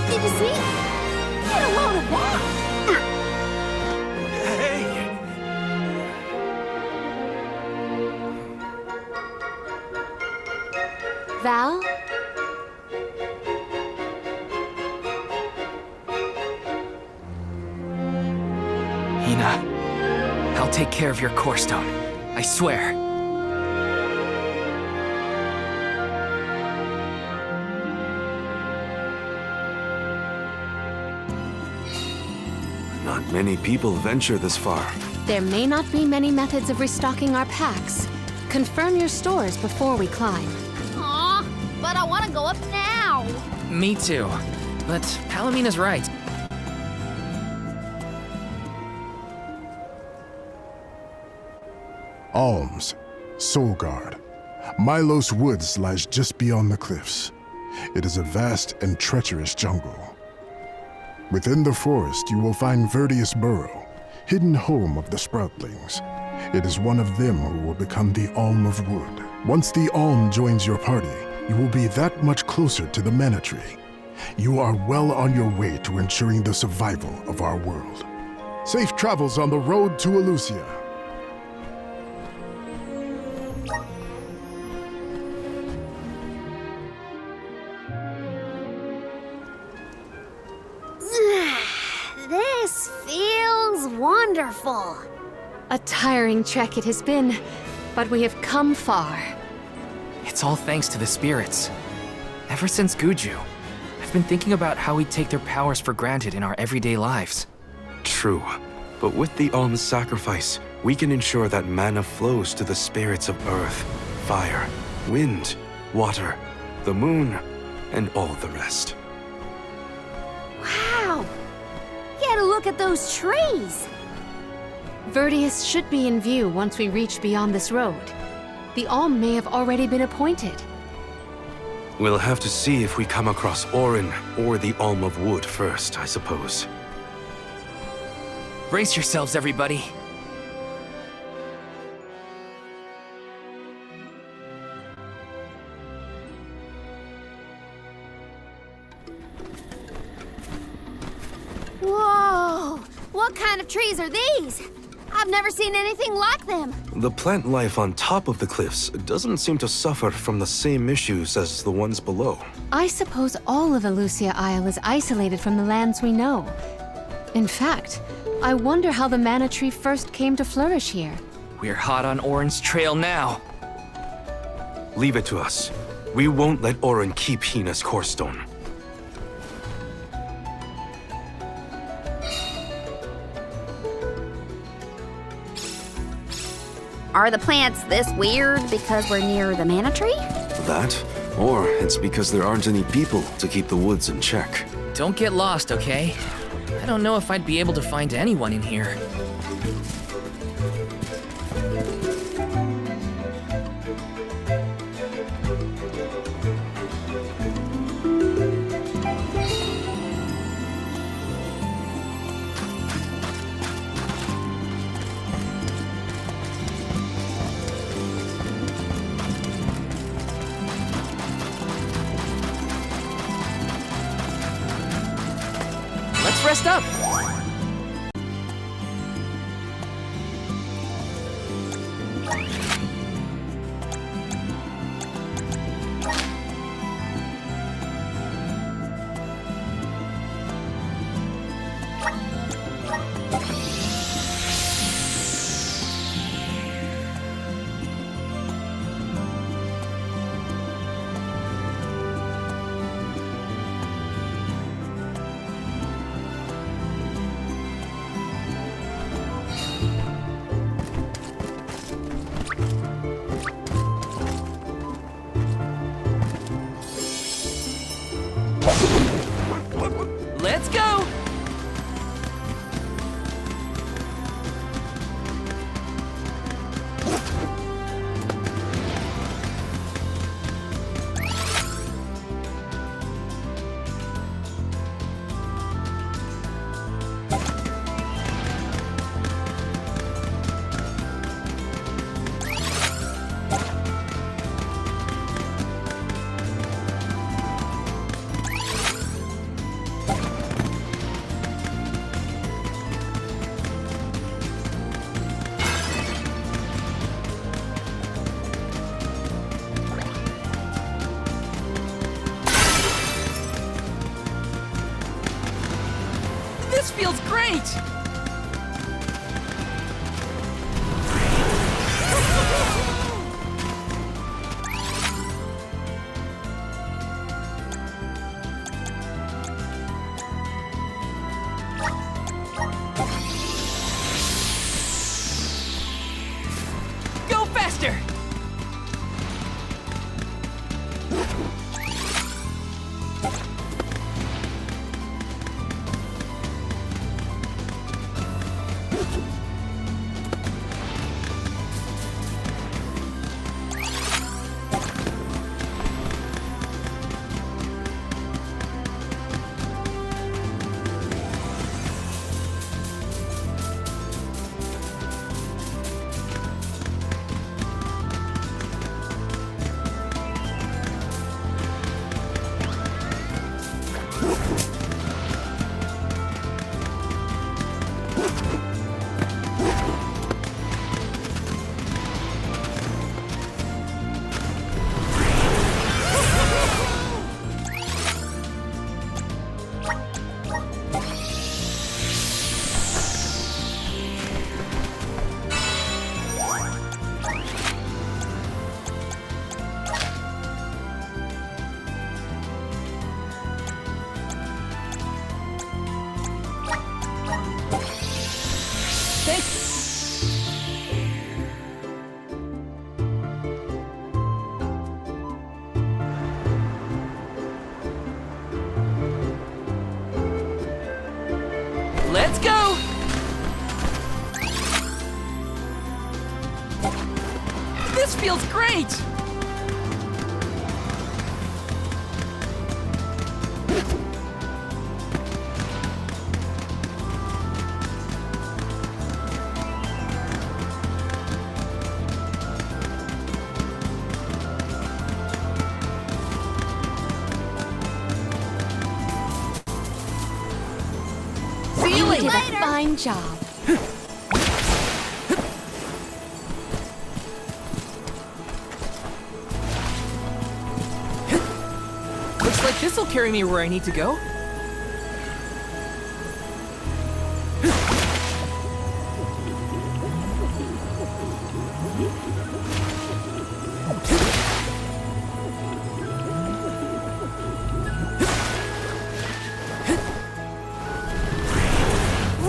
Speaker 2: Did you see? Get a load of that!
Speaker 6: Val?
Speaker 1: Hina, I'll take care of your core stone. I swear.
Speaker 7: Not many people venture this far.
Speaker 6: There may not be many methods of restocking our packs. Confirm your stores before we climb.
Speaker 3: Aw, but I want to go up now.
Speaker 9: Me too. But Palamina's right.
Speaker 13: Alms, Soulguard. Milos Woods lies just beyond the cliffs. It is a vast and treacherous jungle. Within the forest, you will find Verdius Burrow, hidden home of the Sproutlings. It is one of them who will become the Alm of Wood. Once the Alm joins your party, you will be that much closer to the Mana Tree. You are well on your way to ensuring the survival of our world. Safe travels on the road to Elusia.
Speaker 2: This feels wonderful.
Speaker 6: A tiring trek it has been, but we have come far.
Speaker 9: It's all thanks to the spirits. Ever since Guju, I've been thinking about how we take their powers for granted in our everyday lives.
Speaker 7: True, but with the Alm's sacrifice, we can ensure that mana flows to the spirits of earth, fire, wind, water, the moon, and all the rest.
Speaker 2: Wow! Get a look at those trees!
Speaker 6: Verdius should be in view once we reach beyond this road. The Alm may have already been appointed.
Speaker 7: We'll have to see if we come across Orin or the Alm of Wood first, I suppose.
Speaker 9: Brace yourselves, everybody.
Speaker 2: Whoa! What kind of trees are these? I've never seen anything like them.
Speaker 7: The plant life on top of the cliffs doesn't seem to suffer from the same issues as the ones below.
Speaker 6: I suppose all of Elusia Isle is isolated from the lands we know. In fact, I wonder how the Mana Tree first came to flourish here.
Speaker 9: We're hot on Orin's trail now.
Speaker 7: Leave it to us. We won't let Orin keep Hina's core stone.
Speaker 10: Are the plants this weird because we're near the Mana Tree?
Speaker 7: That, or it's because there aren't any people to keep the woods in check.
Speaker 9: Don't get lost, okay? I don't know if I'd be able to find anyone in here. Let's rest up.
Speaker 1: This feels great! Go faster! Let's go! This feels great!
Speaker 6: You did a fine job.
Speaker 1: Looks like this'll carry me where I need to go.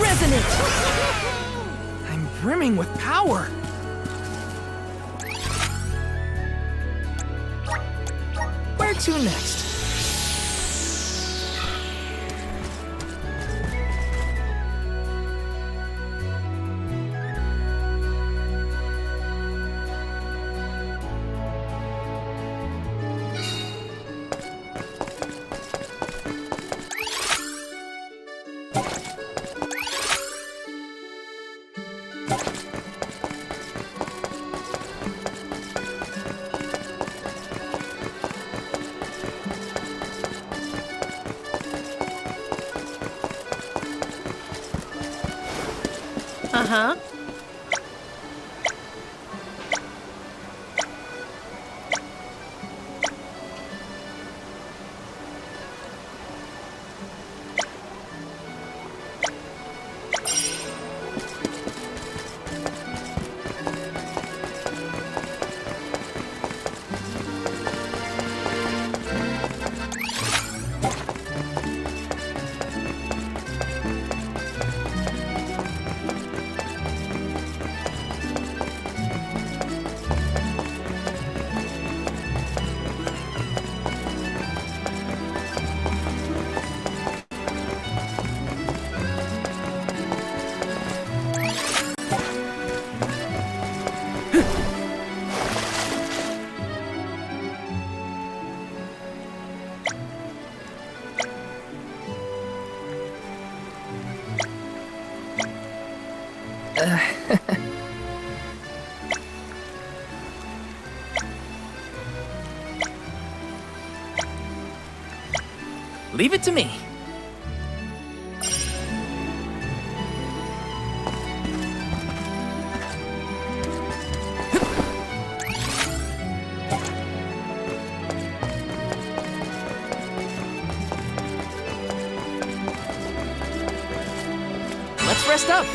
Speaker 1: Resonant! I'm brimming with power. Where to next?
Speaker 4: Uh-huh.
Speaker 1: Leave it to me. let's rest up.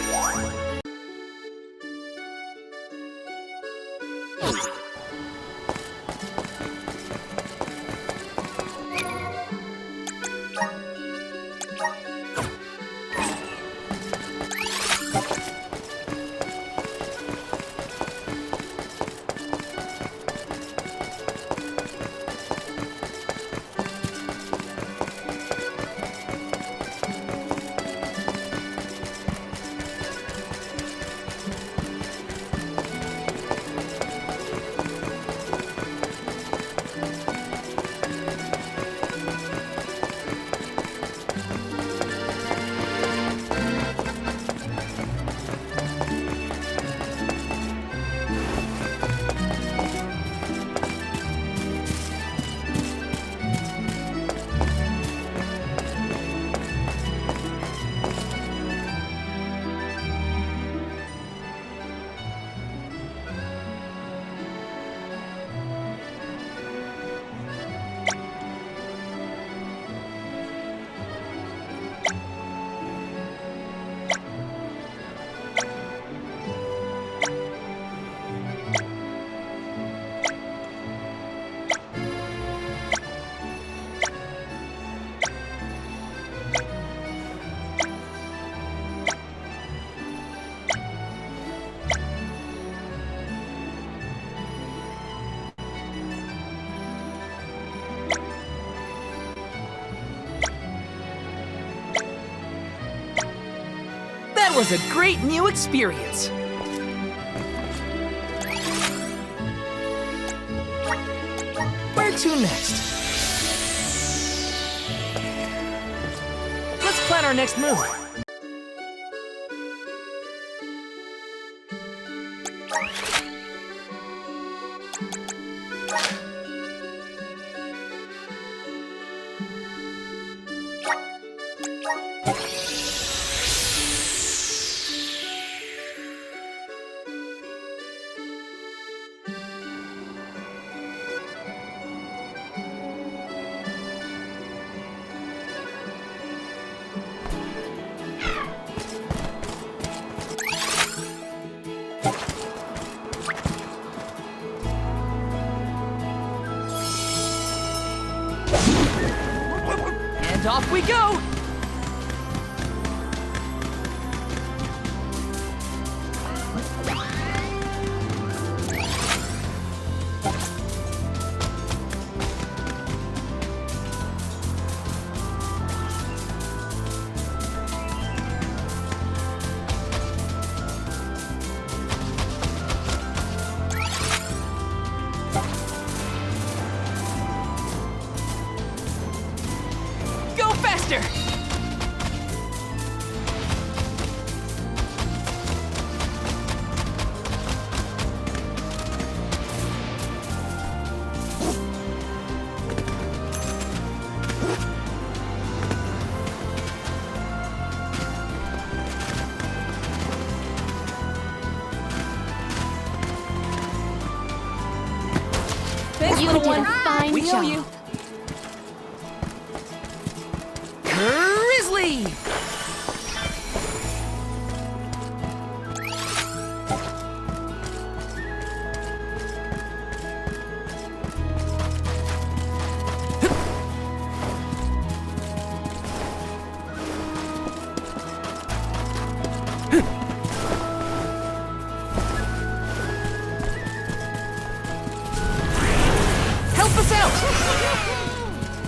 Speaker 1: That was a great new experience. Where to next? Let's plan our next move. And off we go! Go faster! Thanks,
Speaker 6: You
Speaker 1: little
Speaker 6: did
Speaker 1: one.
Speaker 6: a fine
Speaker 1: We owe
Speaker 6: job.
Speaker 1: you. Grizzly! Help us out!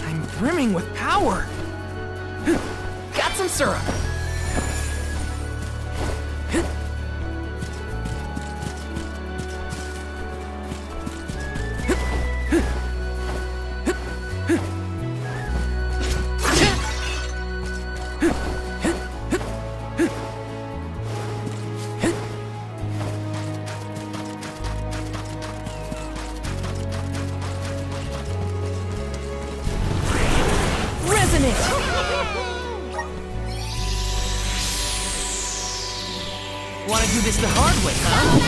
Speaker 1: I'm brimming with power. Got some syrup. Resonant! Wanna do this the hard way, huh?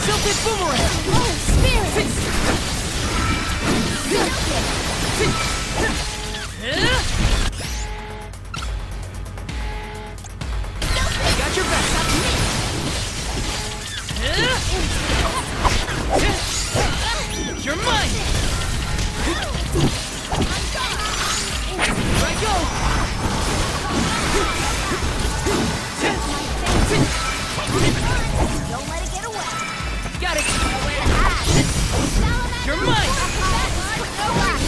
Speaker 1: Silted boomerang!
Speaker 3: Oh, spirits! Don't let it get away.
Speaker 1: Got it!
Speaker 3: Nowhere to hide.
Speaker 1: You're mine!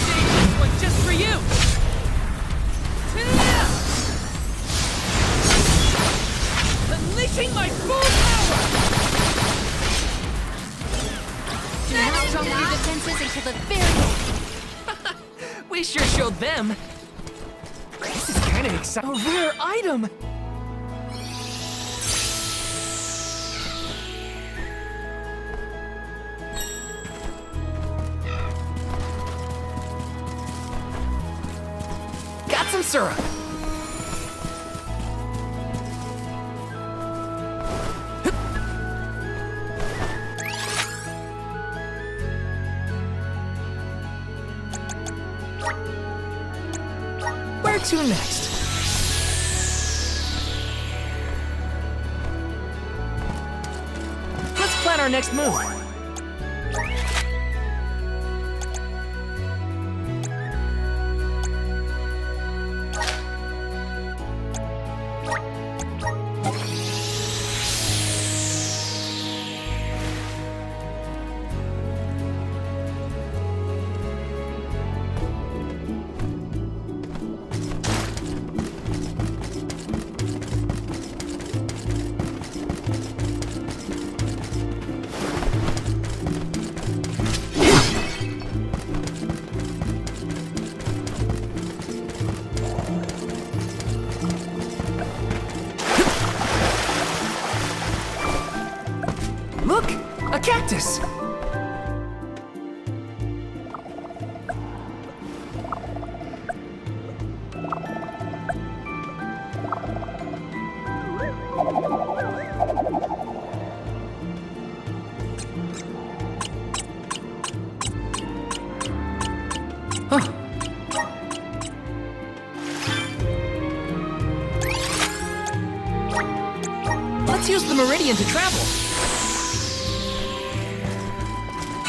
Speaker 1: Save this one just for you! Unleashing my full power!
Speaker 3: Do not drop your defenses until the very end.
Speaker 1: We sure showed them. This is kind of exciting. A rare item! Got some syrup. Where to next? Let's plan our next move. Look! A cactus! Huh. Let's use the meridian to travel.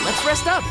Speaker 1: Let's rest up.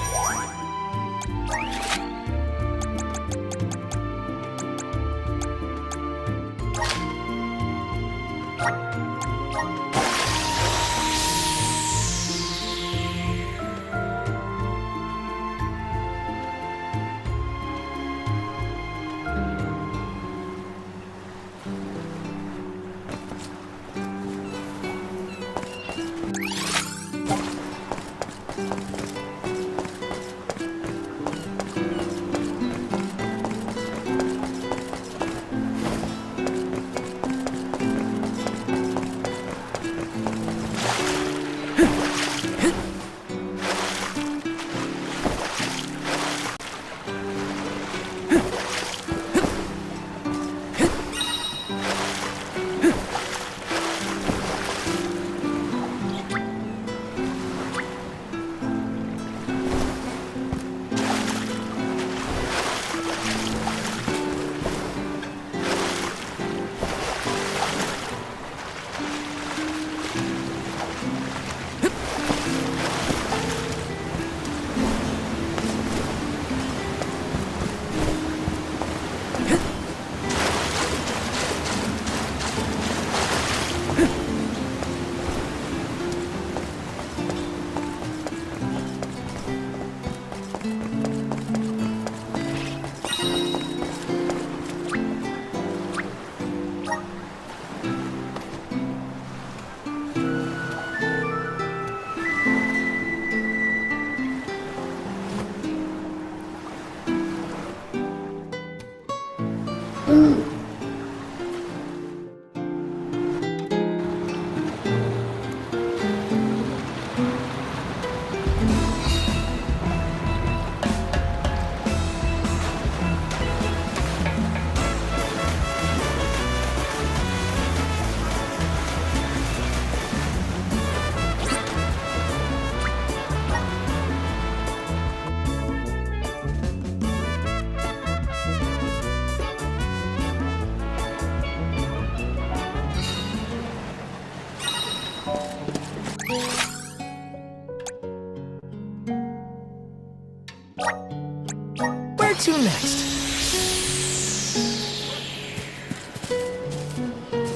Speaker 1: Where to next?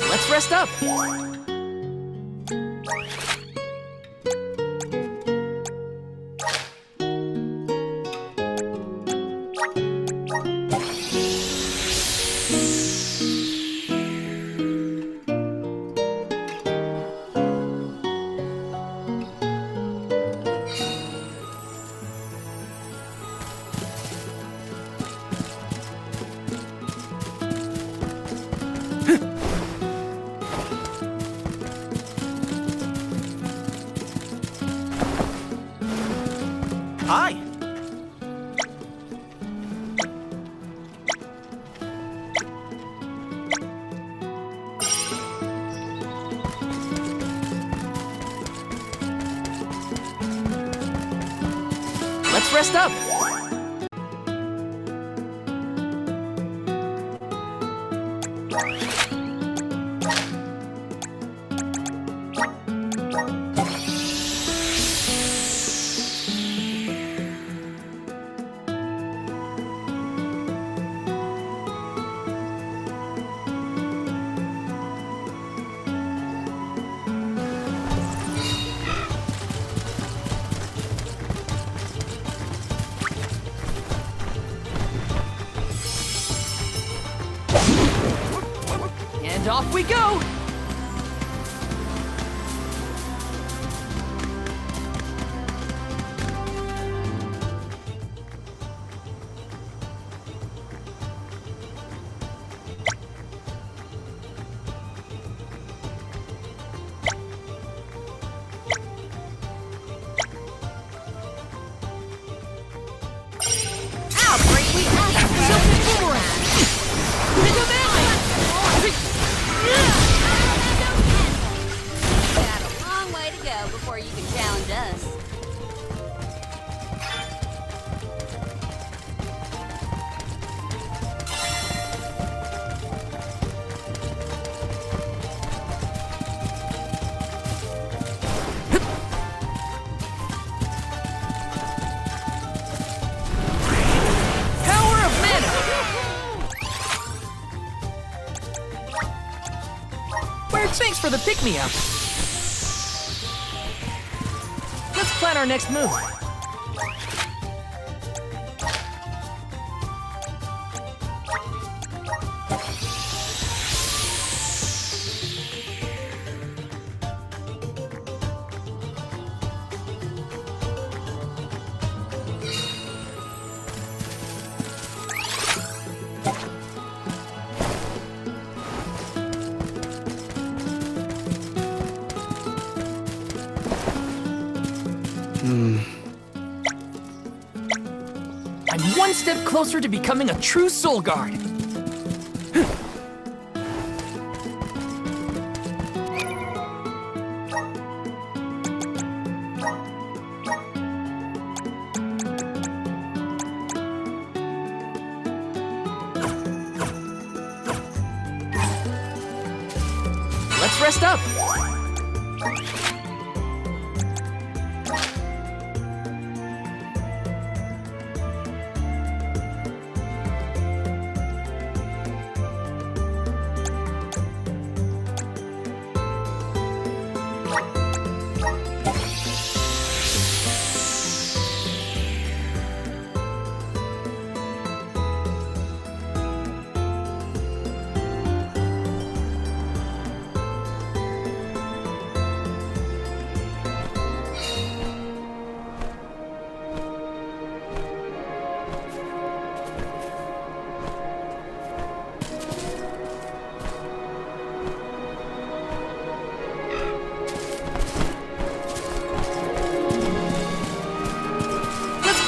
Speaker 1: Let's rest up.
Speaker 9: Hi. Let's rest up. And off we go!
Speaker 2: Got a long way to go before you can challenge us.
Speaker 1: Power of mana! Weird, thanks for the pick-me-up. Let's plan our next move. I'm one step closer to becoming a true soul guard. Let's rest up.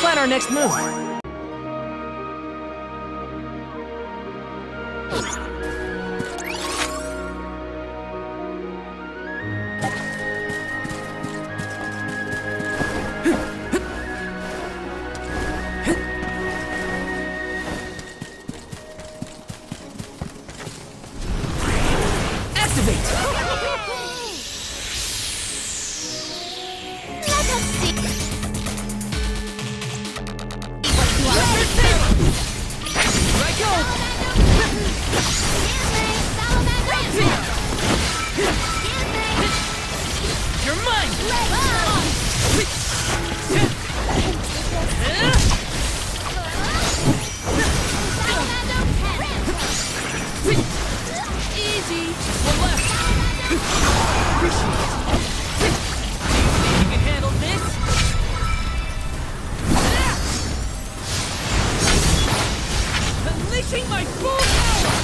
Speaker 1: Plan our next move. appreciate it. You can handle this? Unleashing my full power!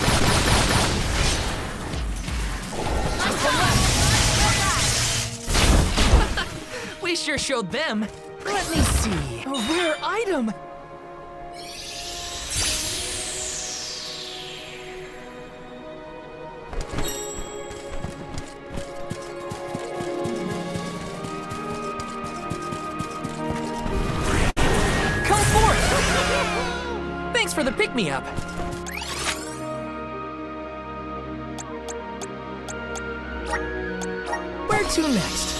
Speaker 1: We sure showed them. Let me see. A rare item. Come forth! Thanks for the pick-me-up. Where to next?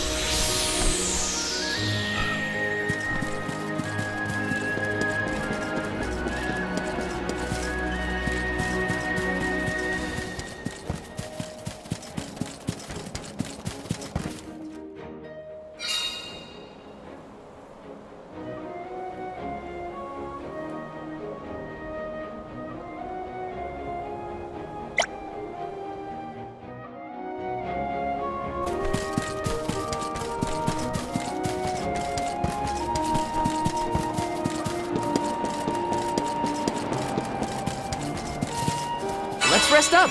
Speaker 1: Let's rest up.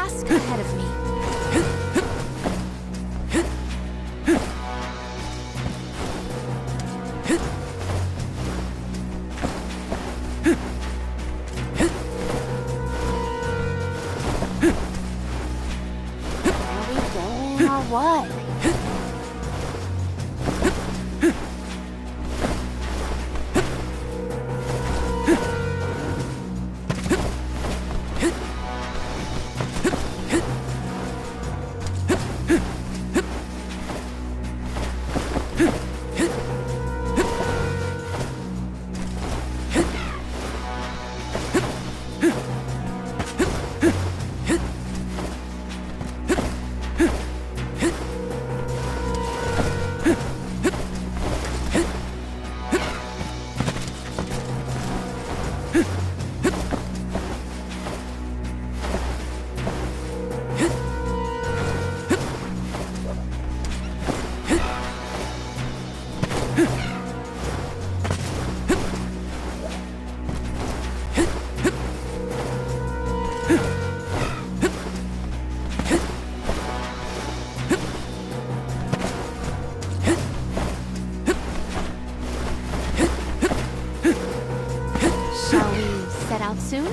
Speaker 6: task ahead of me.
Speaker 2: Are we going or what?
Speaker 6: Shall we set out soon?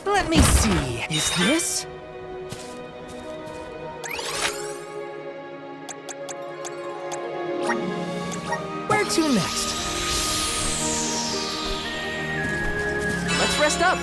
Speaker 1: Let me see. Is this? Where to next? Let's rest up.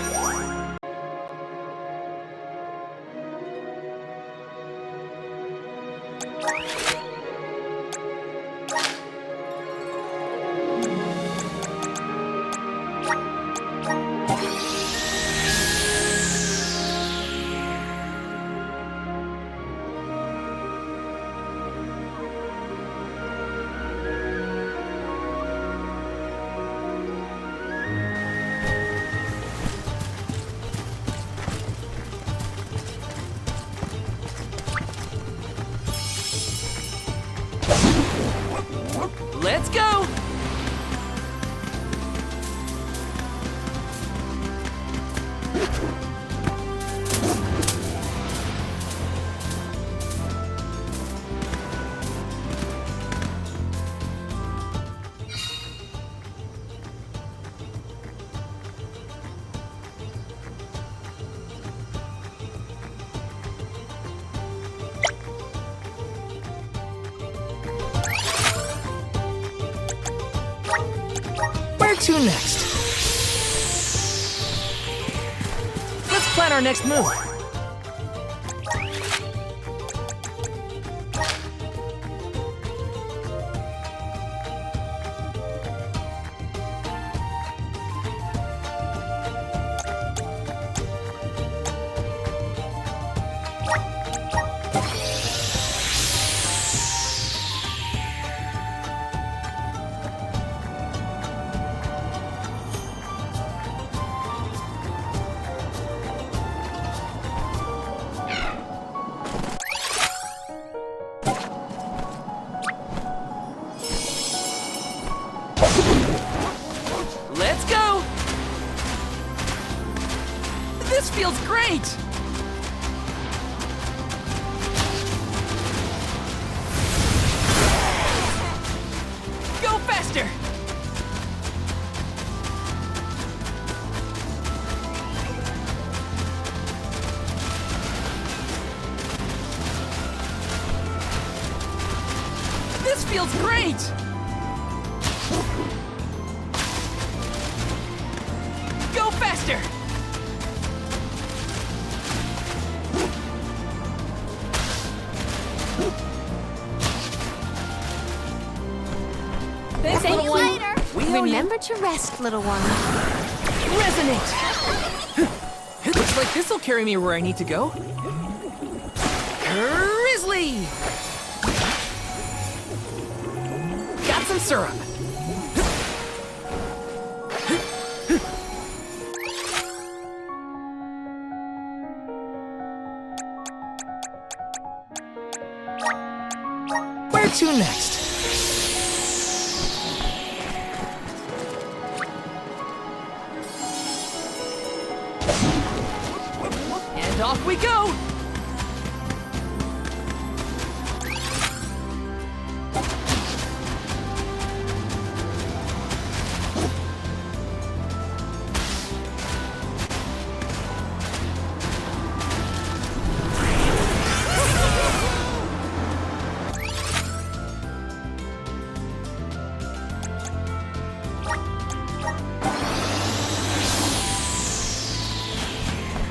Speaker 9: Where to next? Let's plan our next move.
Speaker 1: Let's go! This feels great! Go faster! This feels great! Go faster! Thanks,
Speaker 2: See
Speaker 1: little
Speaker 2: you
Speaker 1: one.
Speaker 2: later.
Speaker 1: We owe you.
Speaker 6: Remember to rest, little one.
Speaker 1: Resonate! Looks like this'll carry me where I need to go. Grizzly! Got some syrup.
Speaker 9: Where to next?
Speaker 1: And off we go!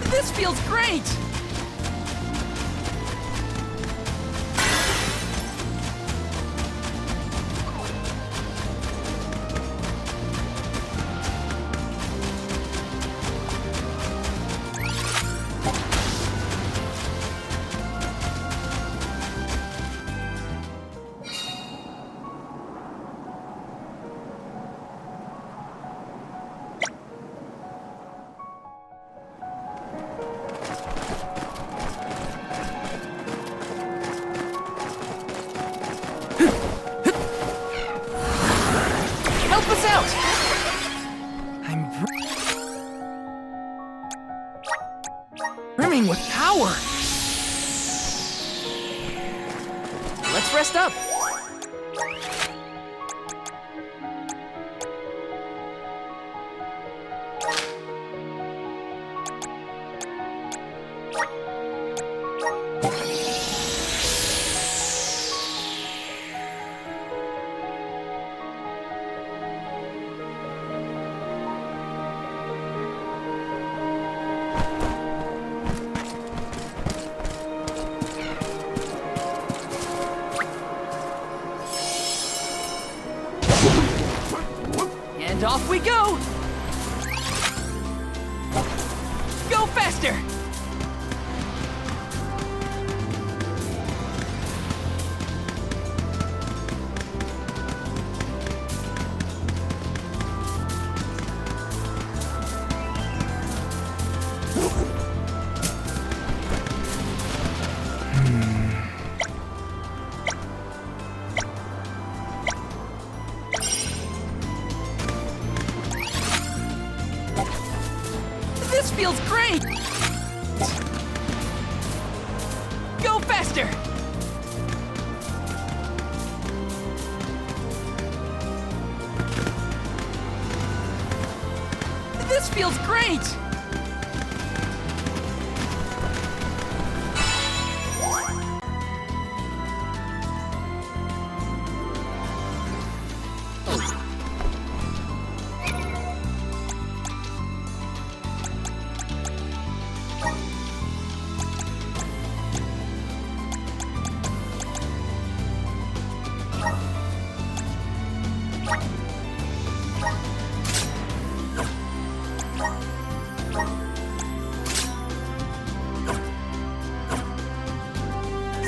Speaker 1: This feels great! Help us out! I'm brimming with power. Let's rest up. And off we go! Go faster! This feels great! Go faster! This feels great!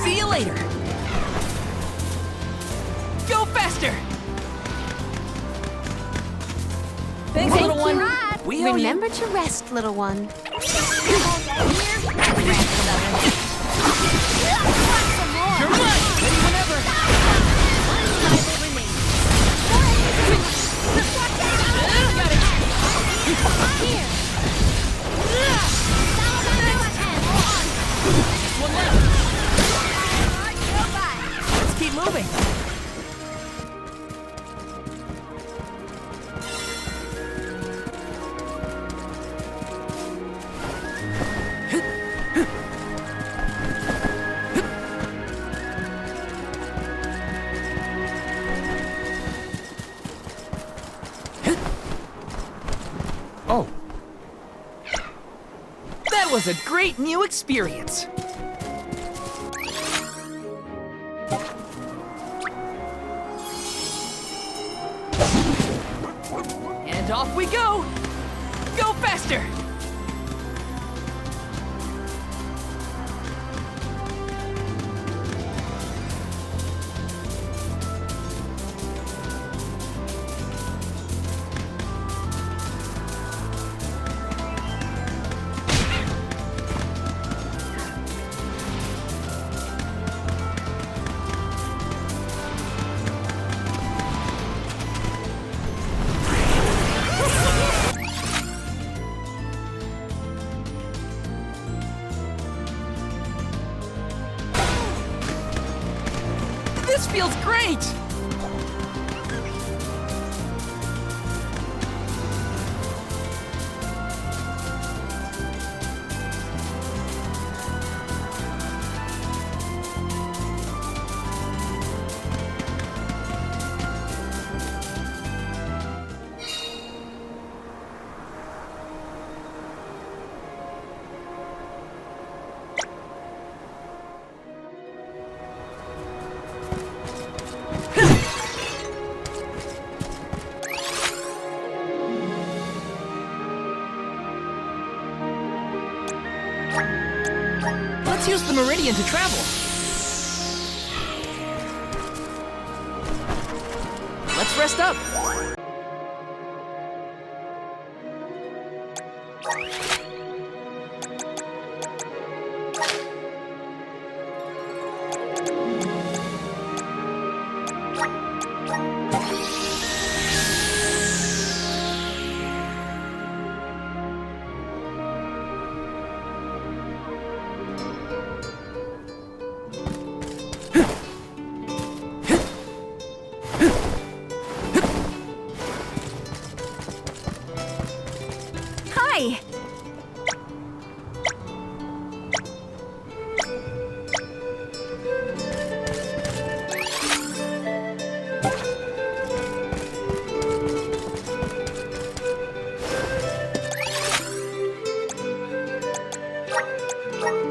Speaker 1: See you later! Go faster! Thanks, little one! We owe you.
Speaker 6: Remember to rest, little one.
Speaker 1: You're right! Ready whenever! Got it! Just one left! Let's keep moving!
Speaker 9: Oh,
Speaker 1: That was a great new experience! And off we go! Go faster! This feels great! Let's use the meridian to travel. Let's rest up.
Speaker 4: Hi!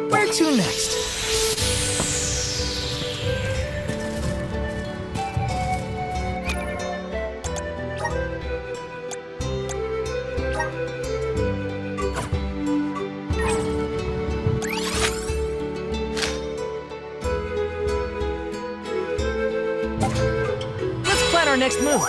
Speaker 1: Where to next? Let's plan our next move.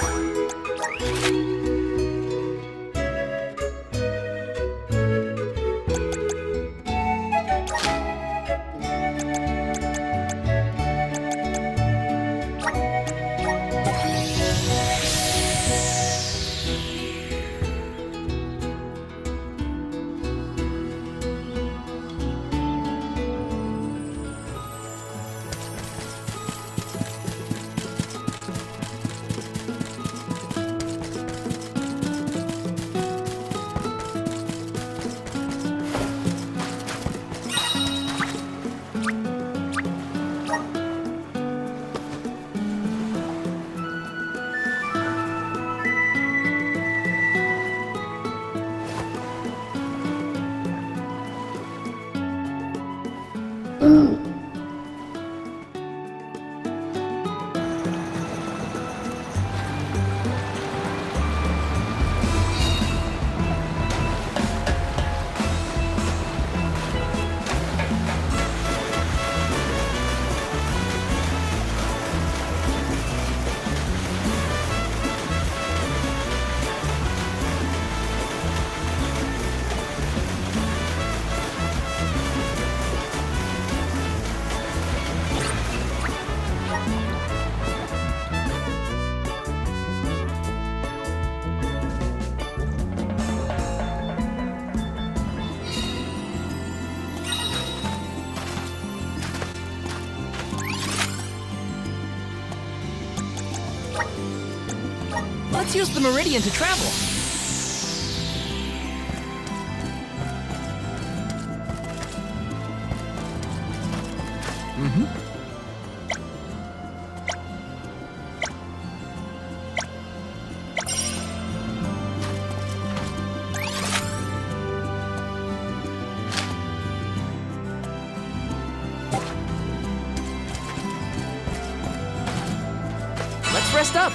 Speaker 1: Let's use the meridian to travel. Let's rest up.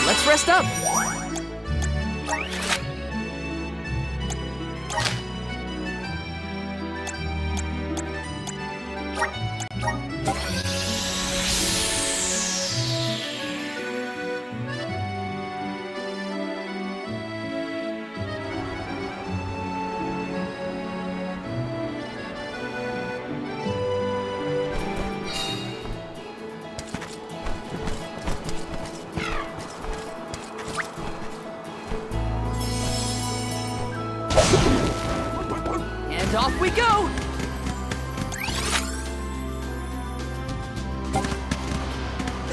Speaker 1: Let's rest up. And off we go!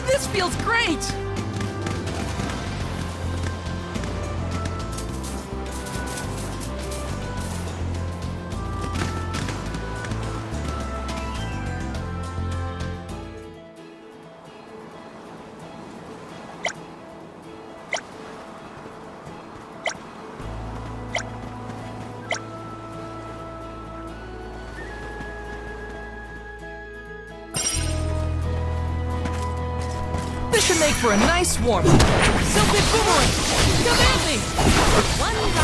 Speaker 1: This feels great! This should make for a nice warm. Silken boomerang! Come at me!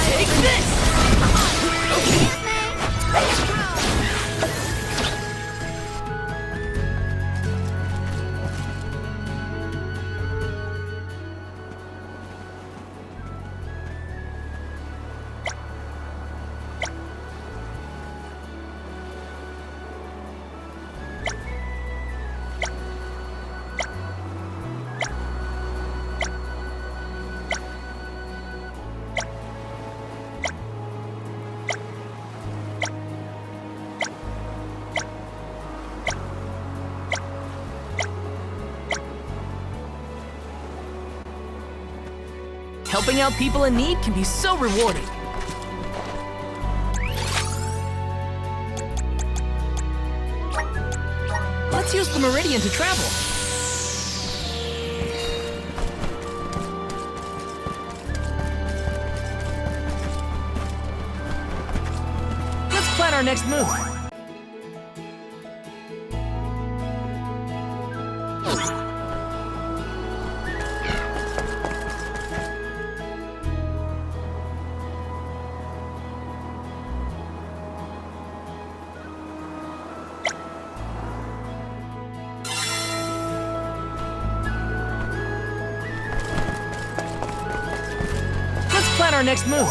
Speaker 1: Take this! Helping out people in need can be so rewarding. Let's use the meridian to travel. Let's plan our next move. Plan our next move.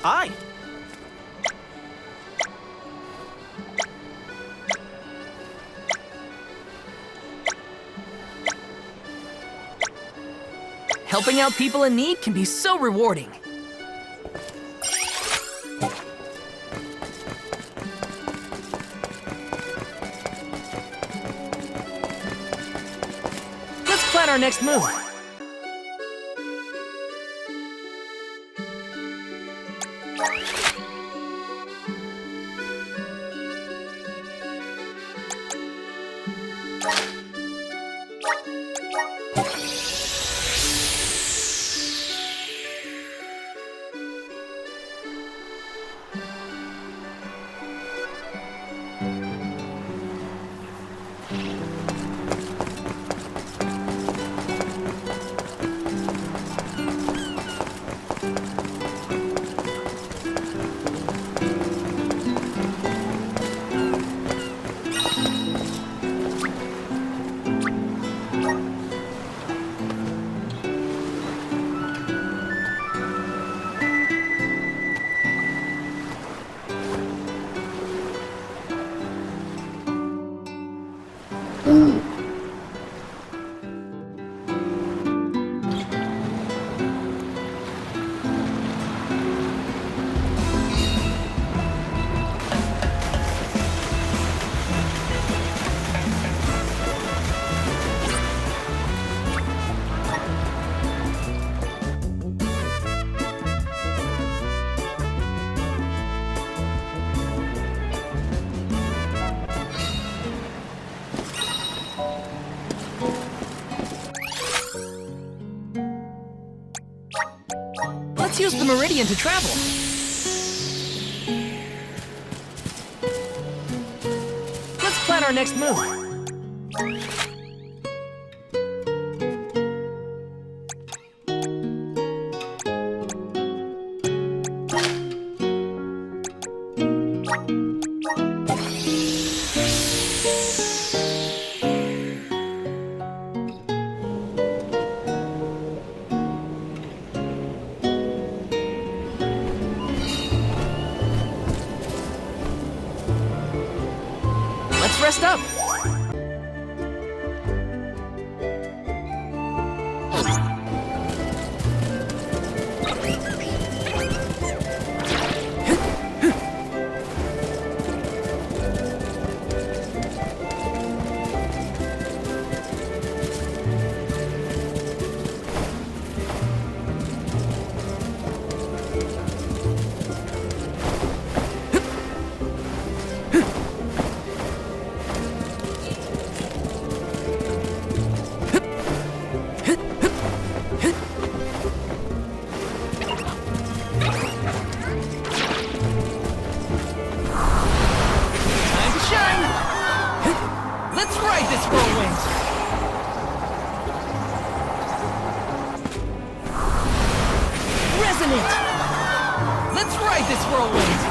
Speaker 14: Aye.
Speaker 1: Helping out people in need can be so rewarding. Let's plan our next move. Let's use the meridian to travel. Let's plan our next move. Let's rest up. Let's ride this whirlwind! Resonant! Let's ride this whirlwind!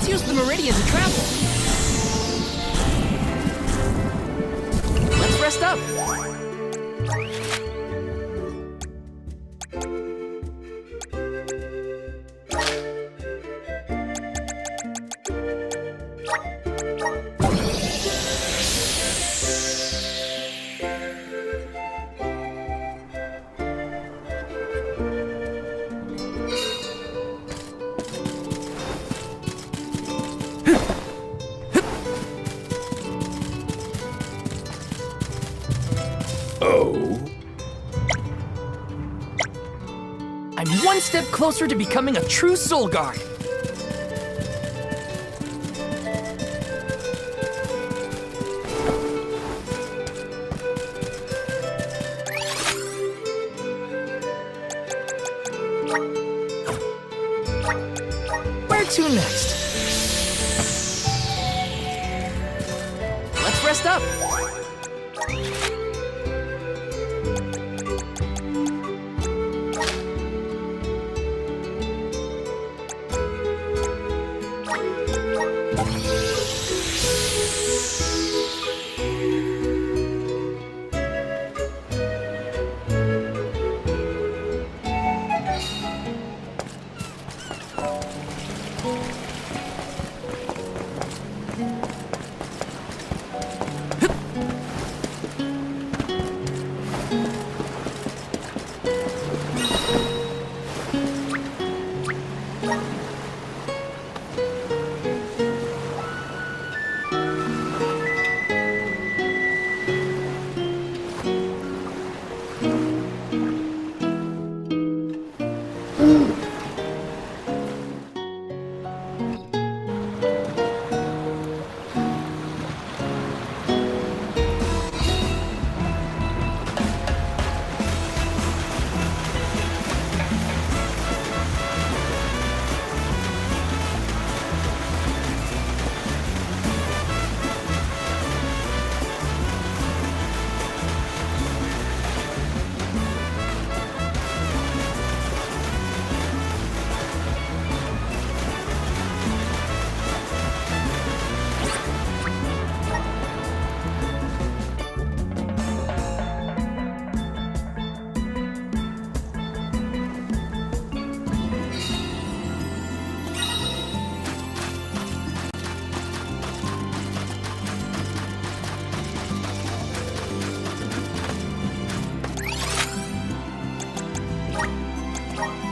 Speaker 1: Let's use the meridian to travel. Let's rest up. I'm one step closer to becoming a true soul guard. Where to next? Let's rest up.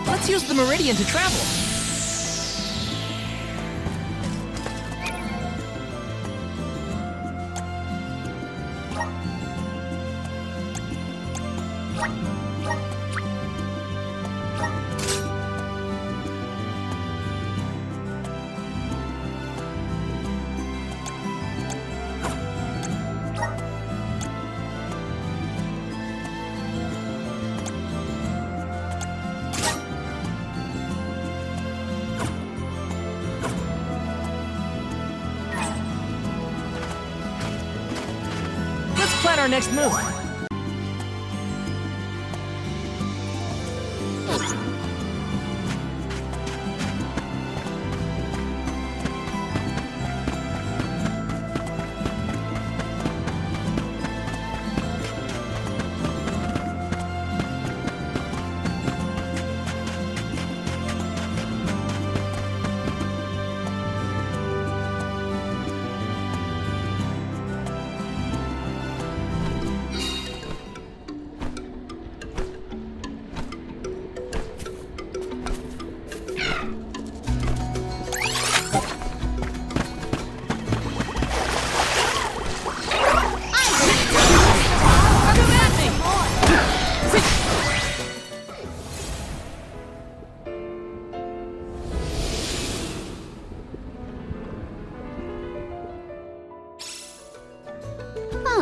Speaker 1: Let's use the meridian to travel. Plan our next move.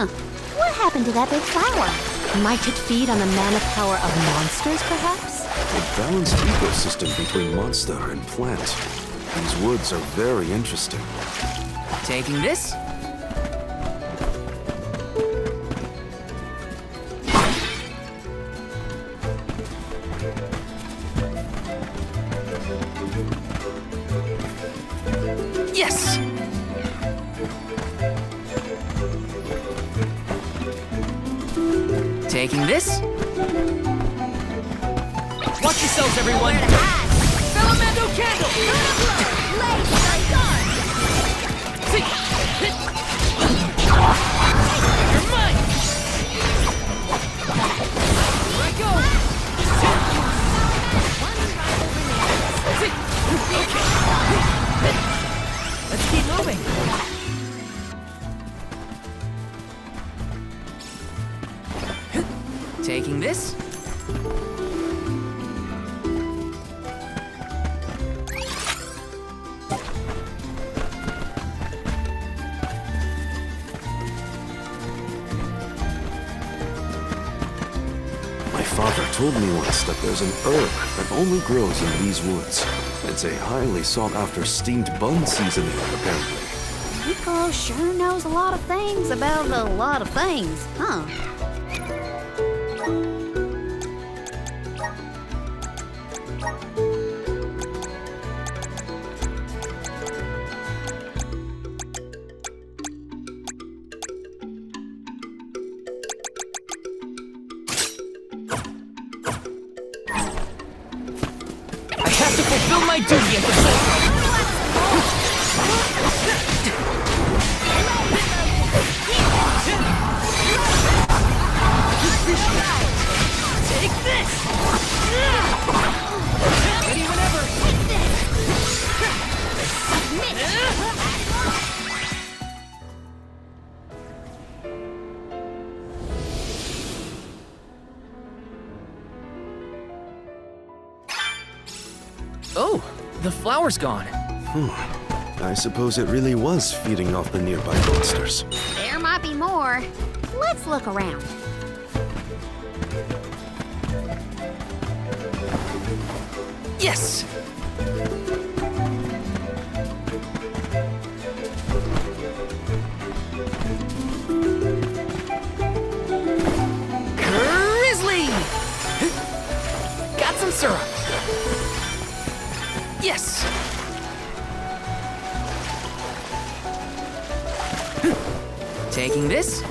Speaker 2: What happened to that big flower?
Speaker 6: Might it feed on the mana power of monsters, perhaps?
Speaker 7: A balanced ecosystem between monster and plant. These woods are very interesting.
Speaker 1: Taking this?
Speaker 9: Taking this.
Speaker 1: Watch yourselves, everyone! Salamando candle! You're mine! Here I go! Okay. Let's keep moving.
Speaker 9: Taking this.
Speaker 7: My father told me once that there's an herb that only grows in these woods. It's a highly sought-after steamed bun seasoning, apparently.
Speaker 2: Nico sure knows a lot of things about a lot of things, huh?
Speaker 1: I have to fulfill my duty as a soldier. Take this! Ready whenever!
Speaker 9: Oh, the flower's gone.
Speaker 7: I suppose it really was feeding off the nearby monsters.
Speaker 2: There might be more. Let's look around.
Speaker 9: Yes! Grizzly! Got some syrup. Yes! Taking this.
Speaker 2: That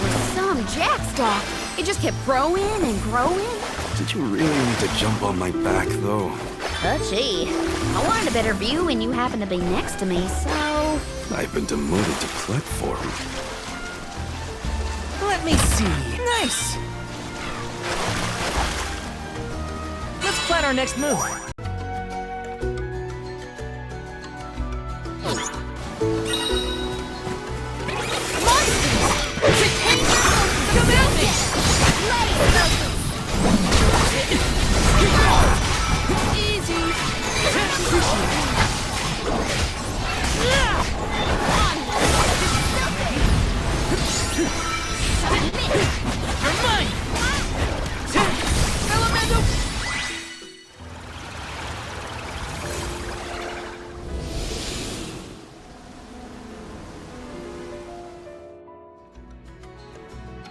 Speaker 2: was some jackstock. It just kept growing and growing.
Speaker 7: Did you really need to jump on my back, though?
Speaker 2: But gee, I wanted a better view when you happened to be next to me, so...
Speaker 7: I've been demoted to platform.
Speaker 1: Let me see. Nice! Let's plan our next move.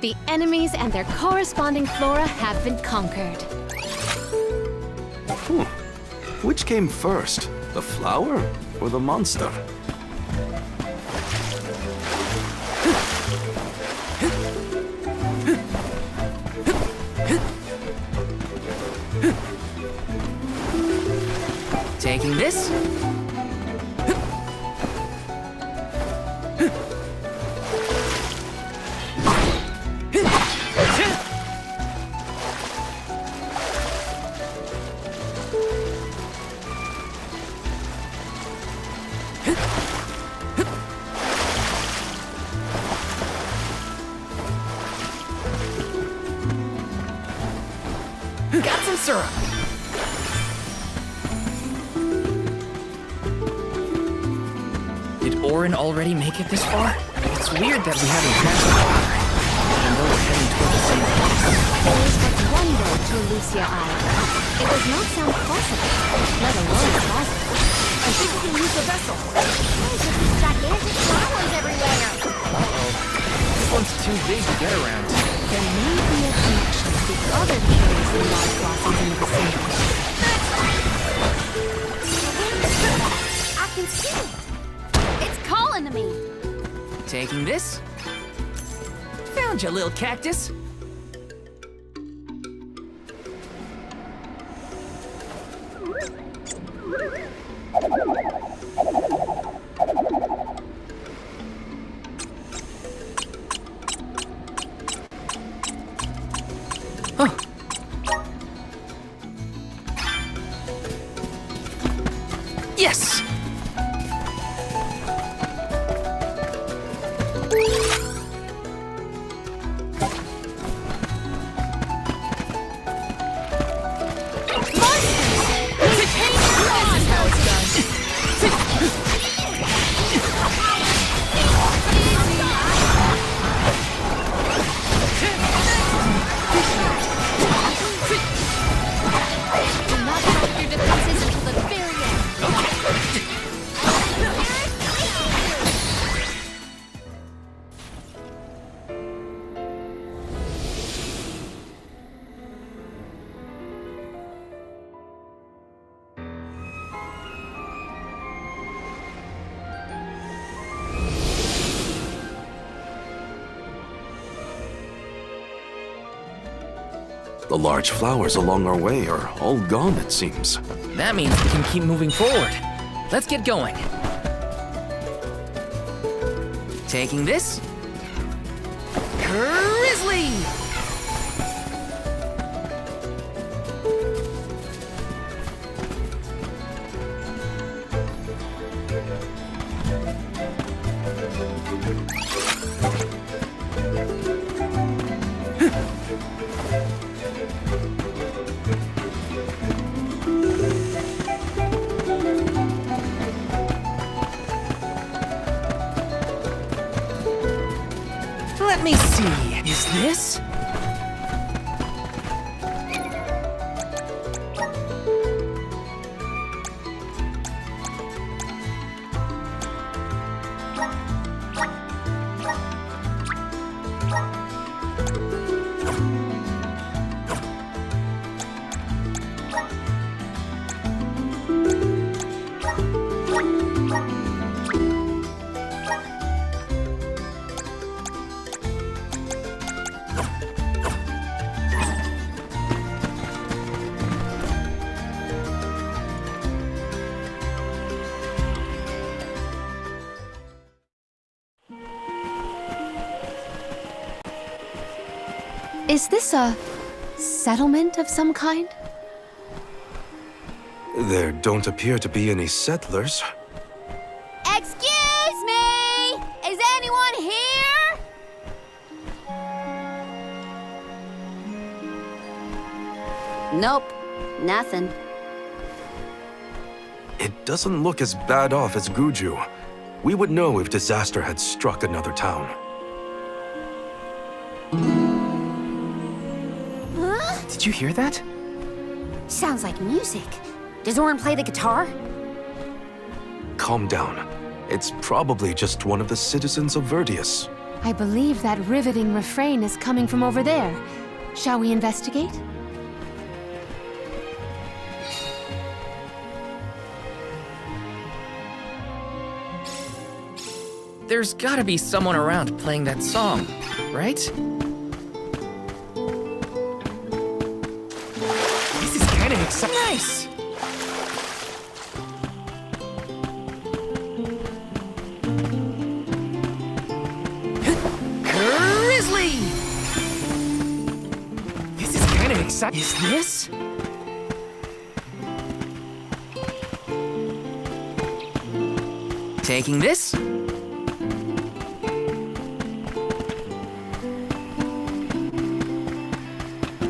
Speaker 6: The enemies and their corresponding flora have been conquered.
Speaker 7: Which came first, the flower or the monster?
Speaker 9: Taking this.
Speaker 1: Got some syrup.
Speaker 9: Did Orin already make it this far? It's weird that we haven't passed the water, even though we're heading toward the same place.
Speaker 6: There is but one road to Lucia Island. It does not sound possible, let alone plausible.
Speaker 1: I think we can use the vessel.
Speaker 2: There's just these gigantic flowers everywhere.
Speaker 9: This one's too big to get around.
Speaker 6: There may be a connection to the other curious life crossings in the vicinity.
Speaker 2: can see it. It's calling to me.
Speaker 9: Taking this. Found you, little cactus. Huh. Yes!
Speaker 3: Do not drop your defenses until the very end.
Speaker 7: The large flowers along our way are all gone, it seems.
Speaker 9: That means we can keep moving forward. Let's get going. Taking this. Grizzly! Let me see. Is this?
Speaker 6: Is this a settlement of some kind?
Speaker 7: There don't appear to be any settlers.
Speaker 2: Excuse me! Is anyone here? Nope, nothing.
Speaker 7: It doesn't look as bad off as Guju. We would know if disaster had struck another town.
Speaker 2: Huh?
Speaker 9: Did you hear that?
Speaker 2: Sounds like music. Does Orin play the guitar?
Speaker 7: Calm down. It's probably just one of the citizens of Verdius.
Speaker 6: I believe that riveting refrain is coming from over there. Shall we investigate?
Speaker 9: There's gotta be someone around playing that song, right? This is kind of exciting. Nice! Grizzly! This is kind of exciting. Is this? Taking this?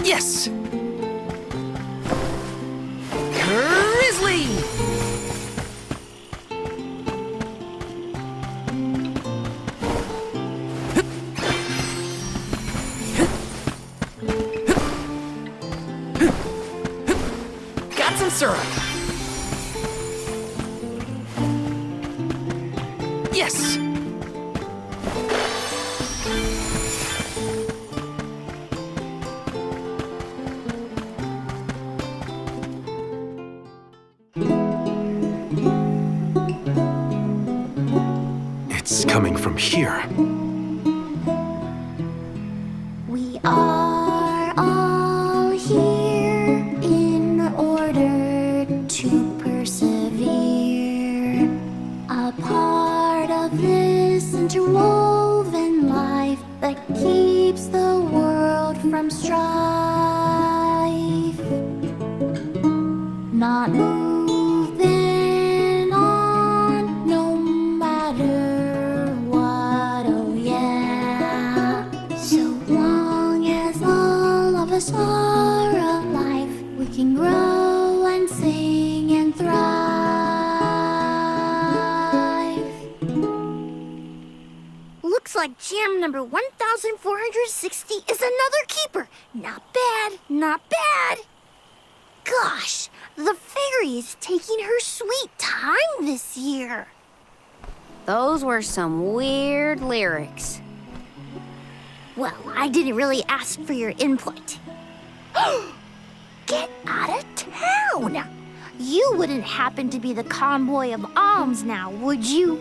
Speaker 9: Yes! Grizzly! Got some syrup! Yes!
Speaker 7: from here.
Speaker 14: We are all here in order to persevere. A part of this interwoven life that keeps the world from strife. Not moving on, no matter what, oh yeah. So long as all of us are alive, we can grow and sing and thrive. Looks like jam number 1460 is another keeper. Not bad, not bad. Gosh, the fairy is taking her sweet time this year.
Speaker 2: Those were some weird lyrics.
Speaker 14: Well, I didn't really ask for your input. Get out of town! You wouldn't happen to be the convoy of alms now, would you?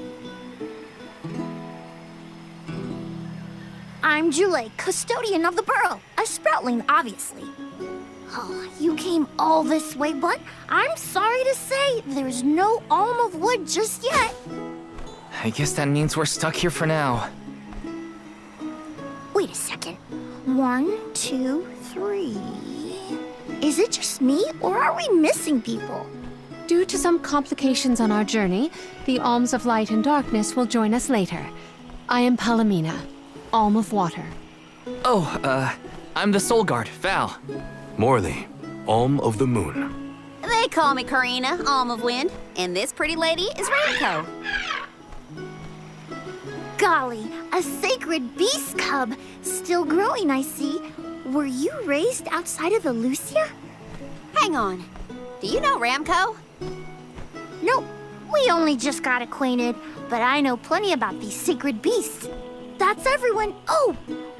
Speaker 14: I'm Jule, custodian of the burrow. A sproutling, obviously. Oh, you came all this way, but I'm sorry to say there's no alm of wood just yet.
Speaker 9: I guess that means we're stuck here for now.
Speaker 14: Wait a second. 1, 2, 3. Is it just me, or are we missing people?
Speaker 6: Due to some complications on our journey, the Alms of Light and Darkness will join us later. I am Palomina, Alm of Water.
Speaker 9: Oh, I'm the Soul Guard, Val.
Speaker 7: Morley, Alm of the Moon.
Speaker 2: They call me Karina, Alm of Wind, and this pretty lady is Ramco.
Speaker 14: Golly, a sacred beast cub. Still growing, I see. Were you raised outside of Elusia?
Speaker 2: Hang on. Do you know Ramco?
Speaker 14: Nope. We only just got acquainted, but I know plenty about these sacred beasts. That's everyone. Oh,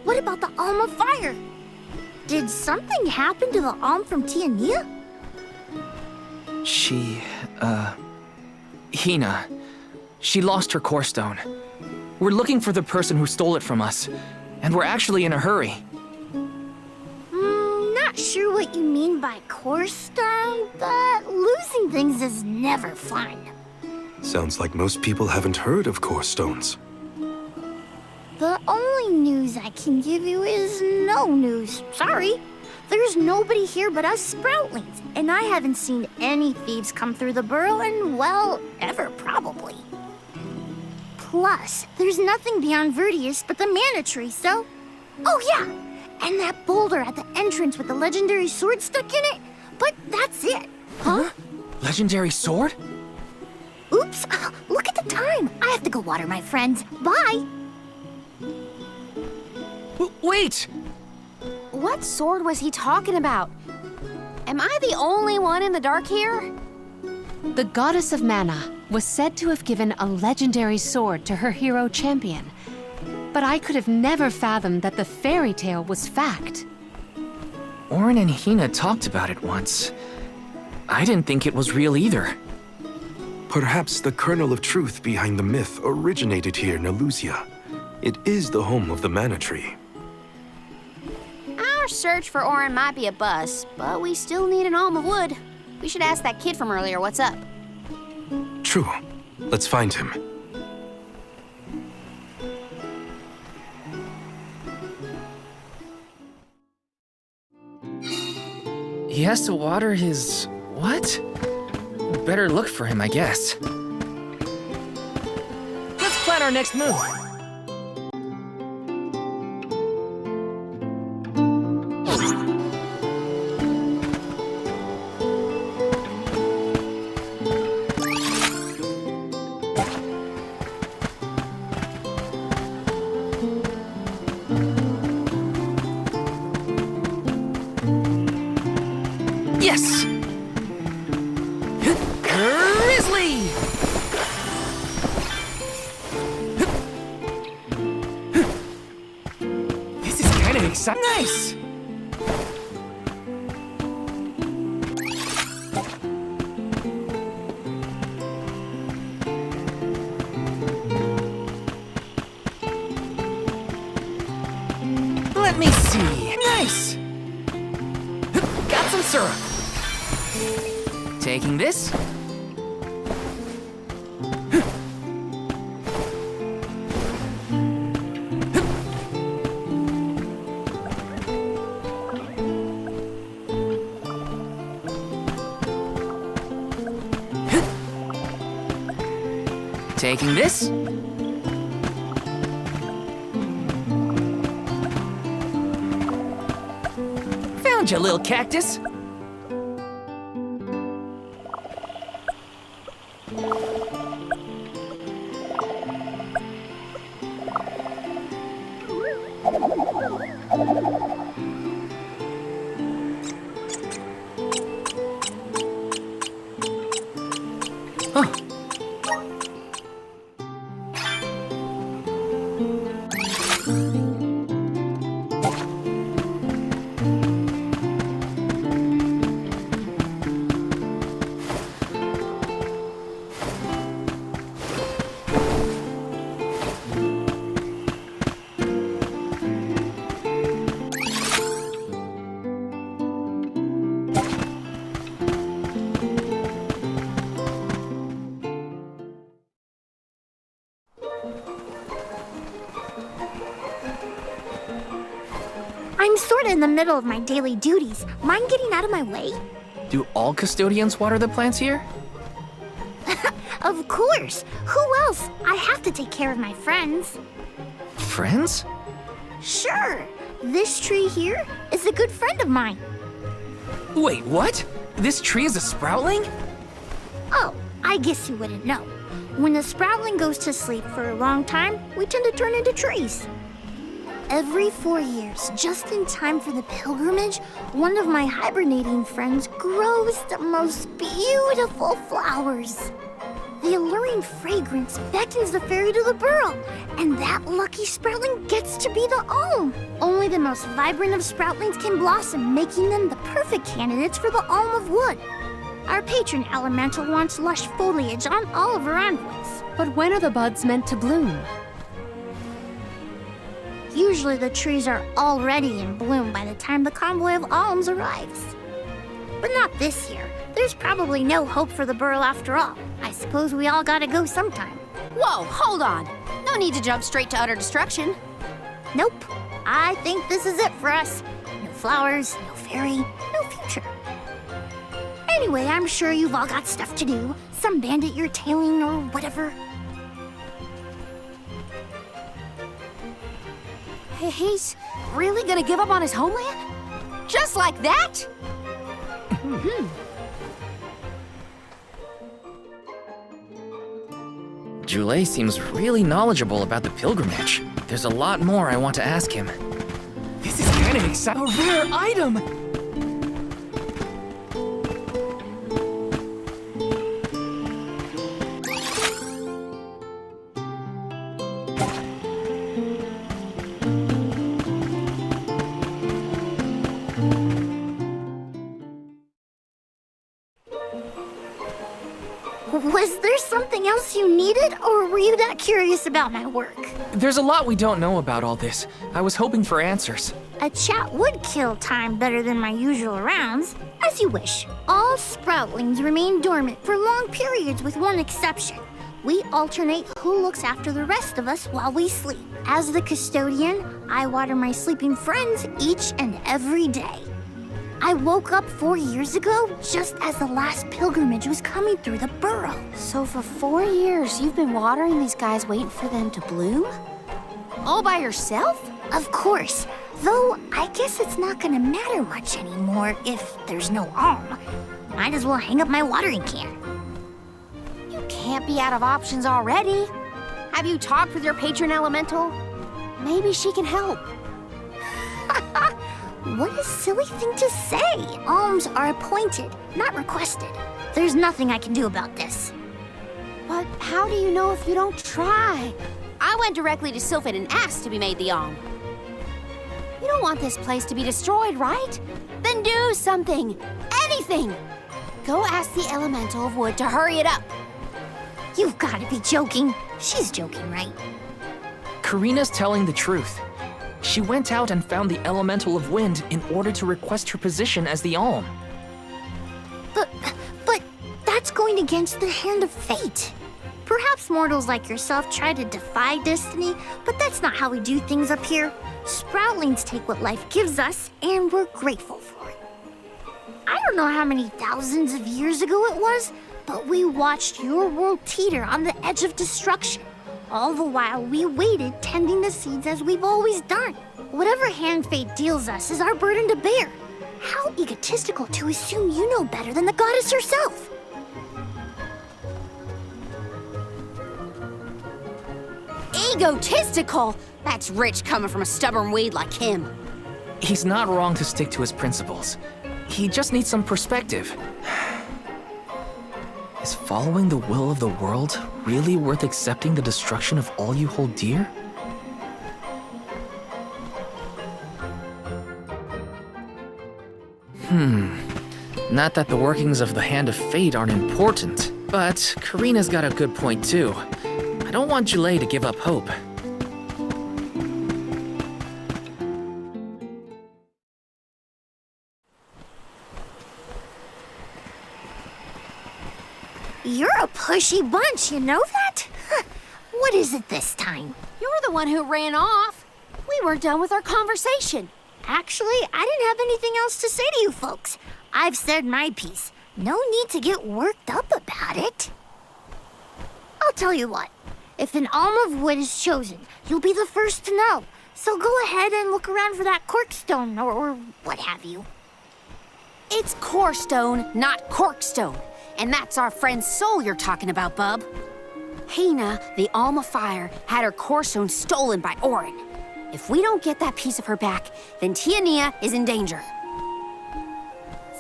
Speaker 14: what about the Alm of Fire? Did something happen to the Alm from Tiania?
Speaker 9: Hina. She lost her core stone. We're looking for the person who stole it from us, and we're actually in a hurry.
Speaker 14: Not sure what you mean by core stone, but losing things is never fun.
Speaker 7: Sounds like most people haven't heard of core stones.
Speaker 14: The only news I can give you is no news. Sorry. There's nobody here but us Sproutlings, and I haven't seen any thieves come through the burrow in, well, ever probably. Plus, there's nothing beyond Vertius but the mana tree, so... Oh yeah, and that boulder at the entrance with the legendary sword stuck in it, but that's it. Huh?
Speaker 9: Legendary sword?
Speaker 14: Oops, look at the time. I have to go water my friends. Bye.
Speaker 9: Wait!
Speaker 2: What sword was he talking about? Am I the only one in the dark here?
Speaker 6: The goddess of mana was said to have given a legendary sword to her hero champion. But I could have never fathomed that the fairy tale was fact.
Speaker 9: Orin and Hina talked about it once. I didn't think it was real either.
Speaker 7: Perhaps the kernel of truth behind the myth originated here in Elusia. It is the home of the mana tree.
Speaker 2: Our search for Orin might be a bust, but we still need an alm of wood. We should ask that kid from earlier what's up.
Speaker 7: True. Let's find him.
Speaker 9: He has to water his... what? Better look for him, I guess. Let's plan our next move. Yes! Grizzly! This is kind of exciting. Nice! Let me see. Nice. Got some syrup. Taking this. Taking this. Found you, little cactus.
Speaker 14: I'm sort of in the middle of my daily duties. Mind getting out of my way?
Speaker 9: Do all custodians water the plants here?
Speaker 14: Of course. Who else? I have to take care of my friends.
Speaker 9: Friends?
Speaker 14: Sure. This tree here is a good friend of mine.
Speaker 9: Wait, what? This tree is a sproutling?
Speaker 14: Oh, I guess you wouldn't know. When the sproutling goes to sleep for a long time, we tend to turn into trees. Every 4 years, just in time for the pilgrimage, one of my hibernating friends grows the most beautiful flowers. The alluring fragrance beckons the fairy to the burrow, and that lucky sproutling gets to be the alm. Only the most vibrant of sproutlings can blossom, making them the perfect candidates for the alm of wood. Our patron elemental wants lush foliage on all of her envoys.
Speaker 6: But when are the buds meant to bloom?
Speaker 14: Usually the trees are already in bloom by the time the convoy of alms arrives. But not this year. There's probably no hope for the burrow after all. I suppose we all gotta go sometime.
Speaker 2: Whoa, hold on. No need to jump straight to utter destruction.
Speaker 14: Nope. I think this is it for us. No flowers, no fairy, no future. Anyway, I'm sure you've all got stuff to do. Some bandit you're tailing or whatever.
Speaker 2: He's really gonna give up on his homeland? Just like that?
Speaker 9: Jule seems really knowledgeable about the pilgrimage. There's a lot more I want to ask him.
Speaker 1: This is kind of exciting. A rare item!
Speaker 14: Was there something else you needed, or were you that curious about my work?
Speaker 9: There's a lot we don't know about all this. I was hoping for answers.
Speaker 14: A chat would kill time better than my usual rounds. As you wish. All sproutlings remain dormant for long periods with one exception. We alternate who looks after the rest of us while we sleep. As the custodian, I water my sleeping friends each and every day. I woke up 4 years ago just as the last pilgrimage was coming through the burrow.
Speaker 2: So for 4 years, you've been watering these guys waiting for them to bloom? All by yourself?
Speaker 14: Of course. Though I guess it's not gonna matter much anymore if there's no alm. Might as well hang up my watering can.
Speaker 2: You can't be out of options already. Have you talked with your patron elemental? Maybe she can help.
Speaker 14: What a silly thing to say! Alms are appointed, not requested. There's nothing I can do about this.
Speaker 2: But how do you know if you don't try? I went directly to Sylphin and asked to be made the alm. You don't want this place to be destroyed, right? Then do something! Anything! Go ask the elemental of wood to hurry it up.
Speaker 14: You've got to be joking. She's joking, right?
Speaker 9: Karina's telling the truth. She went out and found the elemental of wind in order to request her position as the Alm.
Speaker 14: But that's going against the hand of fate. Perhaps mortals like yourself try to defy destiny, but that's not how we do things up here. Sproutlings take what life gives us, and we're grateful for it. I don't know how many thousands of years ago it was, but we watched your world teeter on the edge of destruction. All the while we waited, tending the seeds as we've always done. Whatever hand fate deals us is our burden to bear. How egotistical to assume you know better than the goddess herself.
Speaker 2: Egotistical? That's rich coming from a stubborn weed like him.
Speaker 9: He's not wrong to stick to his principles. He just needs some perspective. Is following the will of the world really worth accepting the destruction of all you hold dear? Not that the workings of the Hand of Fate aren't important, but Karina's got a good point too. I don't want Julay to give up hope.
Speaker 14: You're a pushy bunch, you know that? What is it this time?
Speaker 2: You're the one who ran off. We weren't done with our conversation.
Speaker 14: Actually, I didn't have anything else to say to you folks. I've said my piece. No need to get worked up about it. I'll tell you what. If an alm of wood is chosen, you'll be the first to know. So go ahead and look around for that corkstone or what have you.
Speaker 2: It's corestone, not corkstone. And that's our friend's soul you're talking about, bub. Hina, the Alm of Fire, had her corestone stolen by Orin. If we don't get that piece of her back, then Tiania is in danger.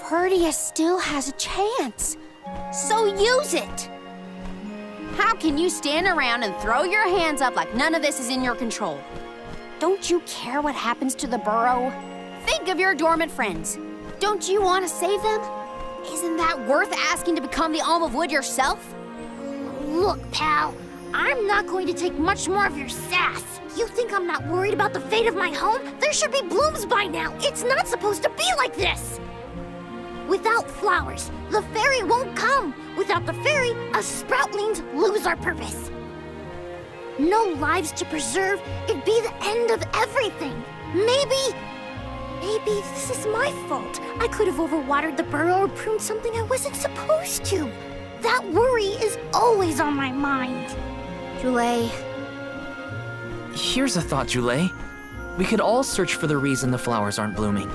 Speaker 2: Verdia still has a chance. So use it! How can you stand around and throw your hands up like none of this is in your control? Don't you care what happens to the burrow? Think of your dormant friends. Don't you want to save them? Isn't that worth asking to become the Alm of Wood yourself?
Speaker 14: Look, pal, I'm not going to take much more of your sass. You think I'm not worried about the fate of my home? There should be blooms by now. It's not supposed to be like this. Without flowers, the fairy won't come. Without the fairy, us sproutlings lose our purpose. No lives to preserve, it'd be the end of everything. Maybe this is my fault. I could have overwatered the burrow or pruned something I wasn't supposed to. That worry is always on my mind.
Speaker 2: Julay.
Speaker 9: Here's a thought, Julay. We could all search for the reason the flowers aren't blooming.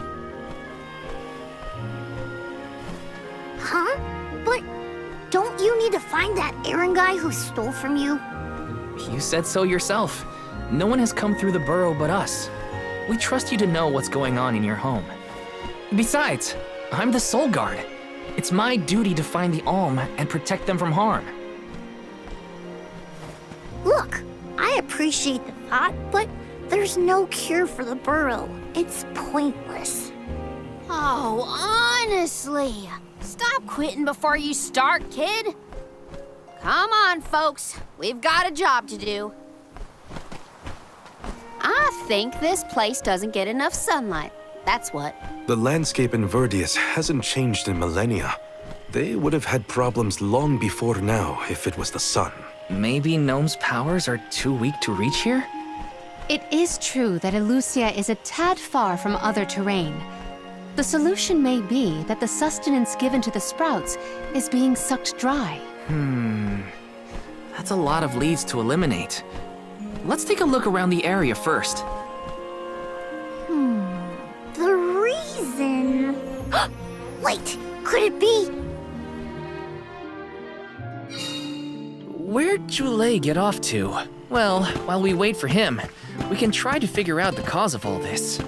Speaker 14: Huh? But don't you need to find that Aaron guy who stole from you?
Speaker 9: You said so yourself. No one has come through the burrow but us. We trust you to know what's going on in your home. Besides, I'm the Soul Guard. It's my duty to find the Alm and protect them from harm.
Speaker 14: Look, I appreciate the thought, but there's no cure for the burrow. It's pointless.
Speaker 2: Oh, honestly. Stop quitting before you start, kid. Come on, folks. We've got a job to do. I think this place doesn't get enough sunlight. That's what.
Speaker 7: The landscape in Verdius hasn't changed in millennia. They would have had problems long before now if it was the sun.
Speaker 9: Maybe Gnome's powers are too weak to reach here?
Speaker 6: It is true that Elusia is a tad far from other terrain. The solution may be that the sustenance given to the sprouts is being sucked dry.
Speaker 9: That's a lot of leads to eliminate. Let's take a look around the area first.
Speaker 14: The reason... Wait, could it be...
Speaker 9: Where'd Julay get off to? Well, while we wait for him, we can try to figure out the cause of all this.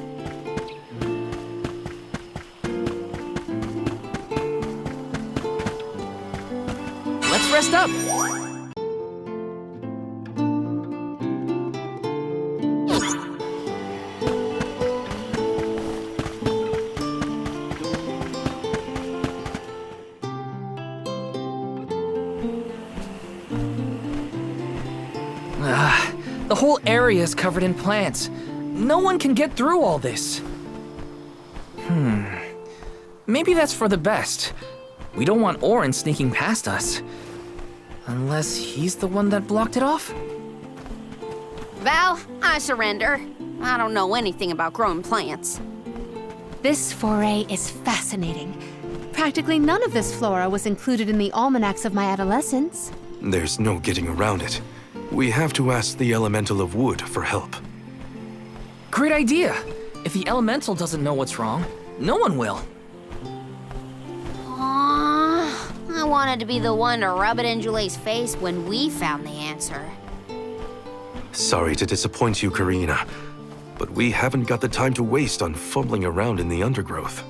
Speaker 9: Let's rest up! The whole area is covered in plants. No one can get through all this. Maybe that's for the best. We don't want Orin sneaking past us. Unless he's the one that blocked it off?
Speaker 2: Val, I surrender. I don't know anything about growing plants.
Speaker 6: This foray is fascinating. Practically none of this flora was included in the almanacs of my adolescence.
Speaker 7: There's no getting around it. We have to ask the elemental of wood for help.
Speaker 9: Great idea! If the elemental doesn't know what's wrong, no one will.
Speaker 2: Aww, I wanted to be the one to rub it in Jule's face when we found the answer.
Speaker 7: Sorry to disappoint you, Karina, but we haven't got the time to waste on fumbling around in the undergrowth.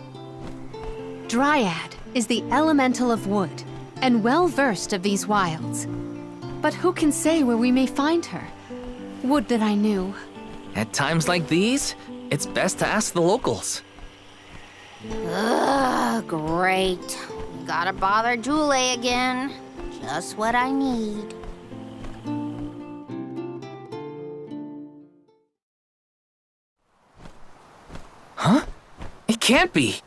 Speaker 6: Dryad is the elemental of wood, and well-versed of these wilds. But who can say where we may find her? Would that I knew.
Speaker 9: At times like these, it's best to ask the locals.
Speaker 2: Ugh, great. Gotta bother Jule again. Just what I need.
Speaker 9: Huh? It can't be!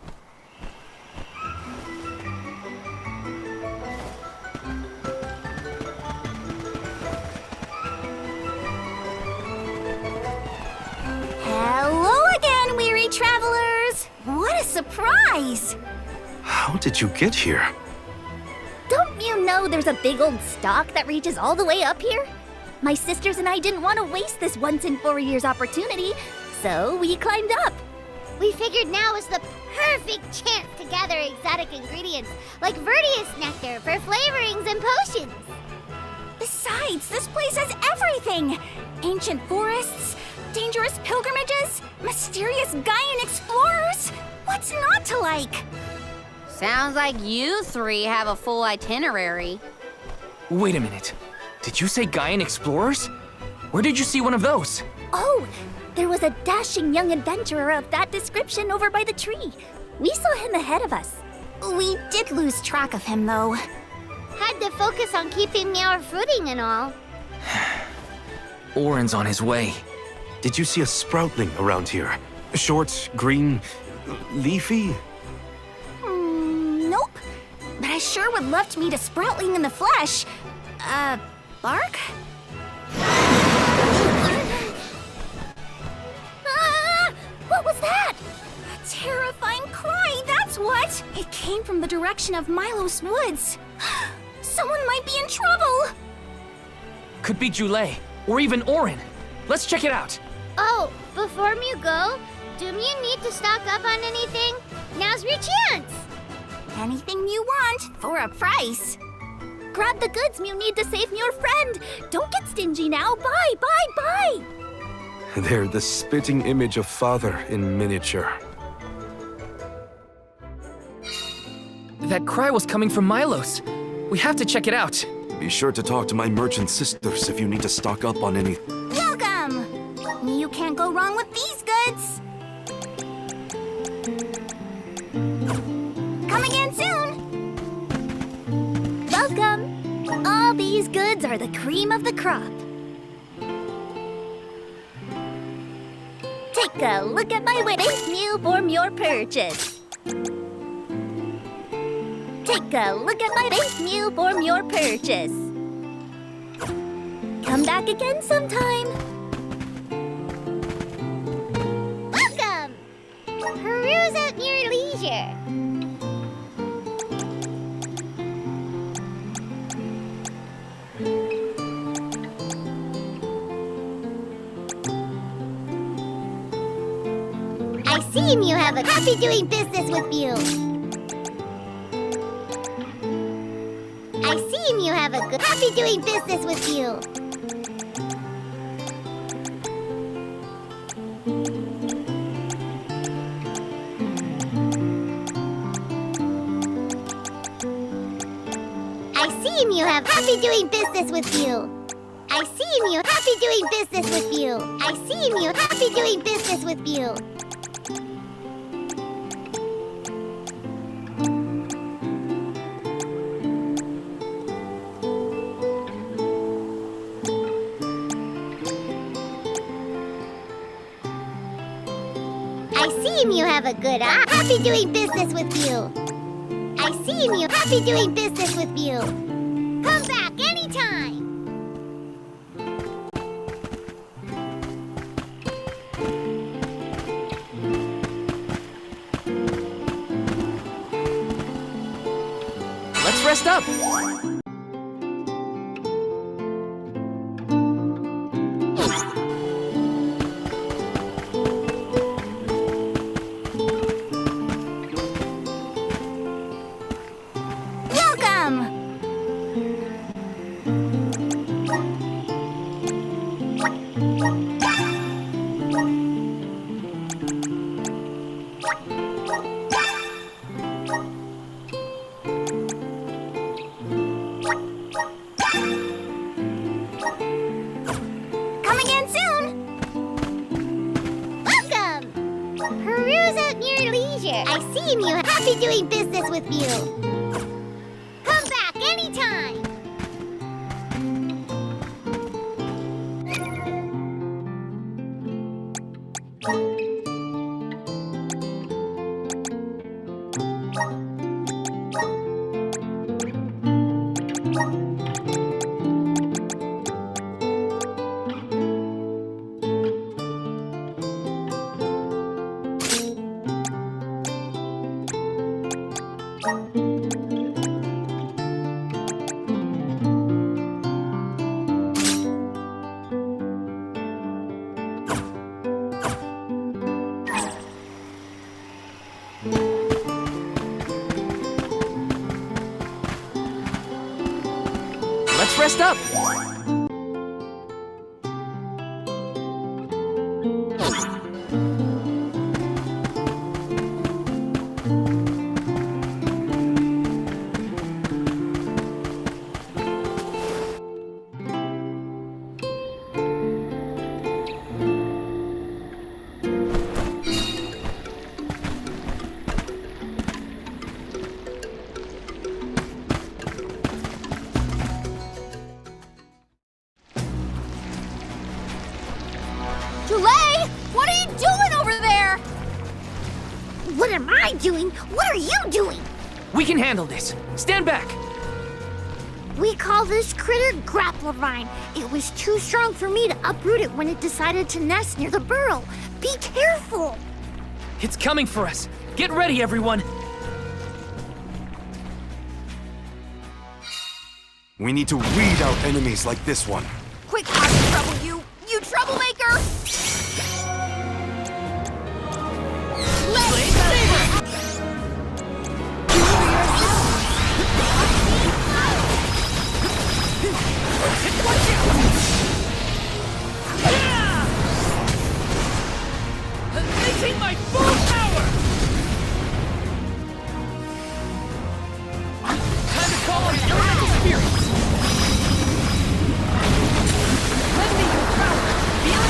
Speaker 4: Hello again, weary travelers! What a surprise!
Speaker 7: How did you get here?
Speaker 4: Don't you know there's a big old stalk that reaches all the way up here? My sisters and I didn't want to waste this once in 4 years opportunity, so we climbed up.
Speaker 14: We figured now was the perfect chance to gather exotic ingredients like Verdius nectar for flavorings and potions.
Speaker 4: Besides, this place has everything! Ancient forests, dangerous pilgrimages, mysterious Gaian explorers. What's not to like?
Speaker 2: Sounds like you three have a full itinerary.
Speaker 9: Wait a minute. Did you say Gaian explorers? Where did you see one of those?
Speaker 4: Oh, there was a dashing young adventurer of that description over by the tree. We saw him ahead of us. We did lose track of him, though.
Speaker 14: Had to focus on keeping our footing and all.
Speaker 9: Orin's on his way.
Speaker 7: Did you see a sproutling around here? Short, green, leafy?
Speaker 4: Nope. But I sure would love to meet a sproutling in the flesh. Bark? What was that? A terrifying cry, that's what! It came from the direction of Milos Woods. Someone might be in trouble!
Speaker 9: Could be Jule, or even Orin. Let's check it out.
Speaker 14: Oh, before you go, do you need to stock up on anything? Now's your chance!
Speaker 4: Anything you want, for a price. Grab the goods you need to save your friend. Don't get stingy now. Bye, bye, bye!
Speaker 7: They're the spitting image of Father in miniature.
Speaker 9: That cry was coming from Milos. We have to check it out.
Speaker 7: Be sure to talk to my merchant sisters if you need to stock up on any.
Speaker 4: Welcome! You can't go wrong with these goods. Come again soon! Welcome! All these goods are the cream of the crop. Take a look at my waste meal for your purchase. Take a look at my waste meal for your purchase. Come back again sometime.
Speaker 14: Welcome! Peruse at your leisure. I see you have a happy doing business with you. I see you have a good happy doing business with you. I see you have happy doing business with you. I see you happy doing business with you. I see you happy doing business with you. I see you have a good eye. Happy doing business with you. I see you happy doing business with you. Come back anytime.
Speaker 1: Let's rest up.
Speaker 4: Welcome! Come again soon!
Speaker 14: Welcome. Peruse at your leisure. I see you happy doing business with you. Come back anytime.
Speaker 1: Let's rest up.
Speaker 2: Tulay! What are you doing over there?
Speaker 14: What am I doing? What are you doing?
Speaker 1: We can handle this. Stand back.
Speaker 14: We call this critter grappler vine. It was too strong for me to uproot it when it decided to nest near the burrow. Be careful.
Speaker 1: It's coming for us. Get ready, everyone.
Speaker 7: We need to weed out enemies like this one.
Speaker 2: Quick, out of trouble, you troublemaker! Let's
Speaker 1: Unleashing my full power! Time to call on the elemental spirits! Lend me your power! Feel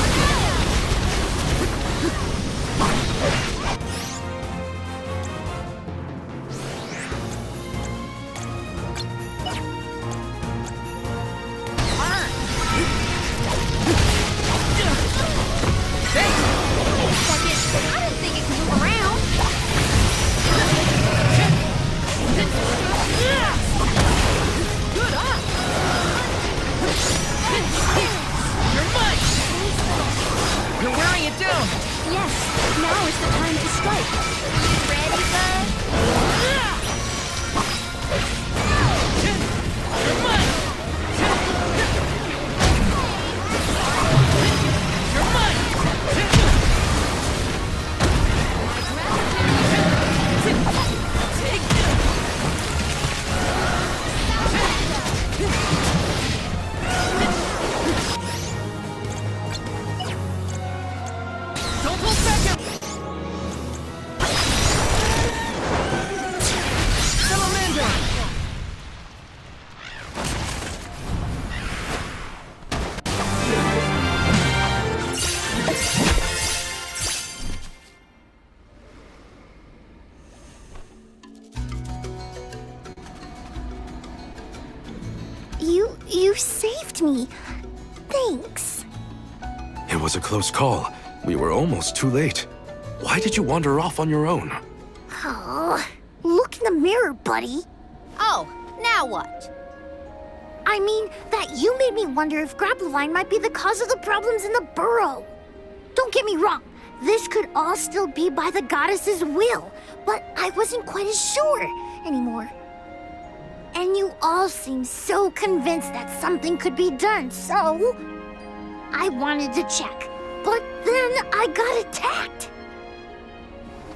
Speaker 2: I didn't think it could move around.
Speaker 1: Good on! You're mine! You're wearing it down!
Speaker 2: Yes, now is the time to strike.
Speaker 4: Ready, bud?
Speaker 1: You're mine! You're mine! Don't hold back out! Salamander!
Speaker 14: You saved me. Thanks.
Speaker 7: It was a close call. We were almost too late. Why did you wander off on your own?
Speaker 4: Oh, look in the mirror, buddy.
Speaker 2: Oh, now what?
Speaker 4: I mean, that you made me wonder if Grappevine might be the cause of the problems in the burrow. Don't get me wrong, this could all still be by the goddess's will, but I wasn't quite as sure anymore. And you all seem so convinced that something could be done, so I wanted to check. But then I got attacked.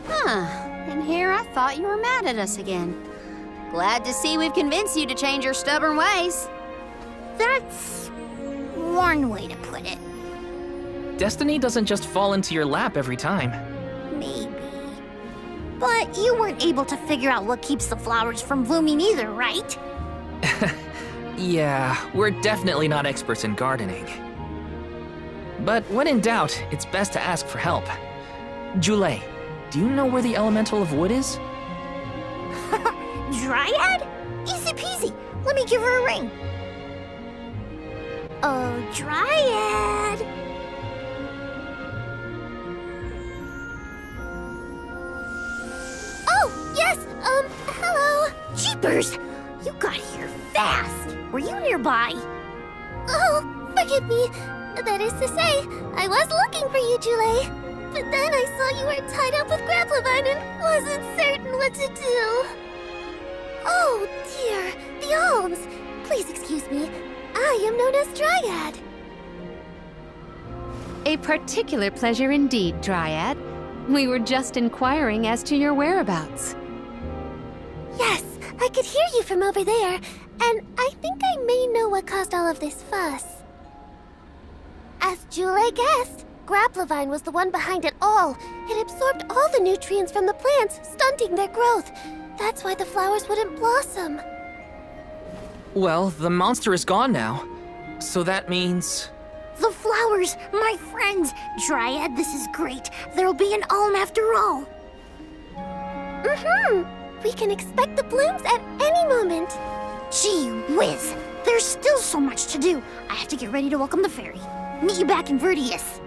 Speaker 2: Huh, and here I thought you were mad at us again. Glad to see we've convinced you to change your stubborn ways.
Speaker 4: That's one way to put it.
Speaker 9: Destiny doesn't just fall into your lap every time.
Speaker 4: Maybe. But you weren't able to figure out what keeps the flowers from blooming either, right?
Speaker 9: Yeah, we're definitely not experts in gardening. But when in doubt, it's best to ask for help. Jule, do you know where the elemental of wood is?
Speaker 4: Dryad? Easy peasy. Let me give her a ring. Oh, Dryad. Oh, yes, hello. Jeepers, you got here fast. Were you nearby?
Speaker 14: Oh, forgive me. That is to say, I was looking for you, Jule. But then I saw you were tied up with Grappevine and wasn't certain what to do. Oh, dear, the alms. Please excuse me. I am known as Dryad.
Speaker 6: A particular pleasure indeed, Dryad. We were just inquiring as to your whereabouts.
Speaker 14: Yes, I could hear you from over there, and I think I may know what caused all of this fuss. As Jule guessed, Grappevine was the one behind it all. It absorbed all the nutrients from the plants, stunting their growth. That's why the flowers wouldn't blossom.
Speaker 9: Well, the monster is gone now. So that means...
Speaker 4: The flowers, my friends. Dryad, this is great. There'll be an alm after all.
Speaker 14: We can expect the blooms at any moment.
Speaker 4: Gee whiz, there's still so much to do. I have to get ready to welcome the fairy. Meet you back in Vertius.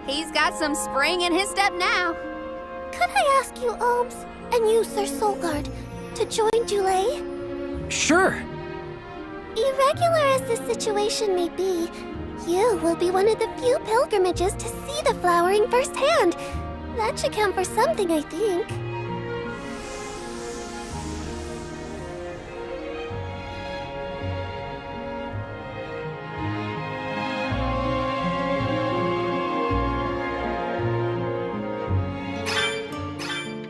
Speaker 2: He's got some spring in his step now.
Speaker 14: Could I ask you, Alms, and you, Sir Soulguard, to join Jule?
Speaker 9: Sure.
Speaker 14: Irregular as this situation may be, you will be one of the few pilgrimages to see the flowering firsthand. That should count for something, I think.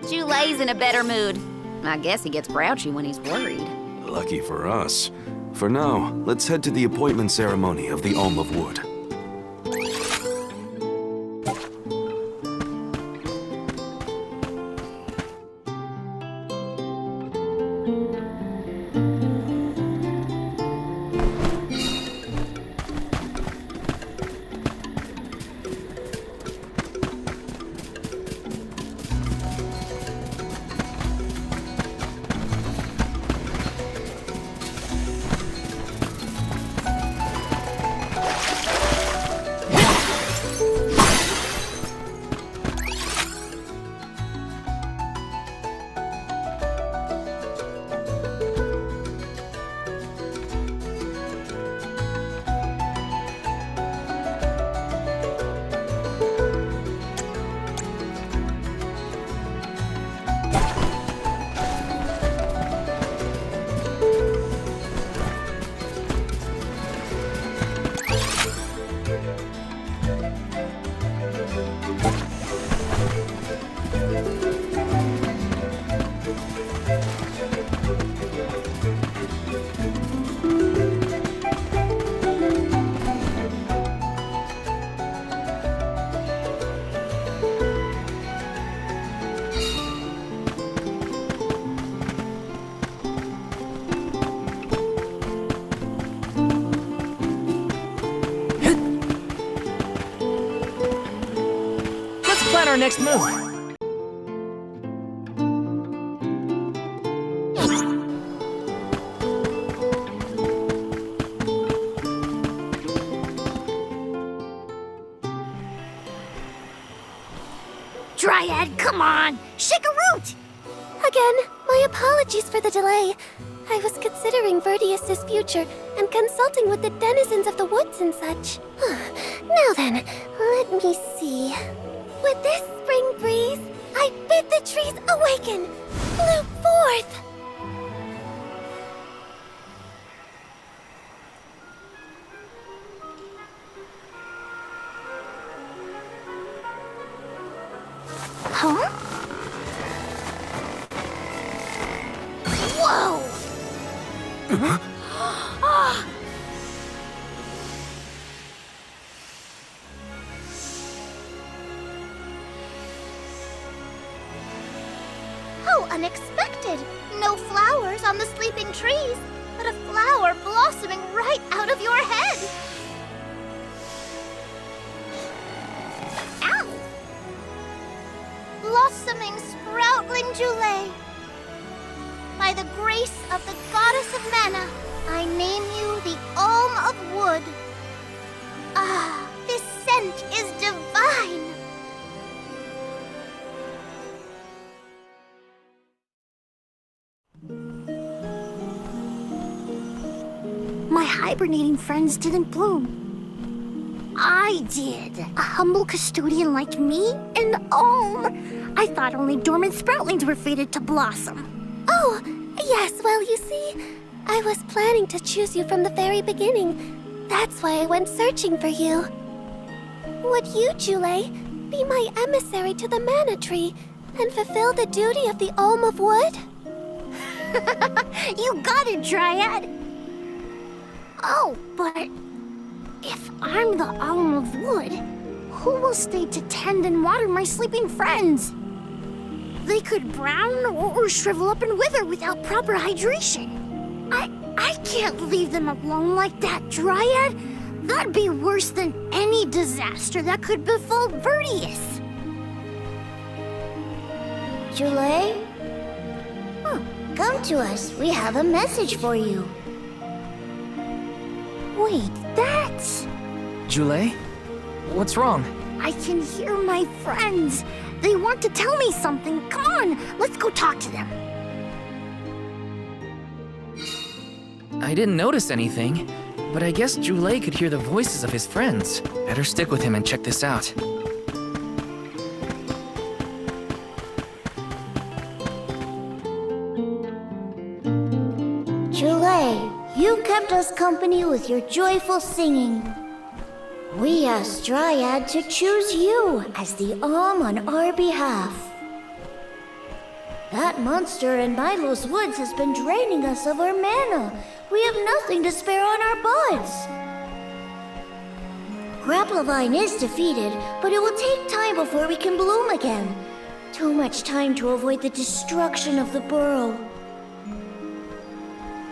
Speaker 10: Jule's in a better mood. I guess he gets grouchy when he's worried.
Speaker 7: Lucky for us. For now, let's head to the appointment ceremony of the Alm of Wood.
Speaker 9: Plan our next move.
Speaker 4: Dryad, come on! Shake a root!
Speaker 2: Again, my apologies for the delay. I was considering Verdius's future and consulting with the denizens of the woods and such. Now then, let me see. With this spring breeze, I bid the trees awaken, bloom forth.
Speaker 4: Huh? Whoa!
Speaker 14: How unexpected! No flowers on the sleeping trees, but a flower blossoming right out of your head! Ow! Blossoming sproutling Jule. By the grace of the goddess of mana, I name you the Alm of Wood. Ah, this scent is divine!
Speaker 4: My hibernating friends didn't bloom. I did. A humble custodian like me? An alm! I thought only dormant sproutlings were fated to blossom.
Speaker 2: Oh, yes, well, you see, I was planning to choose you from the very beginning. That's why I went searching for you. Would you, Jule, be my emissary to the mana tree and fulfill the duty of the Alm of Wood?
Speaker 4: You got it, Dryad! Oh, but if I'm the Alm of Wood, who will stay to tend and water my sleeping friends? They could brown or shrivel up and wither without proper hydration. I can't leave them alone like that, Dryad. That'd be worse than any disaster that could befall Verdius.
Speaker 14: Jule? Oh, come to us. We have a message for you.
Speaker 4: Wait, that's...
Speaker 9: Jule? What's wrong?
Speaker 4: I can hear my friends. They want to tell me something. Come on, let's go talk to them.
Speaker 9: I didn't notice anything, but I guess Jule could hear the voices of his friends. Better stick with him and check this out.
Speaker 14: Jule, you kept us company with your joyful singing. We asked Dryad to choose you as the Alm on our behalf. That monster in Milo's woods has been draining us of our mana. We have nothing to spare on our buds. Grapplovine is defeated, but it will take time before we can bloom again. Too much time to avoid the destruction of the burrow.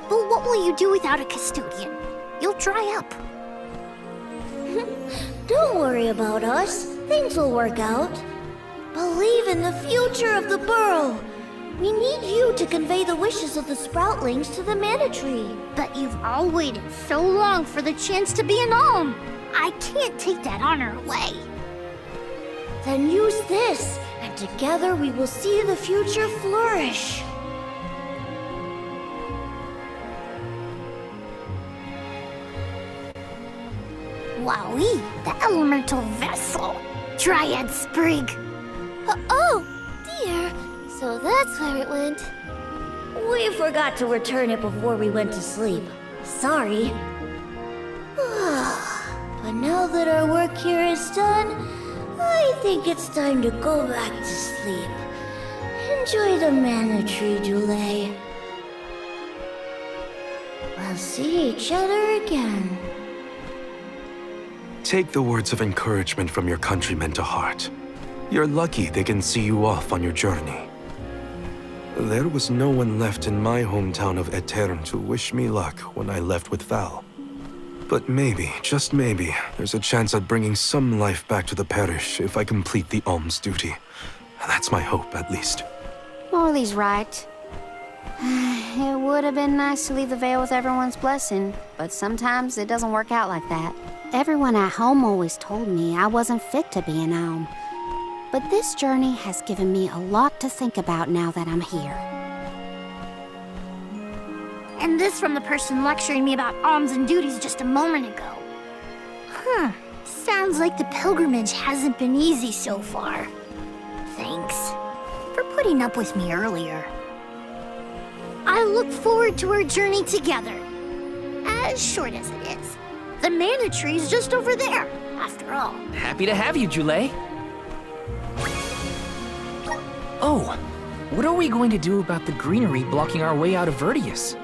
Speaker 4: But what will you do without a custodian? You'll dry up.
Speaker 14: Don't worry about us. Things will work out. Believe in the future of the burrow. We need you to convey the wishes of the sproutlings to the mana tree.
Speaker 4: But you've all waited so long for the chance to be an alm. I can't take that honor away.
Speaker 14: Then use this, and together we will see the future flourish.
Speaker 4: Wowie, the elemental vessel. Dryad Sprig.
Speaker 2: Oh, dear. So that's where it went.
Speaker 14: We forgot to return it before we went to sleep. Sorry. But now that our work here is done, I think it's time to go back to sleep. Enjoy the mana tree, Jule. We'll see each other again.
Speaker 7: Take the words of encouragement from your countrymen to heart. You're lucky they can see you off on your journey. There was no one left in my hometown of Aetern to wish me luck when I left with Val. But maybe, just maybe, there's a chance at bringing some life back to the parish if I complete the alms duty. That's my hope, at least.
Speaker 2: Morley's right. It would have been nice to leave the veil with everyone's blessing, but sometimes it doesn't work out like that. Everyone at home always told me I wasn't fit to be an alm. But this journey has given me a lot to think about now that I'm here.
Speaker 4: And this from the person lecturing me about alms and duties just a moment ago. Sounds like the pilgrimage hasn't been easy so far. Thanks for putting up with me earlier. I look forward to our journey together. As short as it is. The mana tree's just over there, after all.
Speaker 9: Happy to have you, Jule. Oh, what are we going to do about the greenery blocking our way out of Vertius?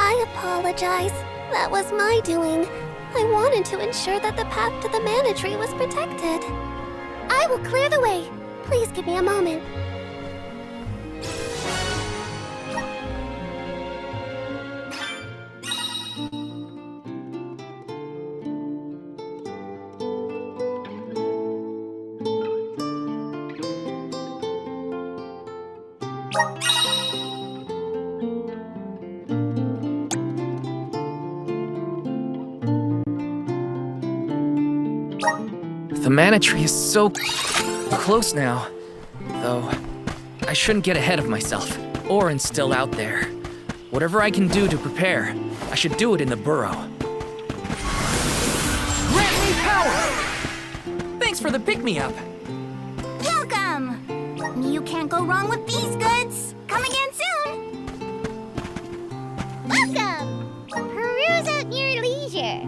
Speaker 14: I apologize. That was my doing. I wanted to ensure that the path to the mana tree was protected. I will clear the way. Please give me a moment.
Speaker 9: The mana tree is so close now. Though, I shouldn't get ahead of myself, or instill out there. Whatever I can do to prepare, I should do it in the burrow.
Speaker 1: Grant me power! Thanks for the pick-me-up.
Speaker 4: Welcome! You can't go wrong with these goods. Come again soon. Welcome! Peruse at your leisure.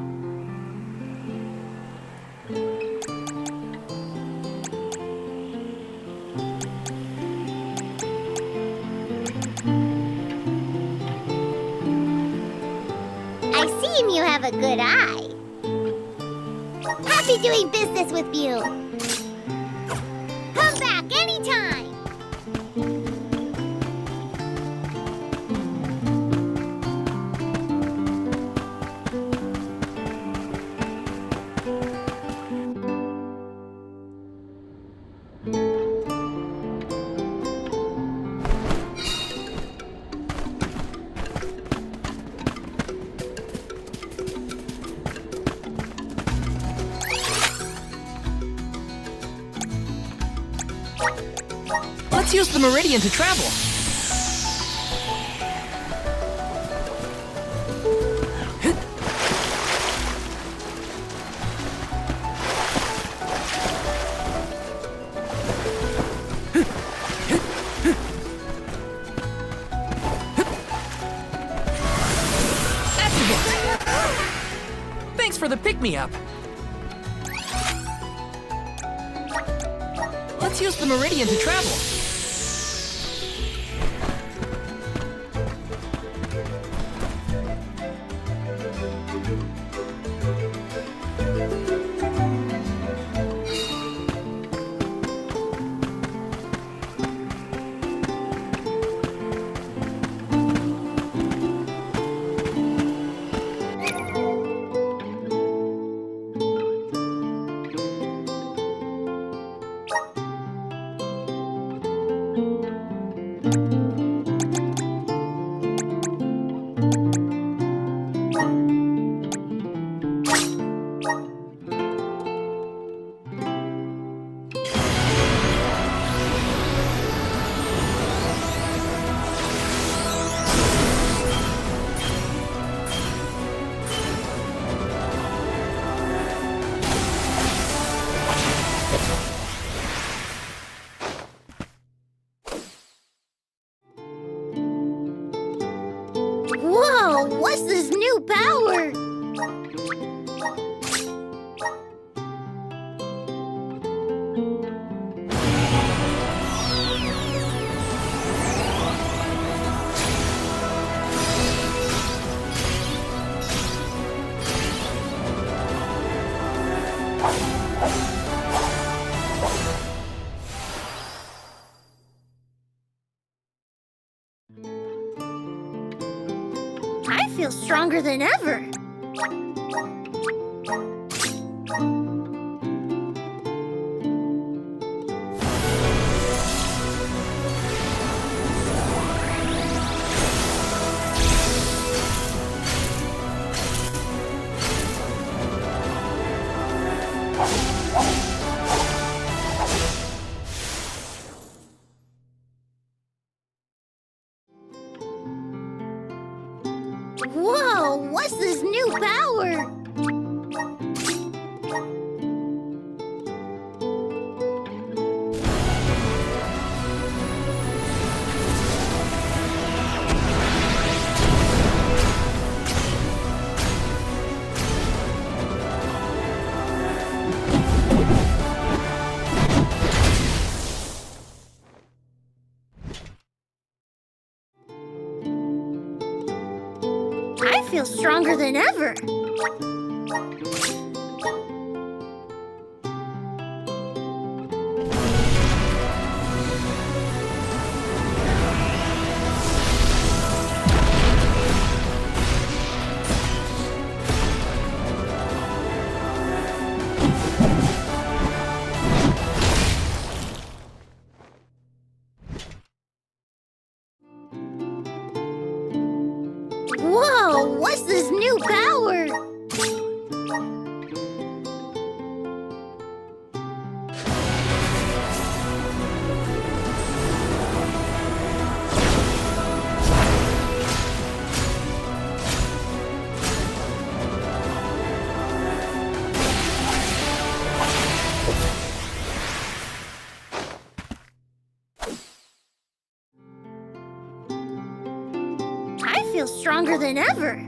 Speaker 4: I see you have a good eye. Happy doing business with you. Come back anytime.
Speaker 9: Let's use the meridian to travel. Thanks for the pick-me-up. Let's use the meridian to travel.
Speaker 4: Whoa, what's this new power? I feel stronger than ever. Whoa, what's this new power? I feel stronger than ever. Whoa, what's this new power? I feel stronger than ever.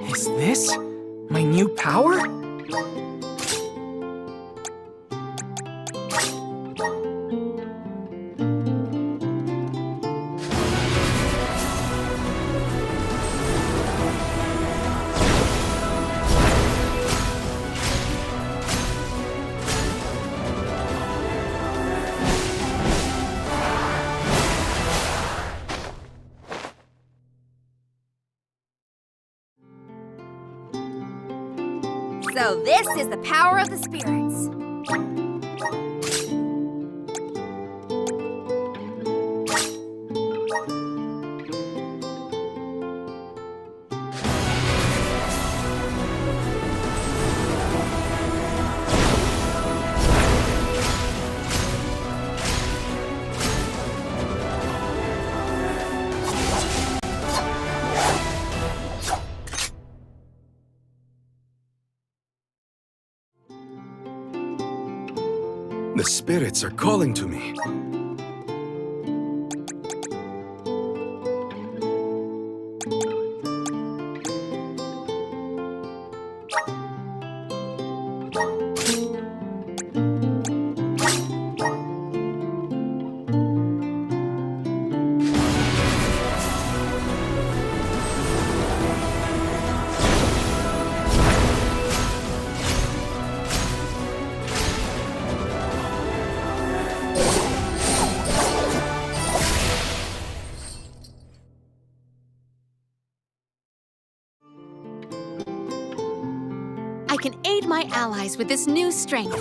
Speaker 1: Is this my new power?
Speaker 10: So this is the power of the spirits.
Speaker 7: The spirits are calling to me.
Speaker 6: I can aid my allies with this new strength.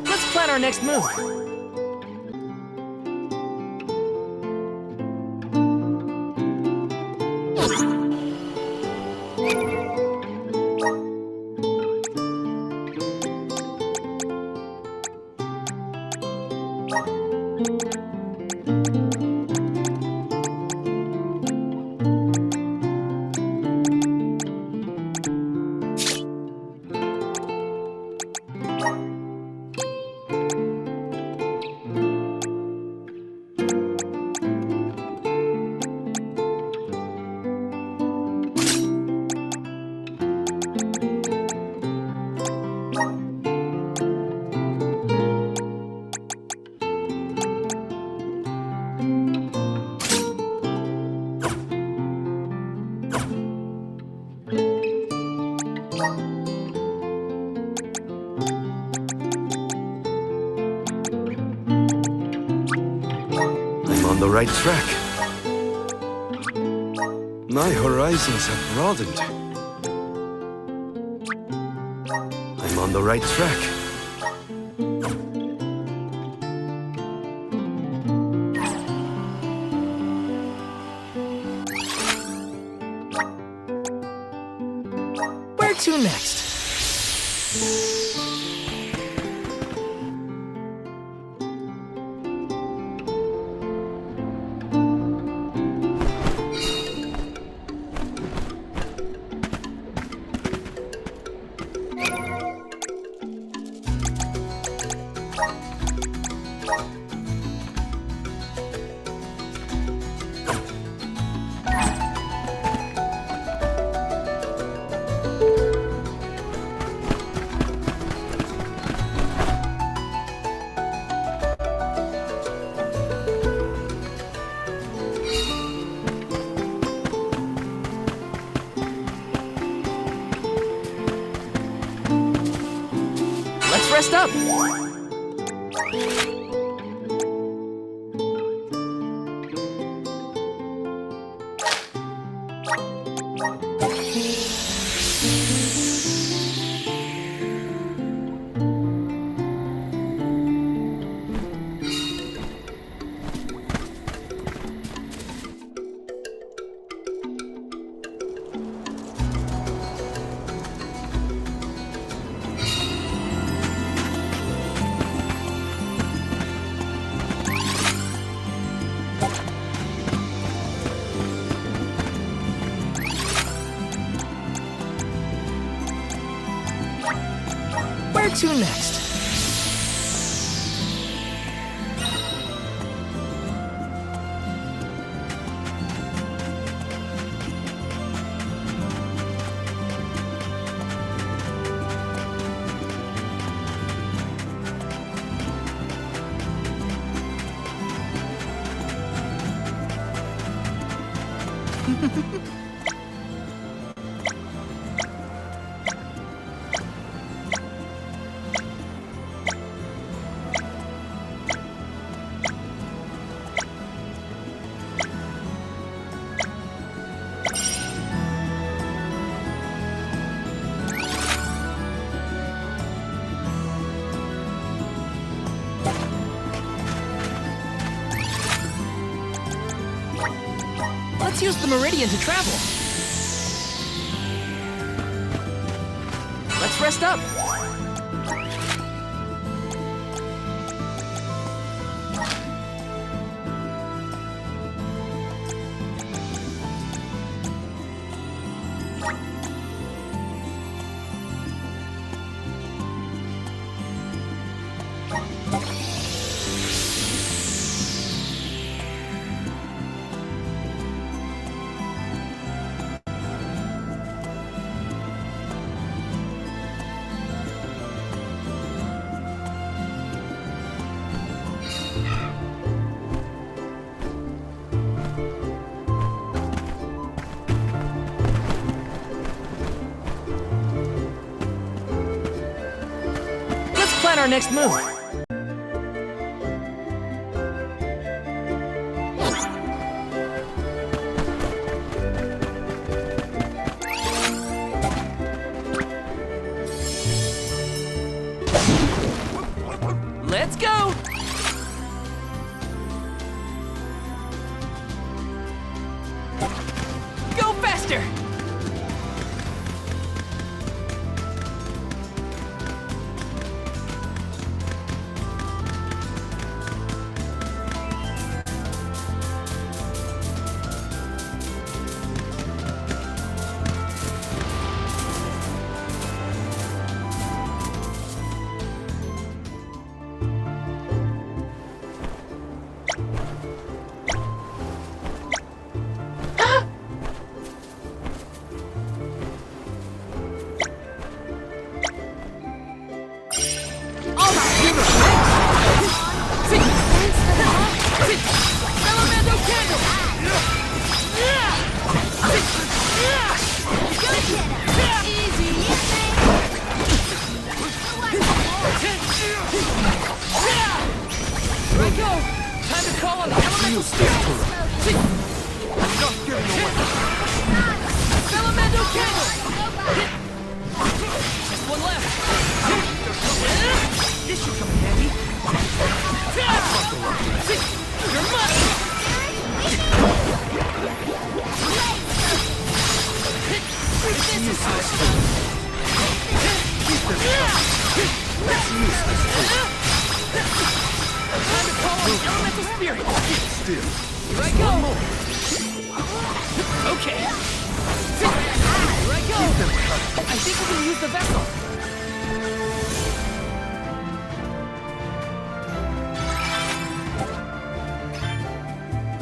Speaker 1: Let's plan our next move.
Speaker 7: the right track. My horizons have broadened. I'm on the right track.
Speaker 9: Where to next? Let's rest up. Where to next? Let's use the meridian to travel. Let's rest up. Plan our next move. Let's go! Go faster!
Speaker 1: use this turret. Not giving away. Salamando candle! Just one left. This should come in handy. You're mine! Let's use this turret. Let's use this turret. Time to call on the elemental spirit! Still. Here I go! Okay. Here I go! I think we can use the vessel.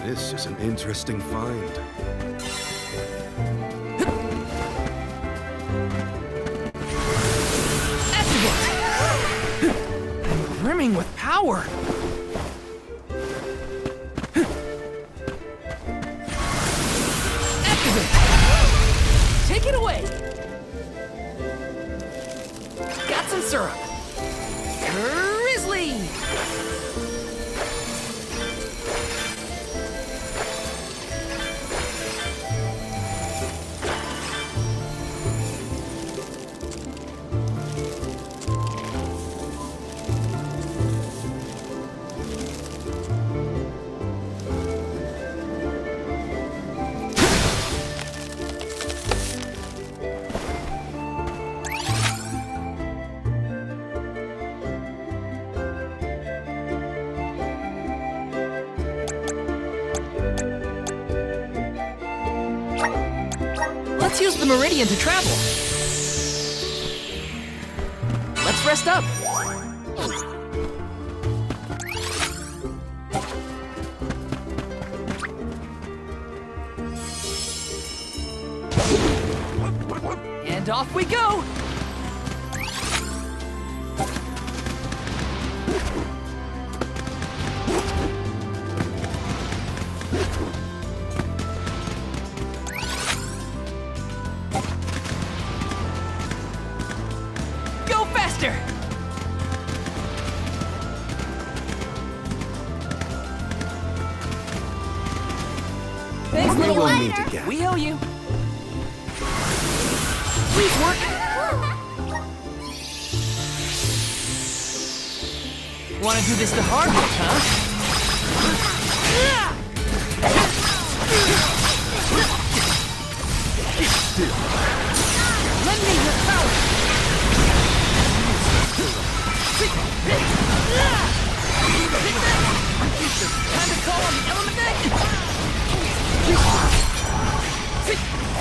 Speaker 7: This is an interesting find.
Speaker 1: Activate! Brimming with power. Take it away! Got some syrup. Grizzly! Let's use the meridian to travel. Let's rest up. And off we go. Thanks, little one. We owe you. Please work. Want to do this the hard way, huh? Lend me your power. Time to call on the element deck.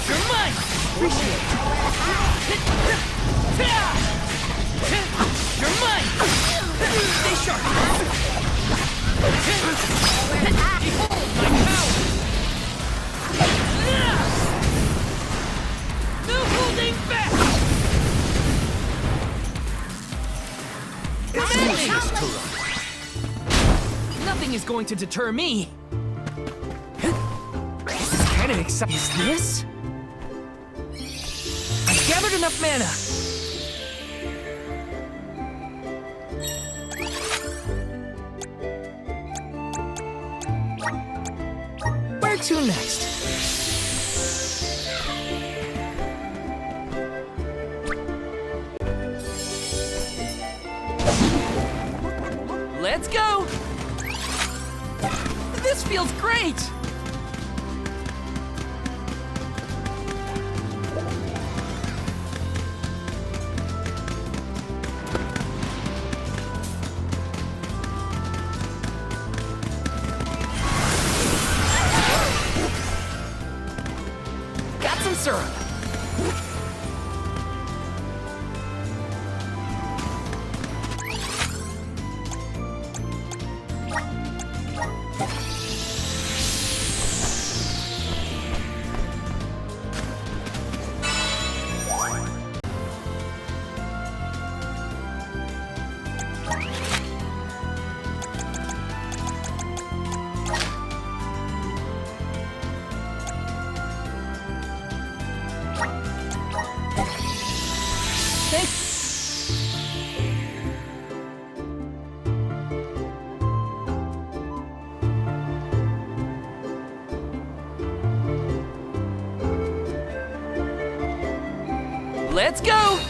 Speaker 1: You're mine! Appreciate it. You're mine! Stay sharp! Behold my power! No holding back! Nothing is going to deter me! This is kind of exciting. Is this? I've gathered enough mana. Where to next? Let's go! This feels great! Got some syrup. Let's go!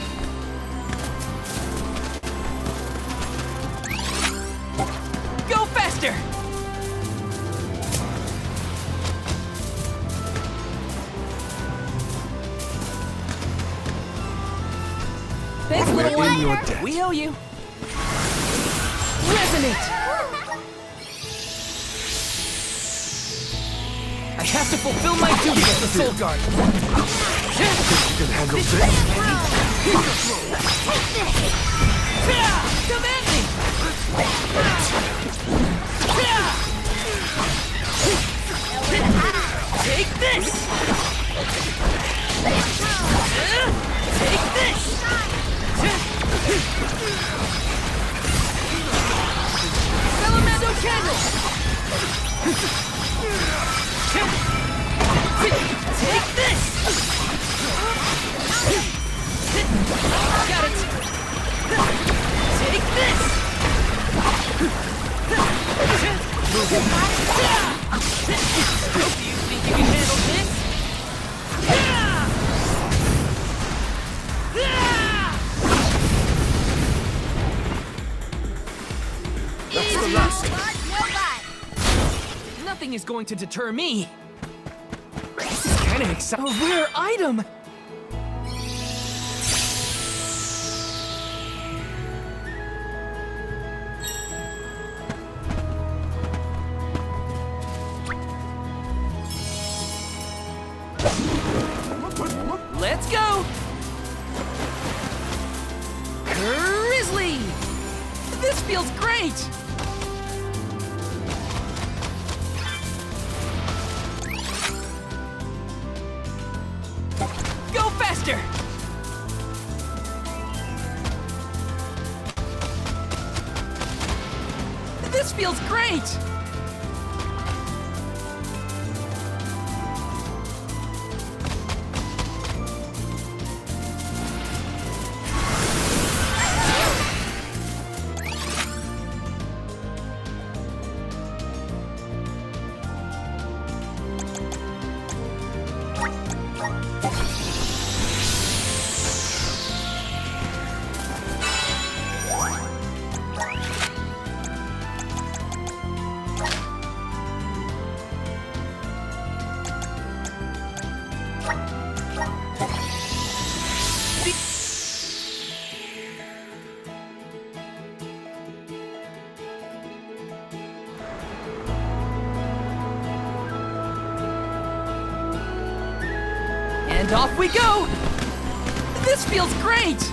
Speaker 1: Go faster! Thanks, little
Speaker 7: We're in
Speaker 1: one.
Speaker 7: your debt.
Speaker 1: We owe you. Resonate! I have to fulfill my duty as the Soul Guard.
Speaker 7: You can handle this?
Speaker 1: Come at me! Take this! Take this! Elemental candle! Take this! Got it! Take this! Do you think you can handle this?
Speaker 7: That's the last.
Speaker 1: Nothing is going to deter me. This is kind of exciting. A rare item! Let's go! Grizzly! This feels great! Go faster! This feels great! And off we go! This feels great!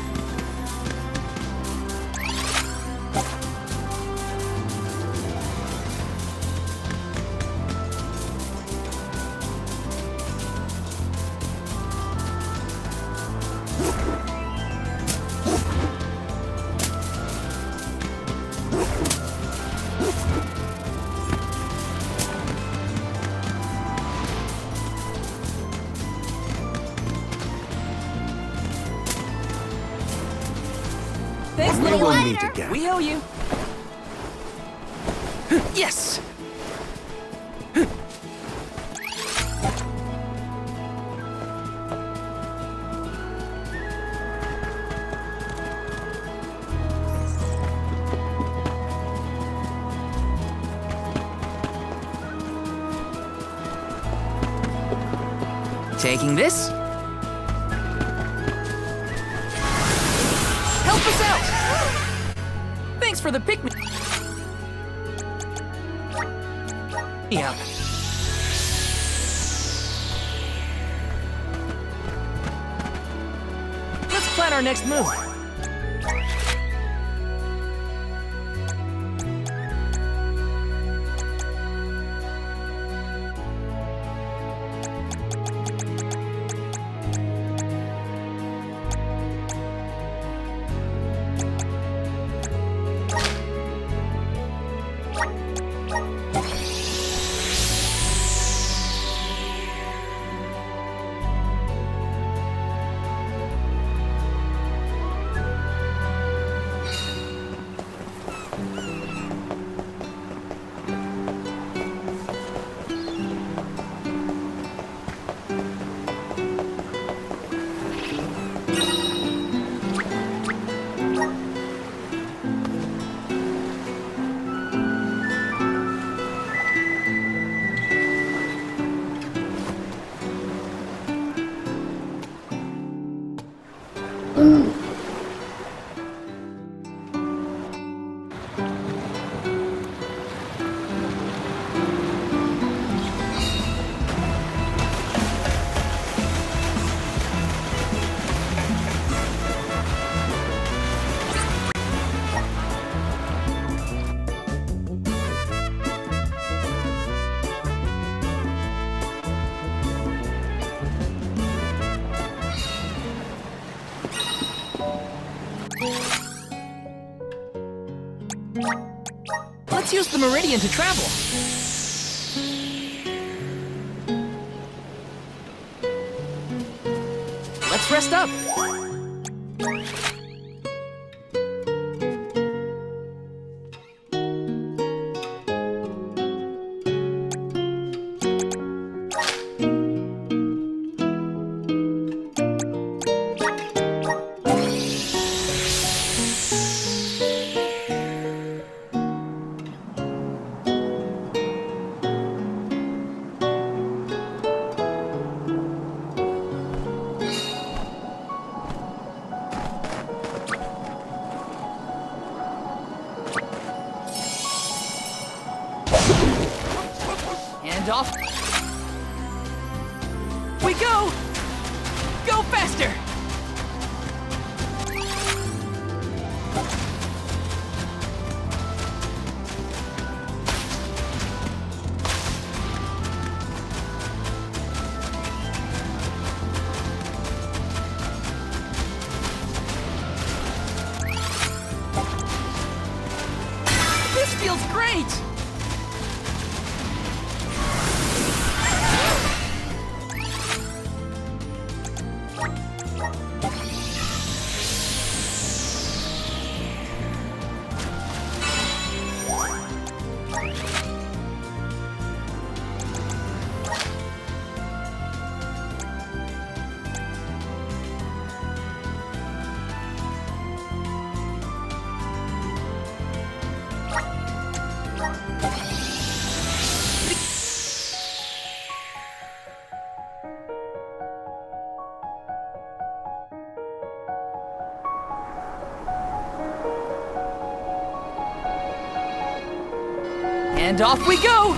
Speaker 1: Thanks,
Speaker 7: We
Speaker 1: little
Speaker 7: will
Speaker 1: one.
Speaker 7: meet again.
Speaker 1: We owe you. Yes! Taking this. Help us out! Thanks for the pick-me. Yeah. Let's plan our next move.
Speaker 9: Let's use the meridian to travel. Let's rest up. And off we go! Go faster! This feels great! And off we go!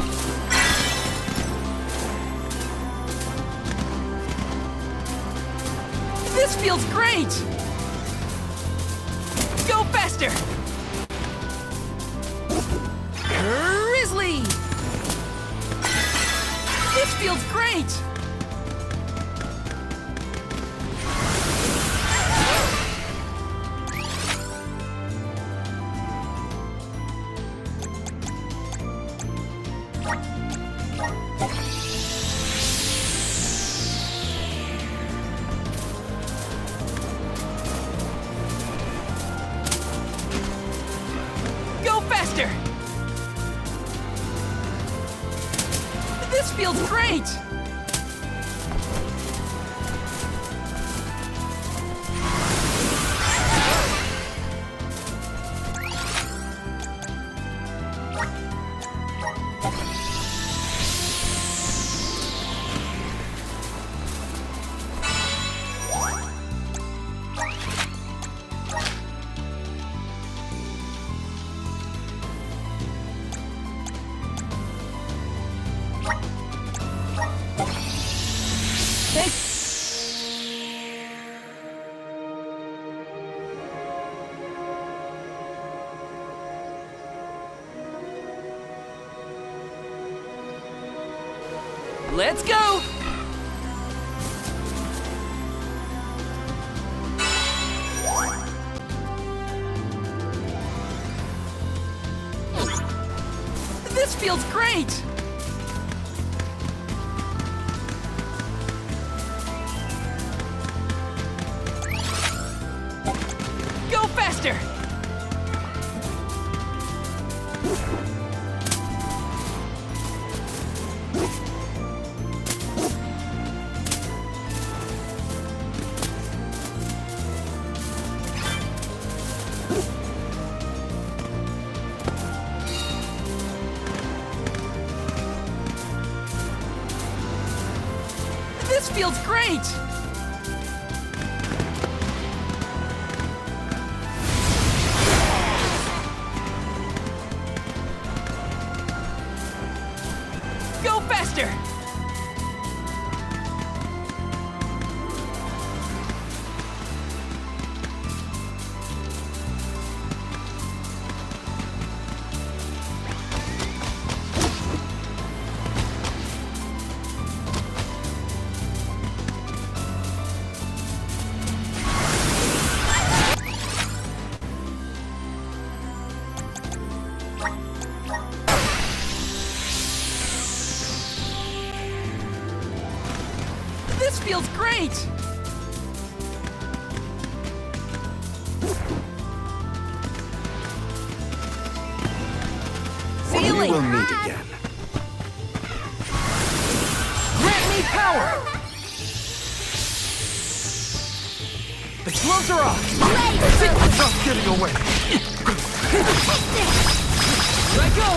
Speaker 9: This feels great! Go faster! Grizzly! This feels great! Go faster! This feels great! Let's go! This feels great! Go faster! This feels great! Go faster!
Speaker 1: This feels great! See you
Speaker 7: We
Speaker 1: later!
Speaker 7: will meet again.
Speaker 1: Grant me power! The gloves are off!
Speaker 7: Not getting away.
Speaker 1: Let go!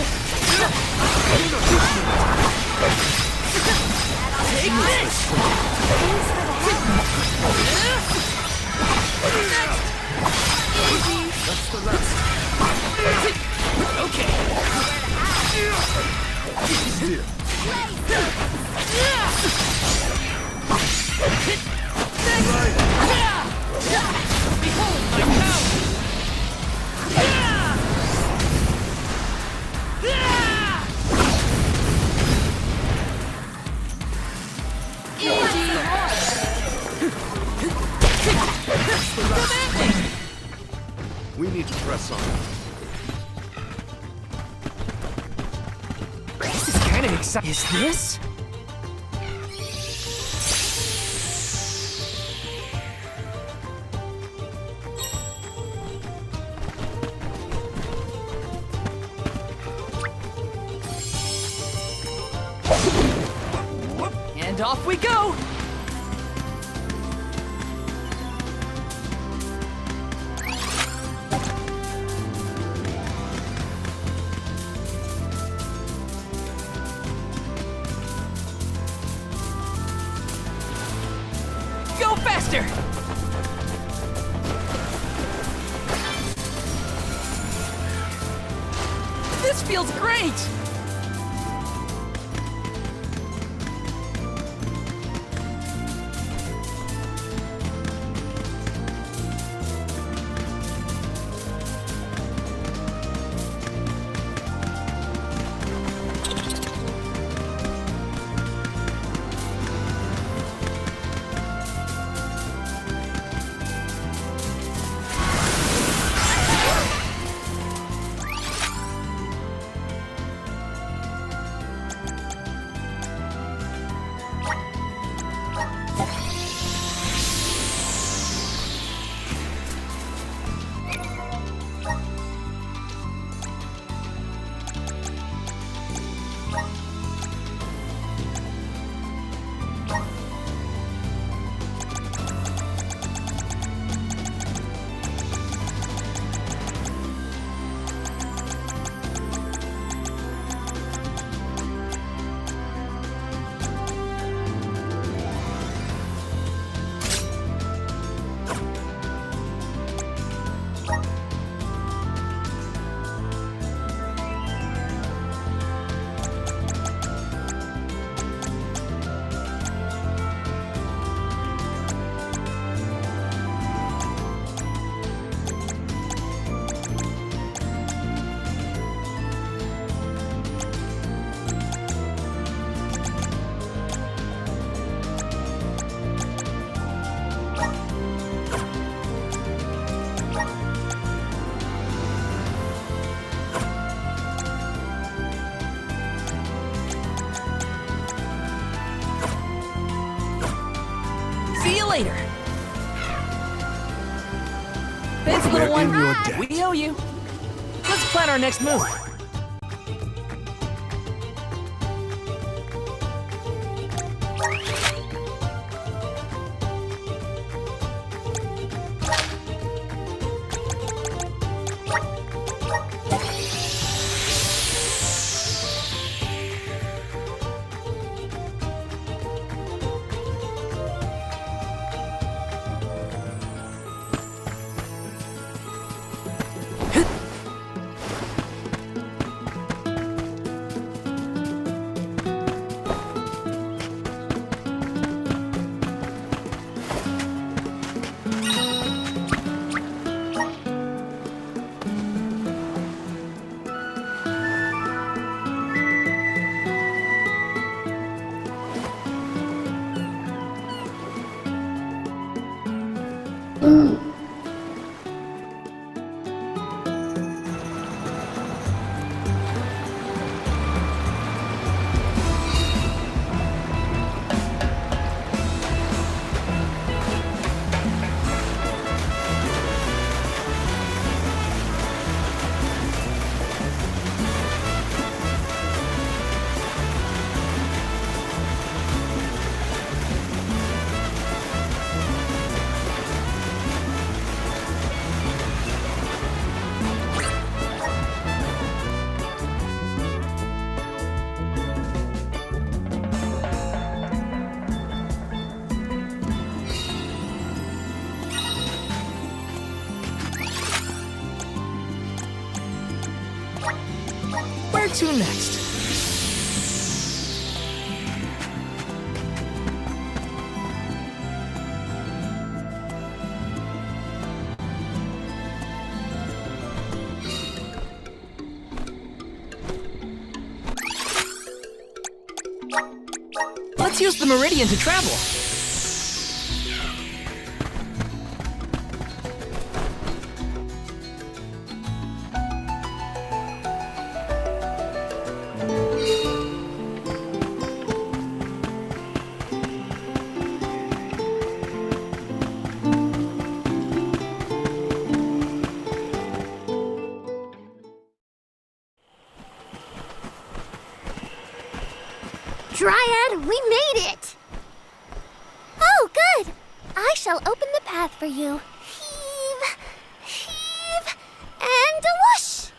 Speaker 1: Take this!
Speaker 7: That's the last.
Speaker 1: Okay.
Speaker 7: Steer.
Speaker 1: Behold my power!
Speaker 7: We need to press on.
Speaker 1: This is kind of exciting. Is this? And off we go! Go faster! This feels great! See you later. Thanks, little
Speaker 7: We're in
Speaker 1: one.
Speaker 7: your debt.
Speaker 1: We owe you. Let's plan our next move.
Speaker 9: Where to next? Let's use the meridian to travel.
Speaker 4: Dryad, we made it! Oh, good! I shall open the path for you. Heave, heave, and a whoosh!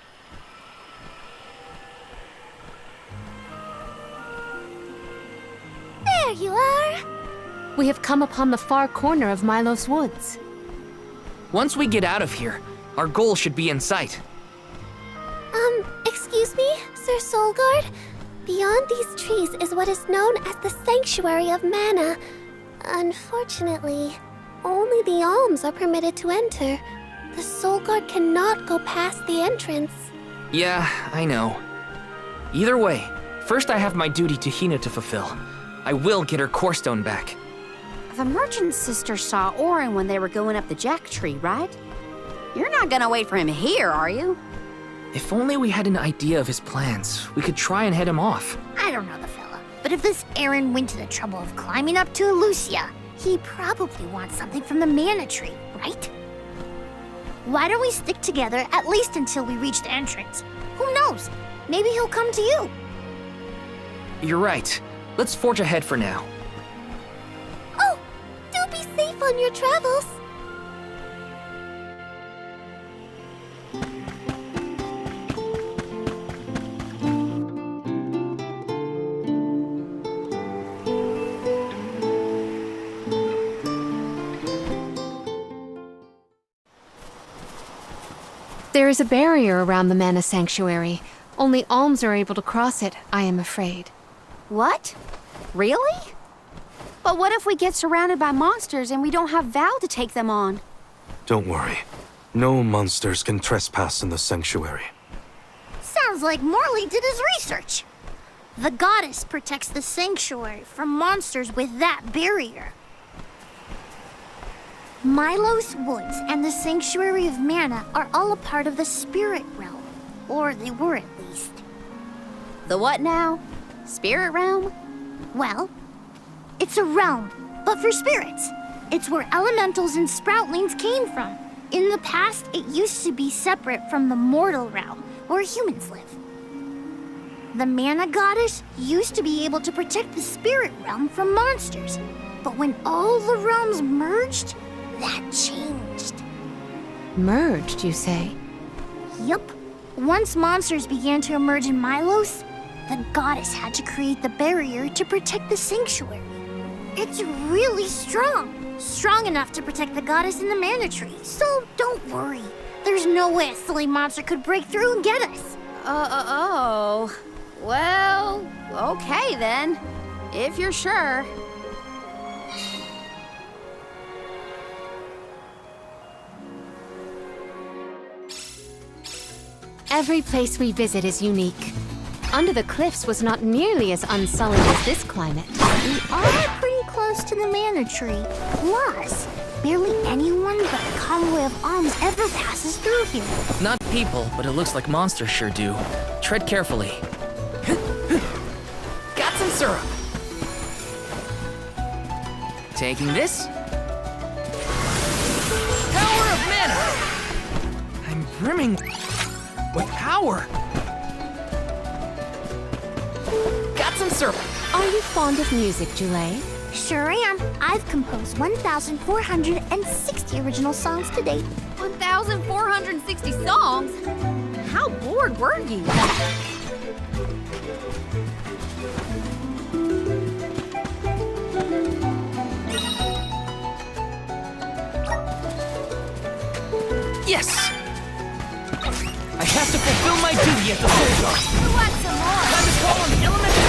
Speaker 4: There you are!
Speaker 6: We have come upon the far corner of Milos Woods.
Speaker 9: Once we get out of here, our goal should be in sight.
Speaker 4: Excuse me, Sir Soulguard? Beyond these trees is what is known as the Sanctuary of Mana. Unfortunately, only the alms are permitted to enter. The Soulguard cannot go past the entrance.
Speaker 9: Yeah, I know. Either way, first I have my duty to Hina to fulfill. I will get her core stone back.
Speaker 2: The merchant's sister saw Orin when they were going up the jack tree, right? You're not gonna wait for him here, are you?
Speaker 9: If only we had an idea of his plans, we could try and head him off.
Speaker 4: I don't know the fella, but if this Aaron went to the trouble of climbing up to Elucia, he probably wants something from the mana tree, right? Why don't we stick together at least until we reach the entrance? Who knows? Maybe he'll come to you.
Speaker 9: You're right. Let's forge ahead for now.
Speaker 4: Oh, do be safe on your travels.
Speaker 6: There is a barrier around the Mana Sanctuary. Only alms are able to cross it, I am afraid.
Speaker 2: What? Really? But what if we get surrounded by monsters and we don't have Val to take them on?
Speaker 7: Don't worry. No monsters can trespass in the sanctuary.
Speaker 4: Sounds like Morley did his research. The goddess protects the sanctuary from monsters with that barrier. Milos Woods and the Sanctuary of Mana are all a part of the spirit realm. Or they were at least.
Speaker 2: The what now? Spirit realm?
Speaker 4: Well, it's a realm, but for spirits. It's where elementals and sproutlings came from. In the past, it used to be separate from the mortal realm, where humans live. The Mana Goddess used to be able to protect the spirit realm from monsters. But when all the realms merged, that changed.
Speaker 6: Merged, you say?
Speaker 4: Yup. Once monsters began to emerge in Milos, the goddess had to create the barrier to protect the sanctuary. It's really strong. Strong enough to protect the goddess and the mana tree. So don't worry. There's no way a silly monster could break through and get us.
Speaker 2: Oh. Well, okay then. If you're sure.
Speaker 6: Every place we visit is unique. Under the cliffs was not nearly as unsullied as this climate.
Speaker 4: We are pretty close to the mana tree. Plus, barely anyone but a convoy of alms ever passes through here.
Speaker 9: Not people, but it looks like monsters sure do. Tread carefully. Got some syrup. Taking this. Power of mana! I'm brimming with power. Got some syrup.
Speaker 6: Are you fond of music, Jule?
Speaker 4: Sure am. I've composed 1,460 original songs to date.
Speaker 2: 1,460 songs? How bored were you?
Speaker 9: Yes!
Speaker 1: I have to fulfill my duty as the Soul Guard.
Speaker 2: Who wants some more?
Speaker 1: Time to call on the elemental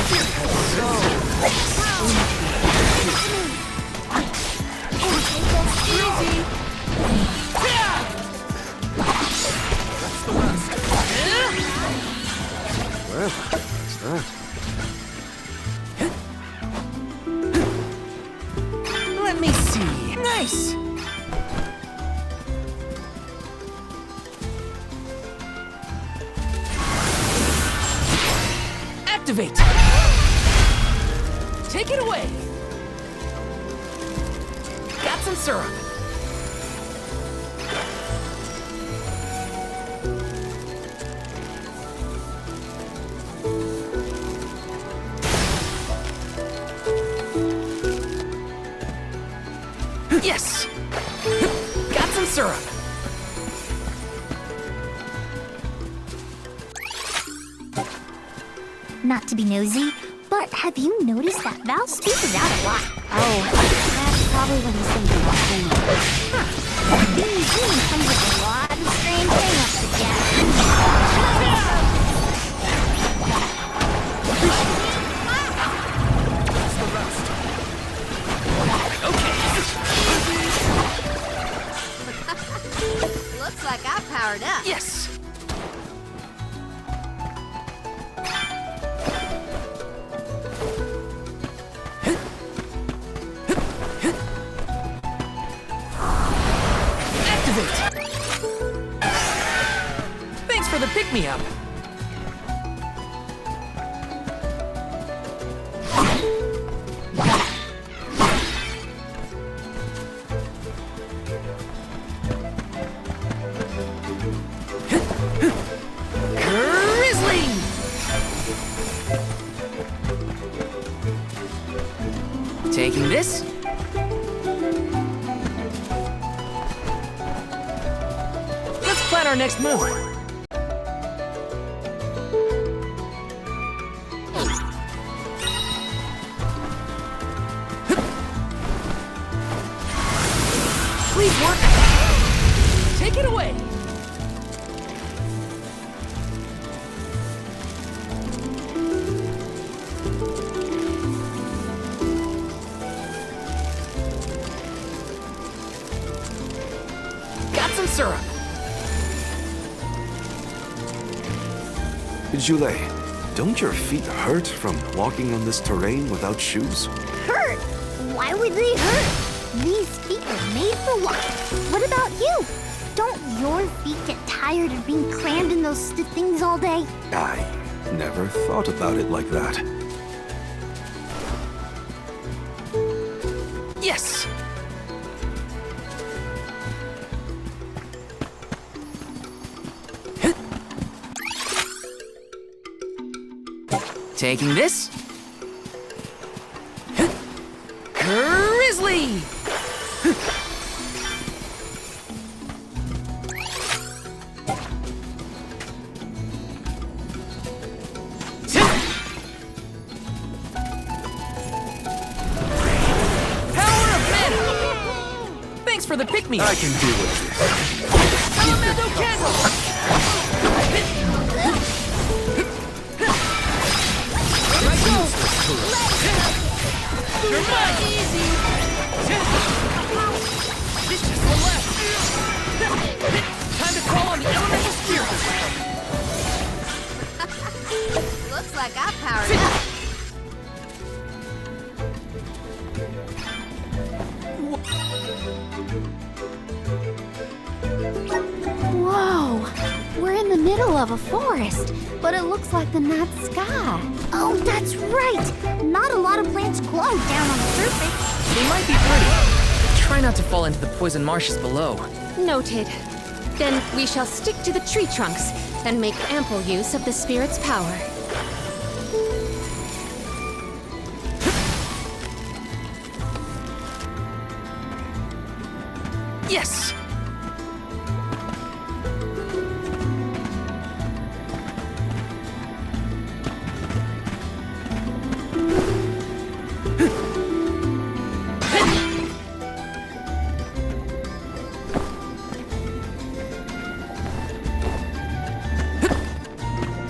Speaker 2: Easy.
Speaker 1: That's the rest.
Speaker 7: Well, what's that?
Speaker 1: Let me see. Nice. Activate. Take it away. Got some syrup. Yes! Got some syrup.
Speaker 4: Not to be nosy, but have you noticed that Val speaks out a lot?
Speaker 2: Oh, that's probably when he's thinking about cleaning.
Speaker 4: Being human comes with a lot of strange hang-ups again.
Speaker 2: Looks like I powered up.
Speaker 1: Yes! Activate! Thanks for the pick-me-up. Grizzly! Taking this. Let's plan our next move. Please work. Take it away. Got some syrup.
Speaker 7: Julie, don't your feet hurt from walking on this terrain without shoes?
Speaker 4: Hurt? Why would they hurt? These feet were made for walking. What about you? Don't your feet get tired of being crammed in those stiff things all day?
Speaker 7: I never thought about it like that.
Speaker 1: Yes! Taking this. Grizzly! Power of mana! Thanks for the pick-me.
Speaker 7: I can deal with this.
Speaker 1: Elemental candle! You're mine! Easy! This just the left! Time to call on the elemental spirit!
Speaker 2: Looks like I powered up. Whoa! We're in the middle of a forest, but it looks like the night sky.
Speaker 4: Oh, that's right! Not a lot of plants glow down on the surface.
Speaker 1: They might be pretty. Try not to fall into the poison marshes below.
Speaker 6: Noted. Then we shall stick to the tree trunks and make ample use of the spirit's power.
Speaker 1: Yes!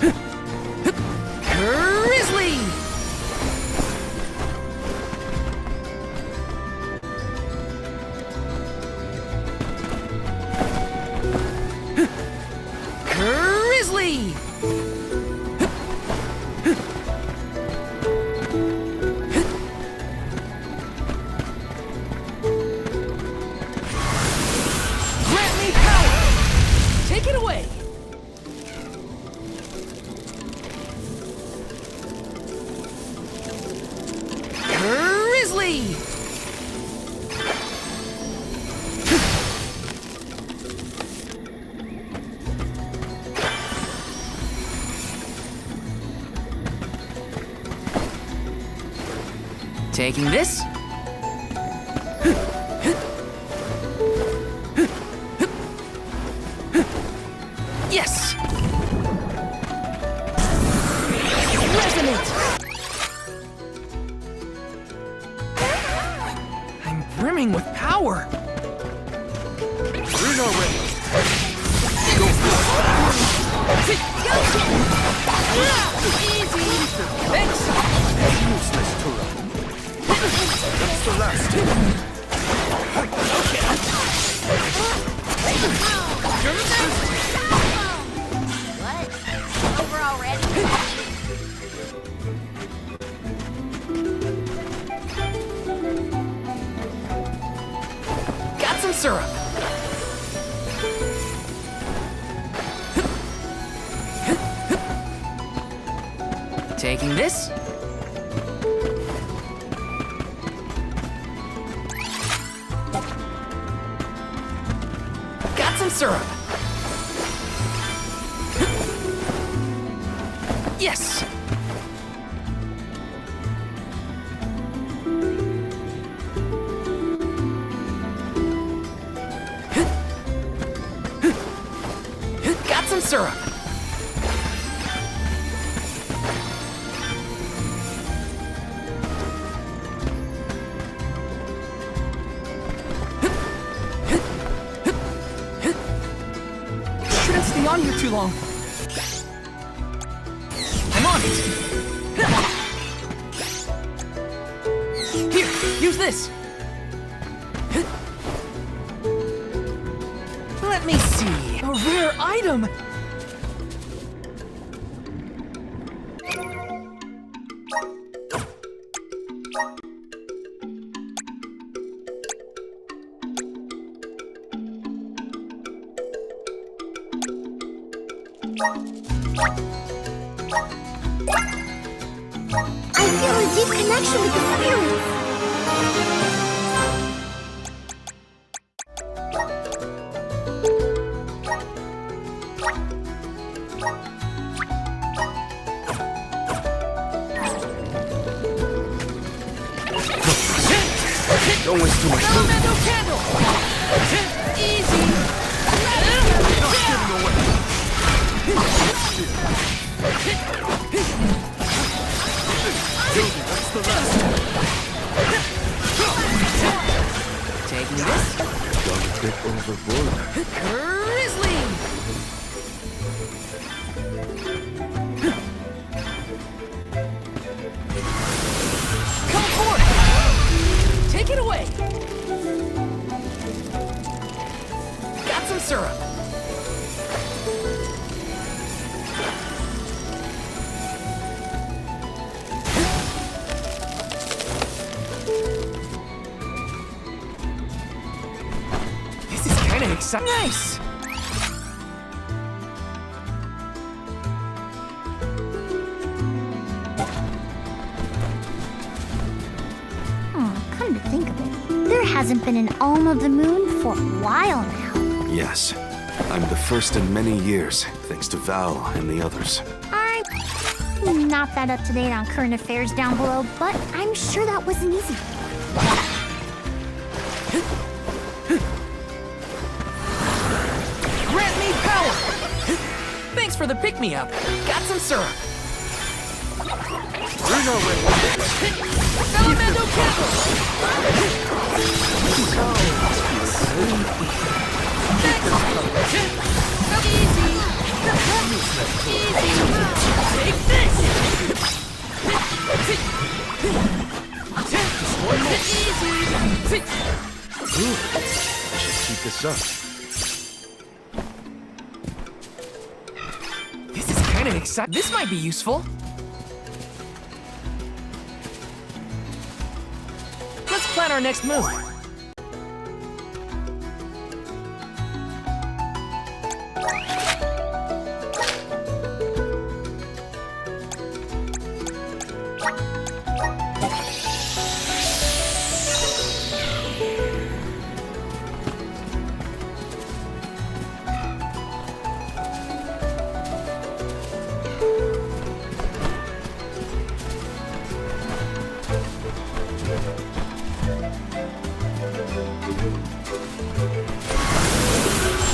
Speaker 1: Grizzly! Grizzly! Grant me power! Take it away! Grizzly! Taking this. Yes! Resonate! I'm brimming with power.
Speaker 8: We're not ready.
Speaker 1: Easy! Thanks!
Speaker 8: Useless Tura. That's the last.
Speaker 10: What? Over already?
Speaker 1: Got some syrup. Taking this. Got some syrup. Yes. Got some syrup. Shouldn't stay on here too long. I'm on it. Here, use this. Let me see. A rare item.
Speaker 4: I feel a deep connection with the spirits.
Speaker 8: Don't waste too much food.
Speaker 1: Elemental candle. Easy.
Speaker 8: Not getting away. Guilty, that's the last.
Speaker 1: Taking this.
Speaker 8: Gone a bit overboard.
Speaker 1: Grizzly. Come forth. Take it away. Got some syrup. This is kind of exciting. Nice.
Speaker 4: Come to think of it, there hasn't been an Alm of the Moon for a while now.
Speaker 7: Yes. I'm the first in many years, thanks to Val and the others.
Speaker 4: I'm not that up to date on current affairs down below, but I'm sure that wasn't easy.
Speaker 1: Grant me power. Thanks for the pick-me-up. Got some syrup.
Speaker 8: We're not ready.
Speaker 1: Elemental candle. Easy. Easy. Wait!
Speaker 7: Good. I should keep this up.
Speaker 1: This is kind of exciting. This might be useful. Let's plan our next move.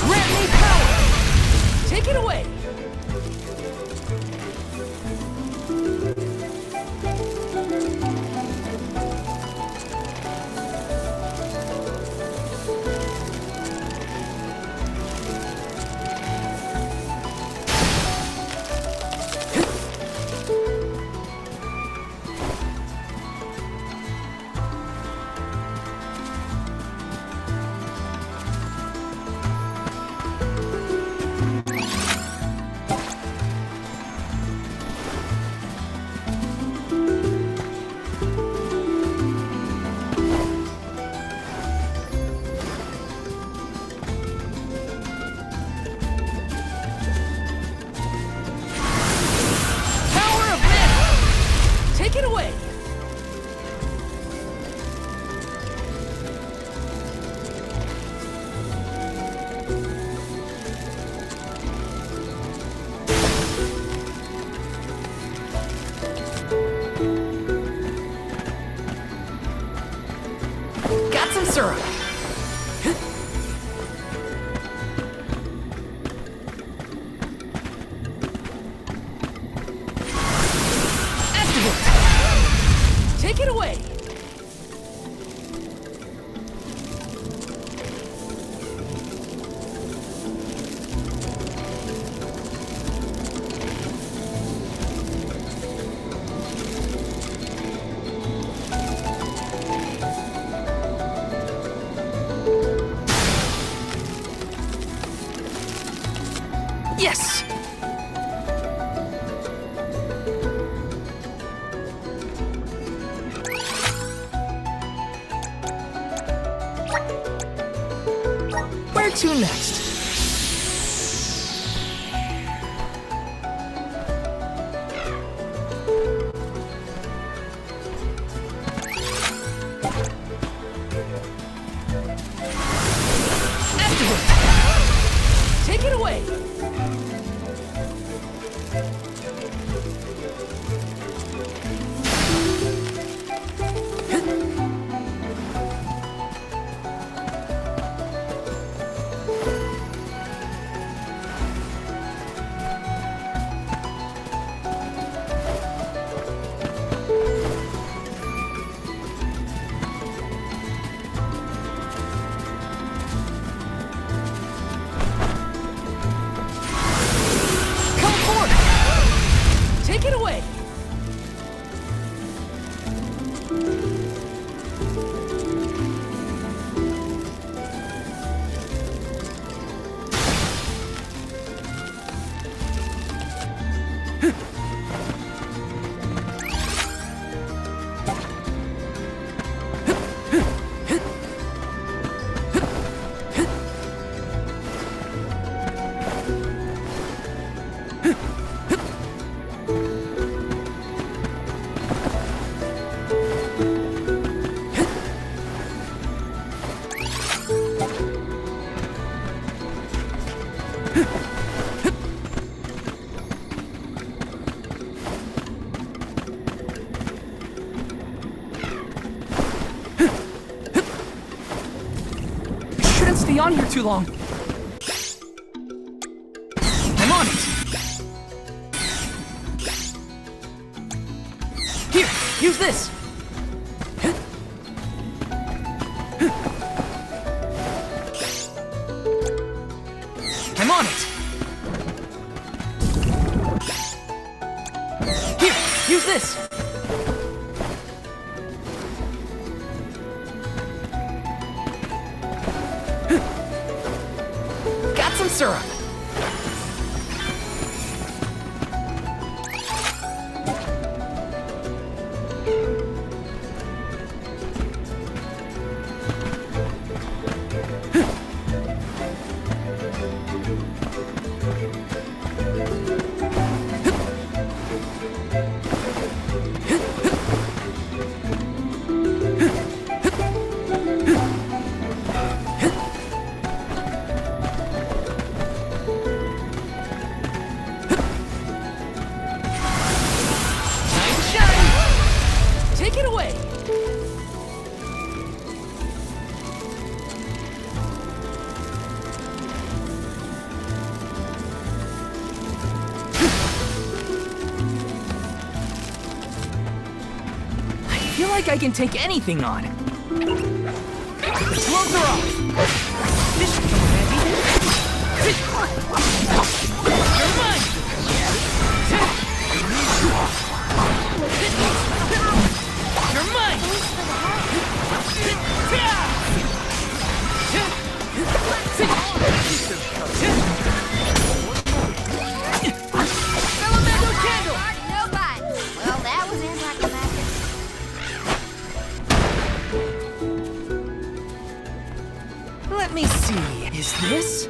Speaker 1: Grant me power! Take it away! Power of mana! Take it away! Got some syrup. Activate! Take it away! Yes! Where to next? Activate! Take it away! Come forth! Take it away! Shouldn't stay on here too long. I'm on it. Here, use this. I'm on it. Here, use this.
Speaker 9: syrup!
Speaker 1: Take it away! I feel like I can take anything on. Gloves are off! This should come handy. You're mine! You're mine! Elemental candle!
Speaker 2: Nobody. Well, that was anticlimactic.
Speaker 1: Let me see. Is this?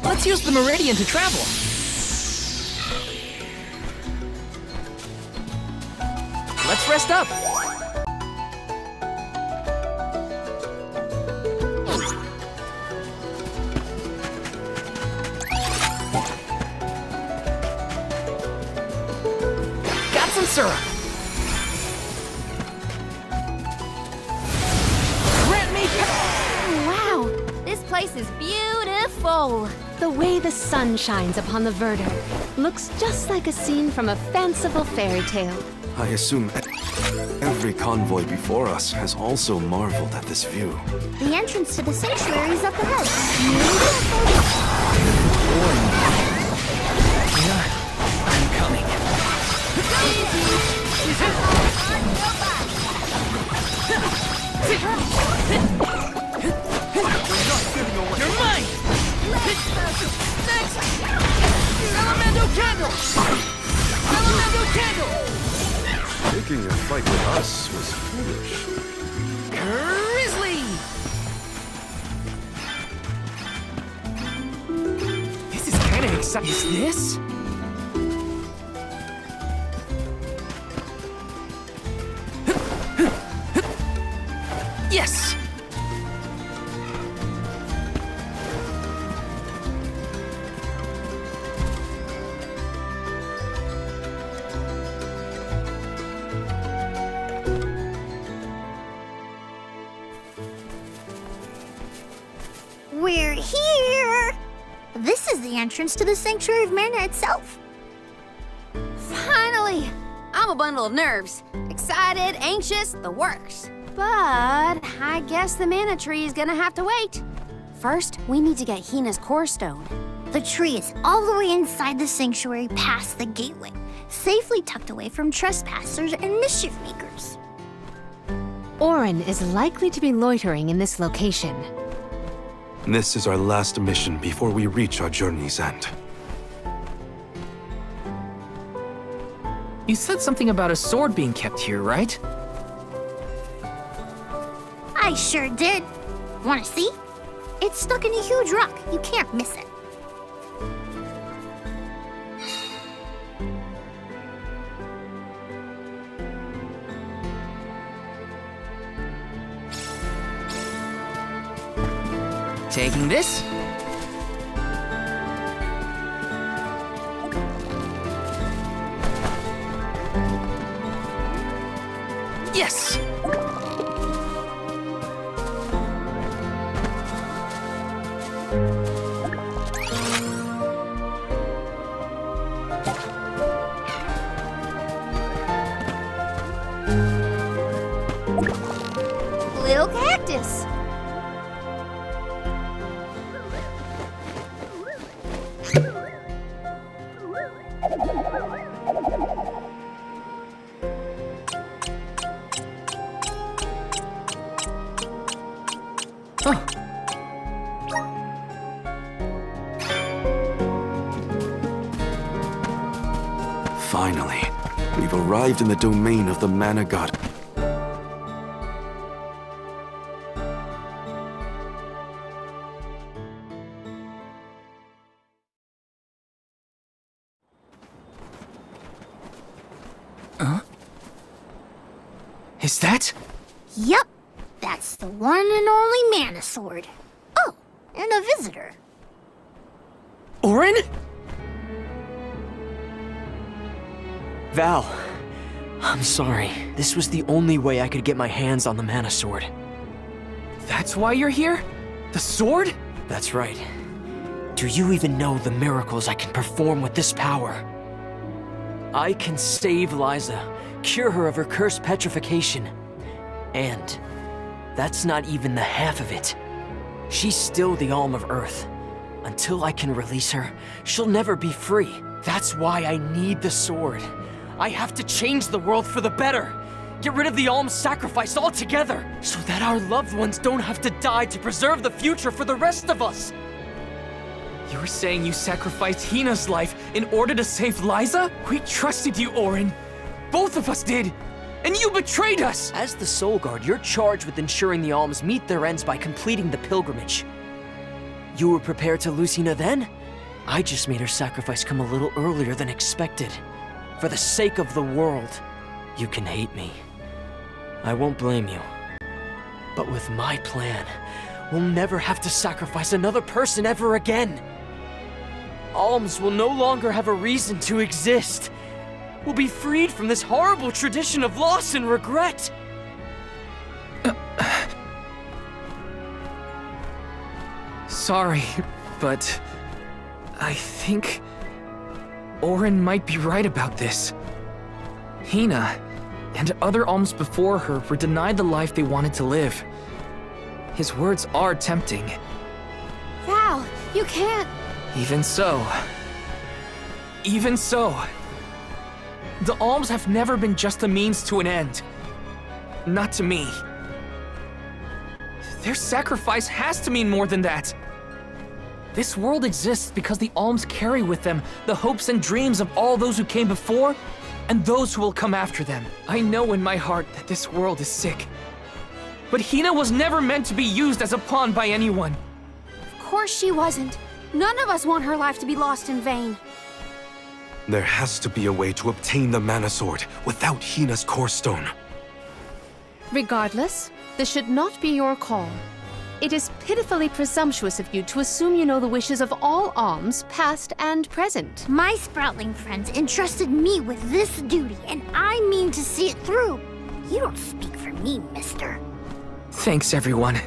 Speaker 1: Let's use the meridian to travel. Let's rest up. Got some syrup. Grant me.
Speaker 2: Wow, this place is beautiful.
Speaker 6: The way the sun shines upon the verdure looks just like a scene from a fanciful fairy tale.
Speaker 7: I assume every convoy before us has also marveled at this view.
Speaker 4: The entrance to the sanctuary is up ahead.
Speaker 1: I'm coming. You're mine! Next! Elemental candle! Elemental candle!
Speaker 7: Taking a fight with us was foolish.
Speaker 1: Grizzly! This is kind of exciting. Is this? Yes!
Speaker 4: We're here! This is the entrance to the Sanctuary of Mana itself.
Speaker 2: Finally! I'm a bundle of nerves. Excited, anxious, the works. But I guess the mana tree is gonna have to wait. First, we need to get Hina's core stone.
Speaker 4: The tree is all the way inside the sanctuary past the gateway, safely tucked away from trespassers and mischief makers.
Speaker 6: Orin is likely to be loitering in this location.
Speaker 7: This is our last mission before we reach our journey's end.
Speaker 9: You said something about a sword being kept here, right?
Speaker 4: I sure did. Wanna see? It's stuck in a huge rock. You can't miss it.
Speaker 1: Taking this? Yes!
Speaker 7: Finally, we've arrived in the domain of the Mana God.
Speaker 1: Is that?
Speaker 4: Yep, that's the one and only Mana Sword. Oh, and a visitor.
Speaker 1: Orin?
Speaker 15: Val, I'm sorry. This was the only way I could get my hands on the Mana Sword.
Speaker 1: That's why you're here? The sword?
Speaker 15: That's right. Do you even know the miracles I can perform with this power? I can save Liza, cure her of her cursed petrification. And that's not even the half of it. She's still the Alm of Earth. Until I can release her, she'll never be free. That's why I need the sword. I have to change the world for the better. Get rid of the Alm sacrifice altogether, so that our loved ones don't have to die to preserve the future for the rest of us.
Speaker 1: You're saying you sacrificed Hina's life in order to save Liza? We trusted you, Orin. Both of us did. And you betrayed us!
Speaker 15: As the Soul Guard, you're charged with ensuring the Alms meet their ends by completing the pilgrimage. You were prepared to lose Hina then? I just made her sacrifice come a little earlier than expected. For the sake of the world, you can hate me. I won't blame you. But with my plan, we'll never have to sacrifice another person ever again. Alms will no longer have a reason to exist. We'll be freed from this horrible tradition of loss and regret.
Speaker 1: Sorry, but I think Orin might be right about this. Hina and other alms before her were denied the life they wanted to live. His words are tempting.
Speaker 2: Val, you can't.
Speaker 1: Even so. Even so. The alms have never been just a means to an end. Not to me. Their sacrifice has to mean more than that. This world exists because the alms carry with them the hopes and dreams of all those who came before and those who will come after them. I know in my heart that this world is sick. But Hina was never meant to be used as a pawn by anyone.
Speaker 2: Of course she wasn't. None of us want her life to be lost in vain.
Speaker 7: There has to be a way to obtain the Mana Sword without Hina's Core Stone.
Speaker 6: Regardless, this should not be your call. It is pitifully presumptuous of you to assume you know the wishes of all alms, past and present.
Speaker 4: My Sproutling friends entrusted me with this duty, and I mean to see it through. You don't speak for me, mister.
Speaker 1: Thanks, everyone.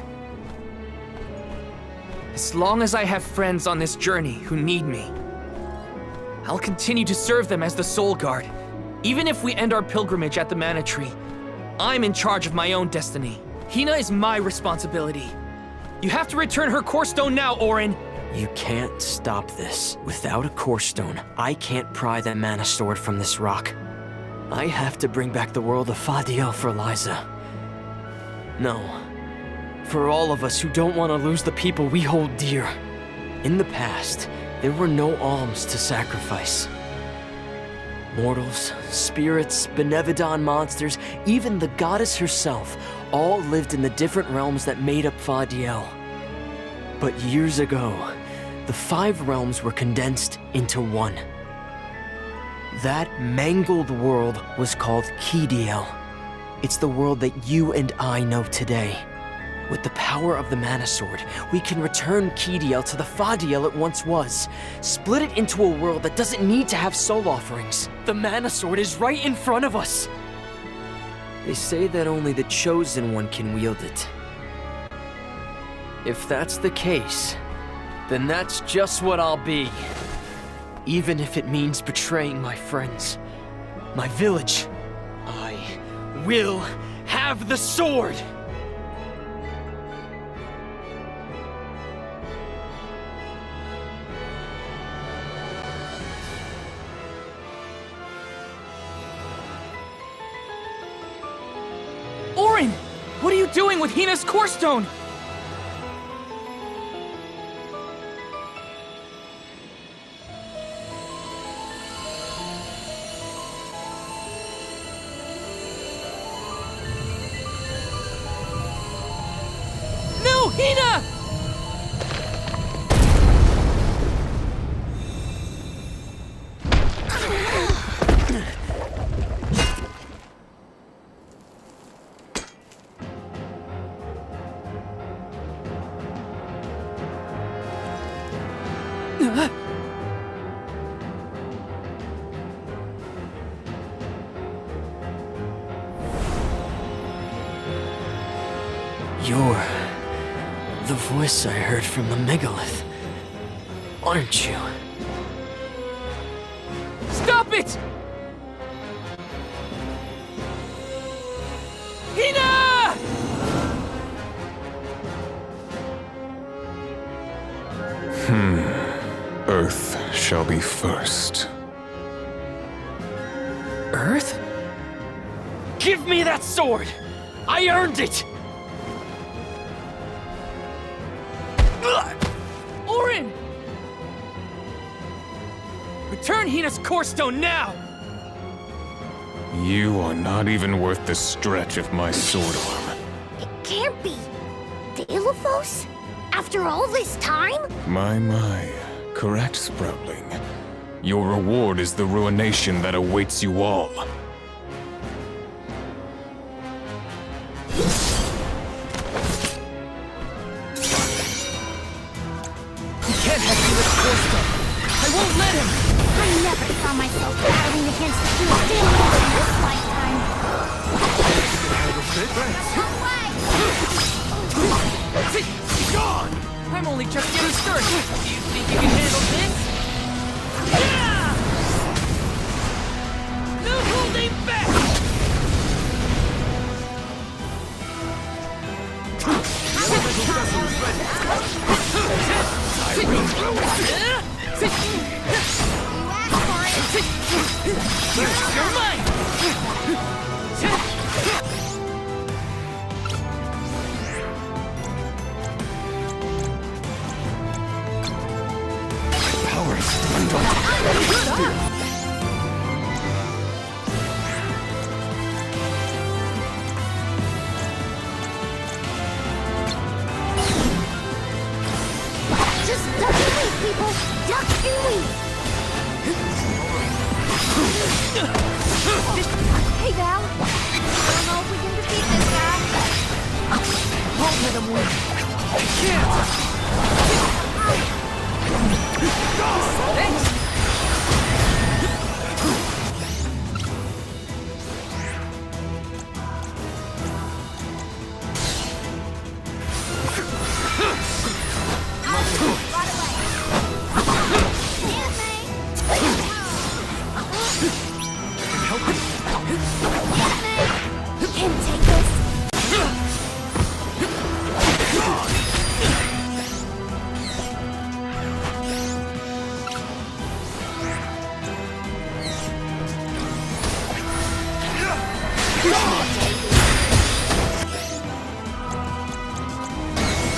Speaker 1: As long as I have friends on this journey who need me, I'll continue to serve them as the Soul Guard. Even if we end our pilgrimage at the Mana Tree, I'm in charge of my own destiny. Hina is my responsibility. You have to return her Core Stone now, Orin!
Speaker 15: You can't stop this. Without a Core Stone, I can't pry that Mana Sword from this rock. I have to bring back the world of Fadiel for Liza. No. For all of us who don't want to lose the people we hold dear. In the past, there were no alms to sacrifice. Mortals, spirits, Benevodon monsters, even the goddess herself, all lived in the different realms that made up Fadiel. But years ago, the 5 realms were condensed into one. That mangled world was called Kidiel. It's the world that you and I know today. With the power of the Mana Sword, we can return Kidiel to the Fadiel it once was. Split it into a world that doesn't need to have soul offerings. The Mana Sword is right in front of us. They say that only the Chosen One can wield it. If that's the case, then that's just what I'll be. Even if it means betraying my friends, my village. I will have the sword!
Speaker 1: doing with Hina's core stone? No, Hina!
Speaker 15: You're the voice I heard from the megalith, aren't you?
Speaker 1: Stop it! Hina!
Speaker 16: Earth shall be first.
Speaker 1: Earth? Give me that sword! I earned it! Orin! Return Hina's core stone now!
Speaker 16: You are not even worth the stretch of my sword arm.
Speaker 4: It can't be. Delophos? After all this time?
Speaker 16: My. Correct, Sproutling. Your reward is the ruination that awaits you all.
Speaker 1: He can't have Hina's core stone! I won't let him!
Speaker 4: I never saw myself battling against two Delophos in this lifetime.
Speaker 1: Gone! I'm only just getting started. Do you think you can handle this? Yeah! No holding back! You're mine!
Speaker 4: Just duck and weave, people! Duck and weave!
Speaker 2: Hey, Val. I don't know if we can defeat this guy.
Speaker 1: Won't let him win. I can't! Thanks!
Speaker 2: Can take this.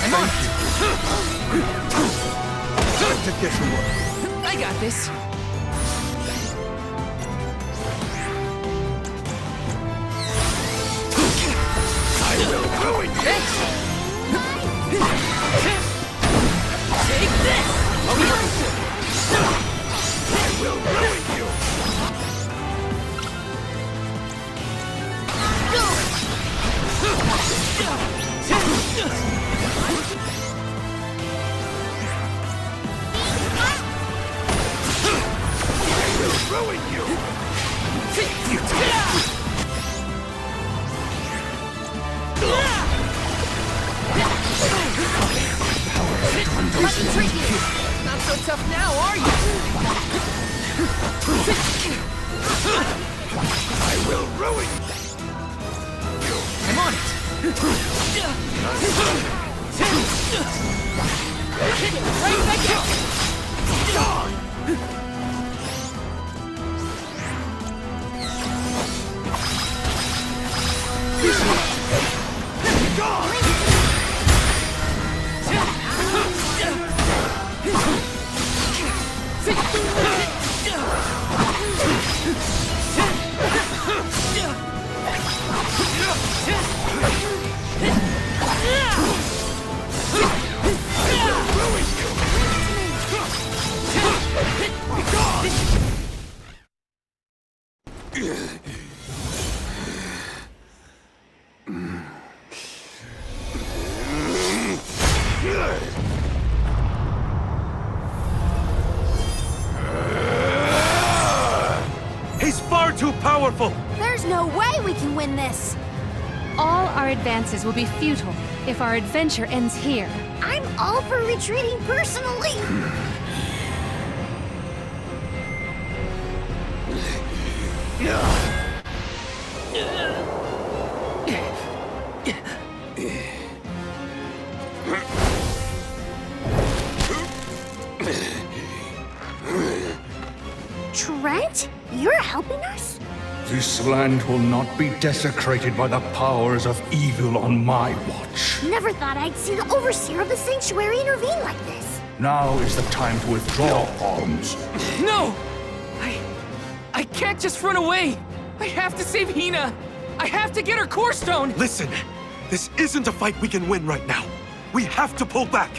Speaker 1: I'm on it! Time to get to work. I got this. I will ruin you! Take this! I will ruin you! I will ruin you! Not so tough now, are you? I will ruin you! I'm on it! Right back out! Gone!
Speaker 7: He's far too powerful!
Speaker 2: There's no way we can win this.
Speaker 6: All our advances will be futile if our adventure ends here.
Speaker 4: I'm all for retreating personally. Trent, you're helping us?
Speaker 11: This land will not be desecrated by the powers of evil on my watch.
Speaker 4: Never thought I'd see the overseer of the sanctuary intervene like this.
Speaker 11: Now is the time to withdraw, Arms.
Speaker 1: No! I can't just run away! I have to save Hina! I have to get her core stone!
Speaker 7: Listen, this isn't a fight we can win right now. We have to pull back.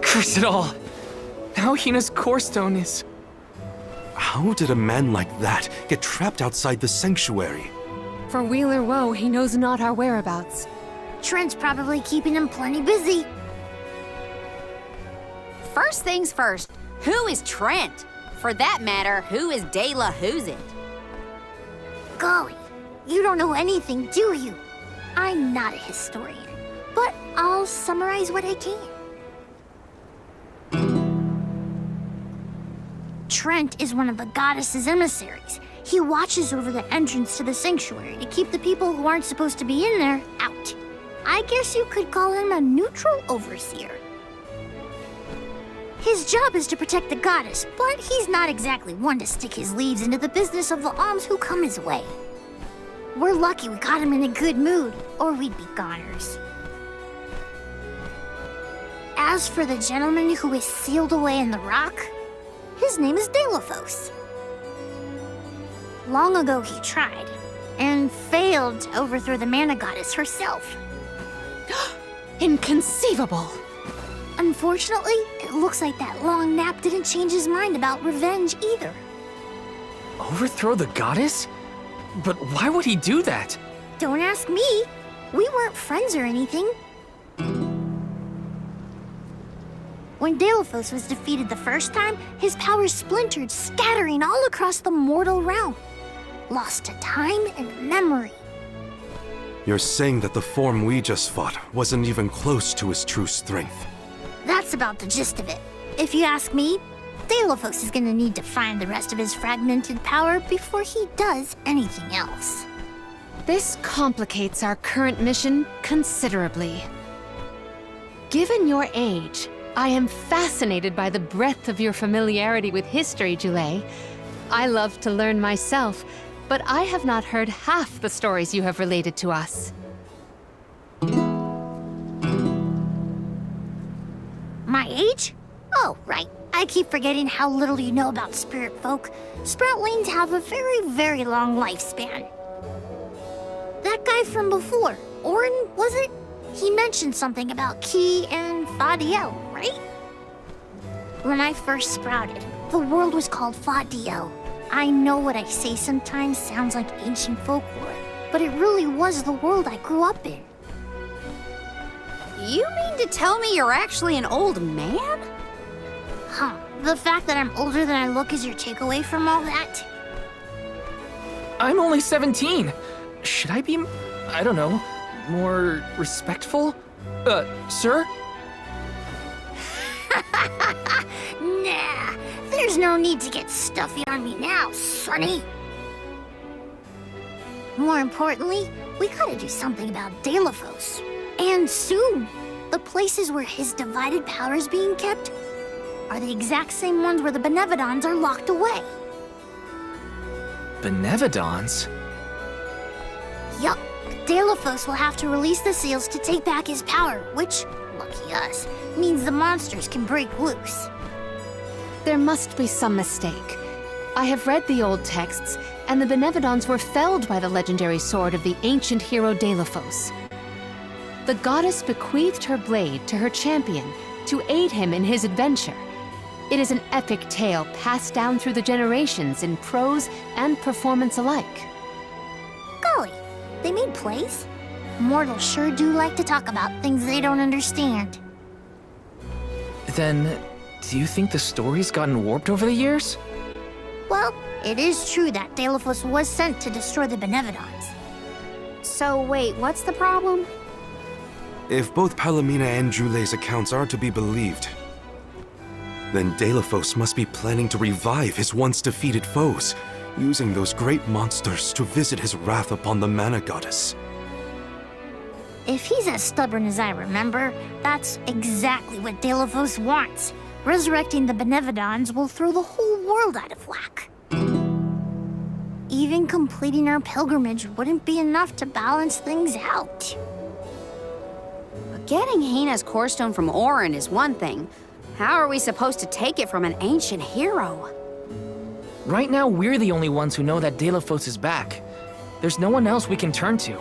Speaker 1: Curse it all! Now Hina's core stone is...
Speaker 7: How did a man like that get trapped outside the sanctuary?
Speaker 6: For Wheeler Woe, he knows not our whereabouts.
Speaker 4: Trent's probably keeping him plenty busy.
Speaker 10: First things first, who is Trent? For that matter, who is De La Who's It?
Speaker 4: Golly, you don't know anything, do you? I'm not a historian, but I'll summarize what I can. Trent is one of the goddess's emissaries. He watches over the entrance to the sanctuary to keep the people who aren't supposed to be in there out. I guess you could call him a neutral overseer. His job is to protect the goddess, but he's not exactly one to stick his leaves into the business of the alms who come his way. We're lucky we caught him in a good mood, or we'd be goners. As for the gentleman who is sealed away in the rock, his name is Delafos. Long ago he tried, and failed to overthrow the mana goddess herself.
Speaker 6: Inconceivable!
Speaker 4: Unfortunately, it looks like that long nap didn't change his mind about revenge either.
Speaker 1: Overthrow the goddess? But why would he do that?
Speaker 4: Don't ask me. We weren't friends or anything. When Delafos was defeated the first time, his powers splintered, scattering all across the mortal realm. Lost to time and memory.
Speaker 7: You're saying that the form we just fought wasn't even close to his true strength.
Speaker 4: That's about the gist of it. If you ask me, Delafos is gonna need to find the rest of his fragmented power before he does anything else.
Speaker 6: This complicates our current mission considerably. Given your age, I am fascinated by the breadth of your familiarity with history, Jule. I love to learn myself, but I have not heard half the stories you have related to us.
Speaker 4: My age? Oh, right. I keep forgetting how little you know about spirit folk. Sproutlings have a very, very long lifespan. That guy from before, Orin, was it? He mentioned something about Ki and Fadiel, right? When I first sprouted, the world was called Fadiel. I know what I say sometimes sounds like ancient folklore, but it really was the world I grew up in.
Speaker 10: You mean to tell me you're actually an old man?
Speaker 4: Huh. The fact that I'm older than I look is your takeaway from all that?
Speaker 1: I'm only 17. Should I be, I don't know, more respectful? Sir?
Speaker 4: Nah, there's no need to get stuffy on me now, Sonny. More importantly, we gotta do something about Delafos. And soon. The places where his divided power is being kept. are the exact same ones where the Benevodons are locked away.
Speaker 9: Benevodons?
Speaker 4: Yup. Deilophos will have to release the seals to take back his power, which, lucky us, means the monsters can break loose.
Speaker 6: There must be some mistake. I have read the old texts, and the Benevodons were felled by the legendary sword of the ancient hero Deilophos. The goddess bequeathed her blade to her champion to aid him in his adventure. It is an epic tale passed down through the generations in prose and performance alike.
Speaker 4: Golly, they made plays? Mortals sure do like to talk about things they don't understand.
Speaker 9: Then, do you think the story's gotten warped over the years?
Speaker 4: Well, it is true that Deilophos was sent to destroy the Benevodons.
Speaker 2: So wait, what's the problem?
Speaker 7: If both Palomina and Jule's accounts are to be believed, then Deilophos must be planning to revive his once defeated foes, using those great monsters to visit his wrath upon the Mana Goddess.
Speaker 4: If he's as stubborn as I remember, that's exactly what Deilophos wants. Resurrecting the Benevodons will throw the whole world out of whack. Even completing our pilgrimage wouldn't be enough to balance things out.
Speaker 10: But getting Hina's core stone from Orin is one thing. How are we supposed to take it from an ancient hero?
Speaker 9: Right now, we're the only ones who know that Deilophos is back. There's no one else we can turn to.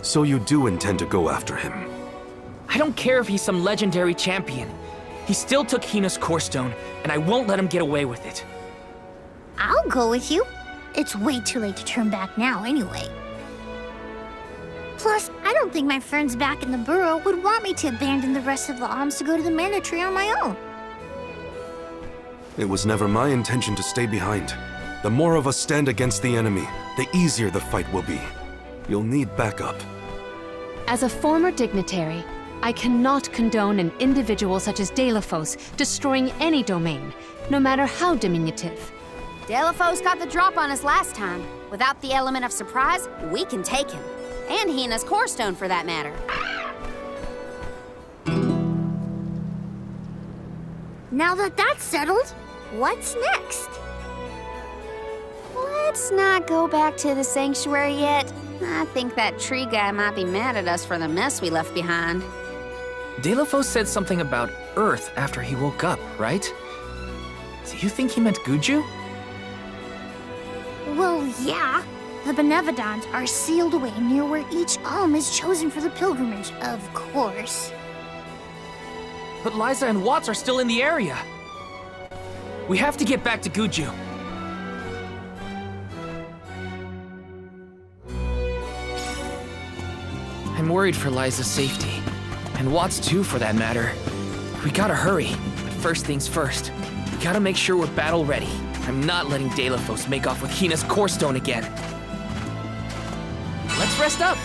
Speaker 7: So you do intend to go after him?
Speaker 9: I don't care if he's some legendary champion. He still took Hina's core stone, and I won't let him get away with it.
Speaker 4: I'll go with you. It's way too late to turn back now anyway. Plus, I don't think my friends back in the burrow would want me to abandon the rest of the alms to go to the Mana Tree on my own.
Speaker 7: It was never my intention to stay behind. The more of us stand against the enemy, the easier the fight will be. You'll need backup.
Speaker 6: As a former dignitary, I cannot condone an individual such as Deilophos destroying any domain, no matter how diminutive.
Speaker 10: Deilophos got the drop on us last time. Without the element of surprise, we can take him. And Hina's core stone, for that matter.
Speaker 4: Now that that's settled, what's next?
Speaker 2: Let's not go back to the sanctuary yet.
Speaker 10: I think that tree guy might be mad at us for the mess we left behind.
Speaker 9: Deilophos said something about Earth after he woke up, right? Do you think he meant Guju?
Speaker 4: Well, yeah. The Benevodons are sealed away near where each alm is chosen for the pilgrimage, of course.
Speaker 9: But Liza and Watts are still in the area. We have to get back to Guju. I'm worried for Liza's safety. And Watts too, for that matter. We gotta hurry. But first things first. We gotta make sure we're battle ready. I'm not letting Deilophos make off with Hina's core stone again. Let's rest up.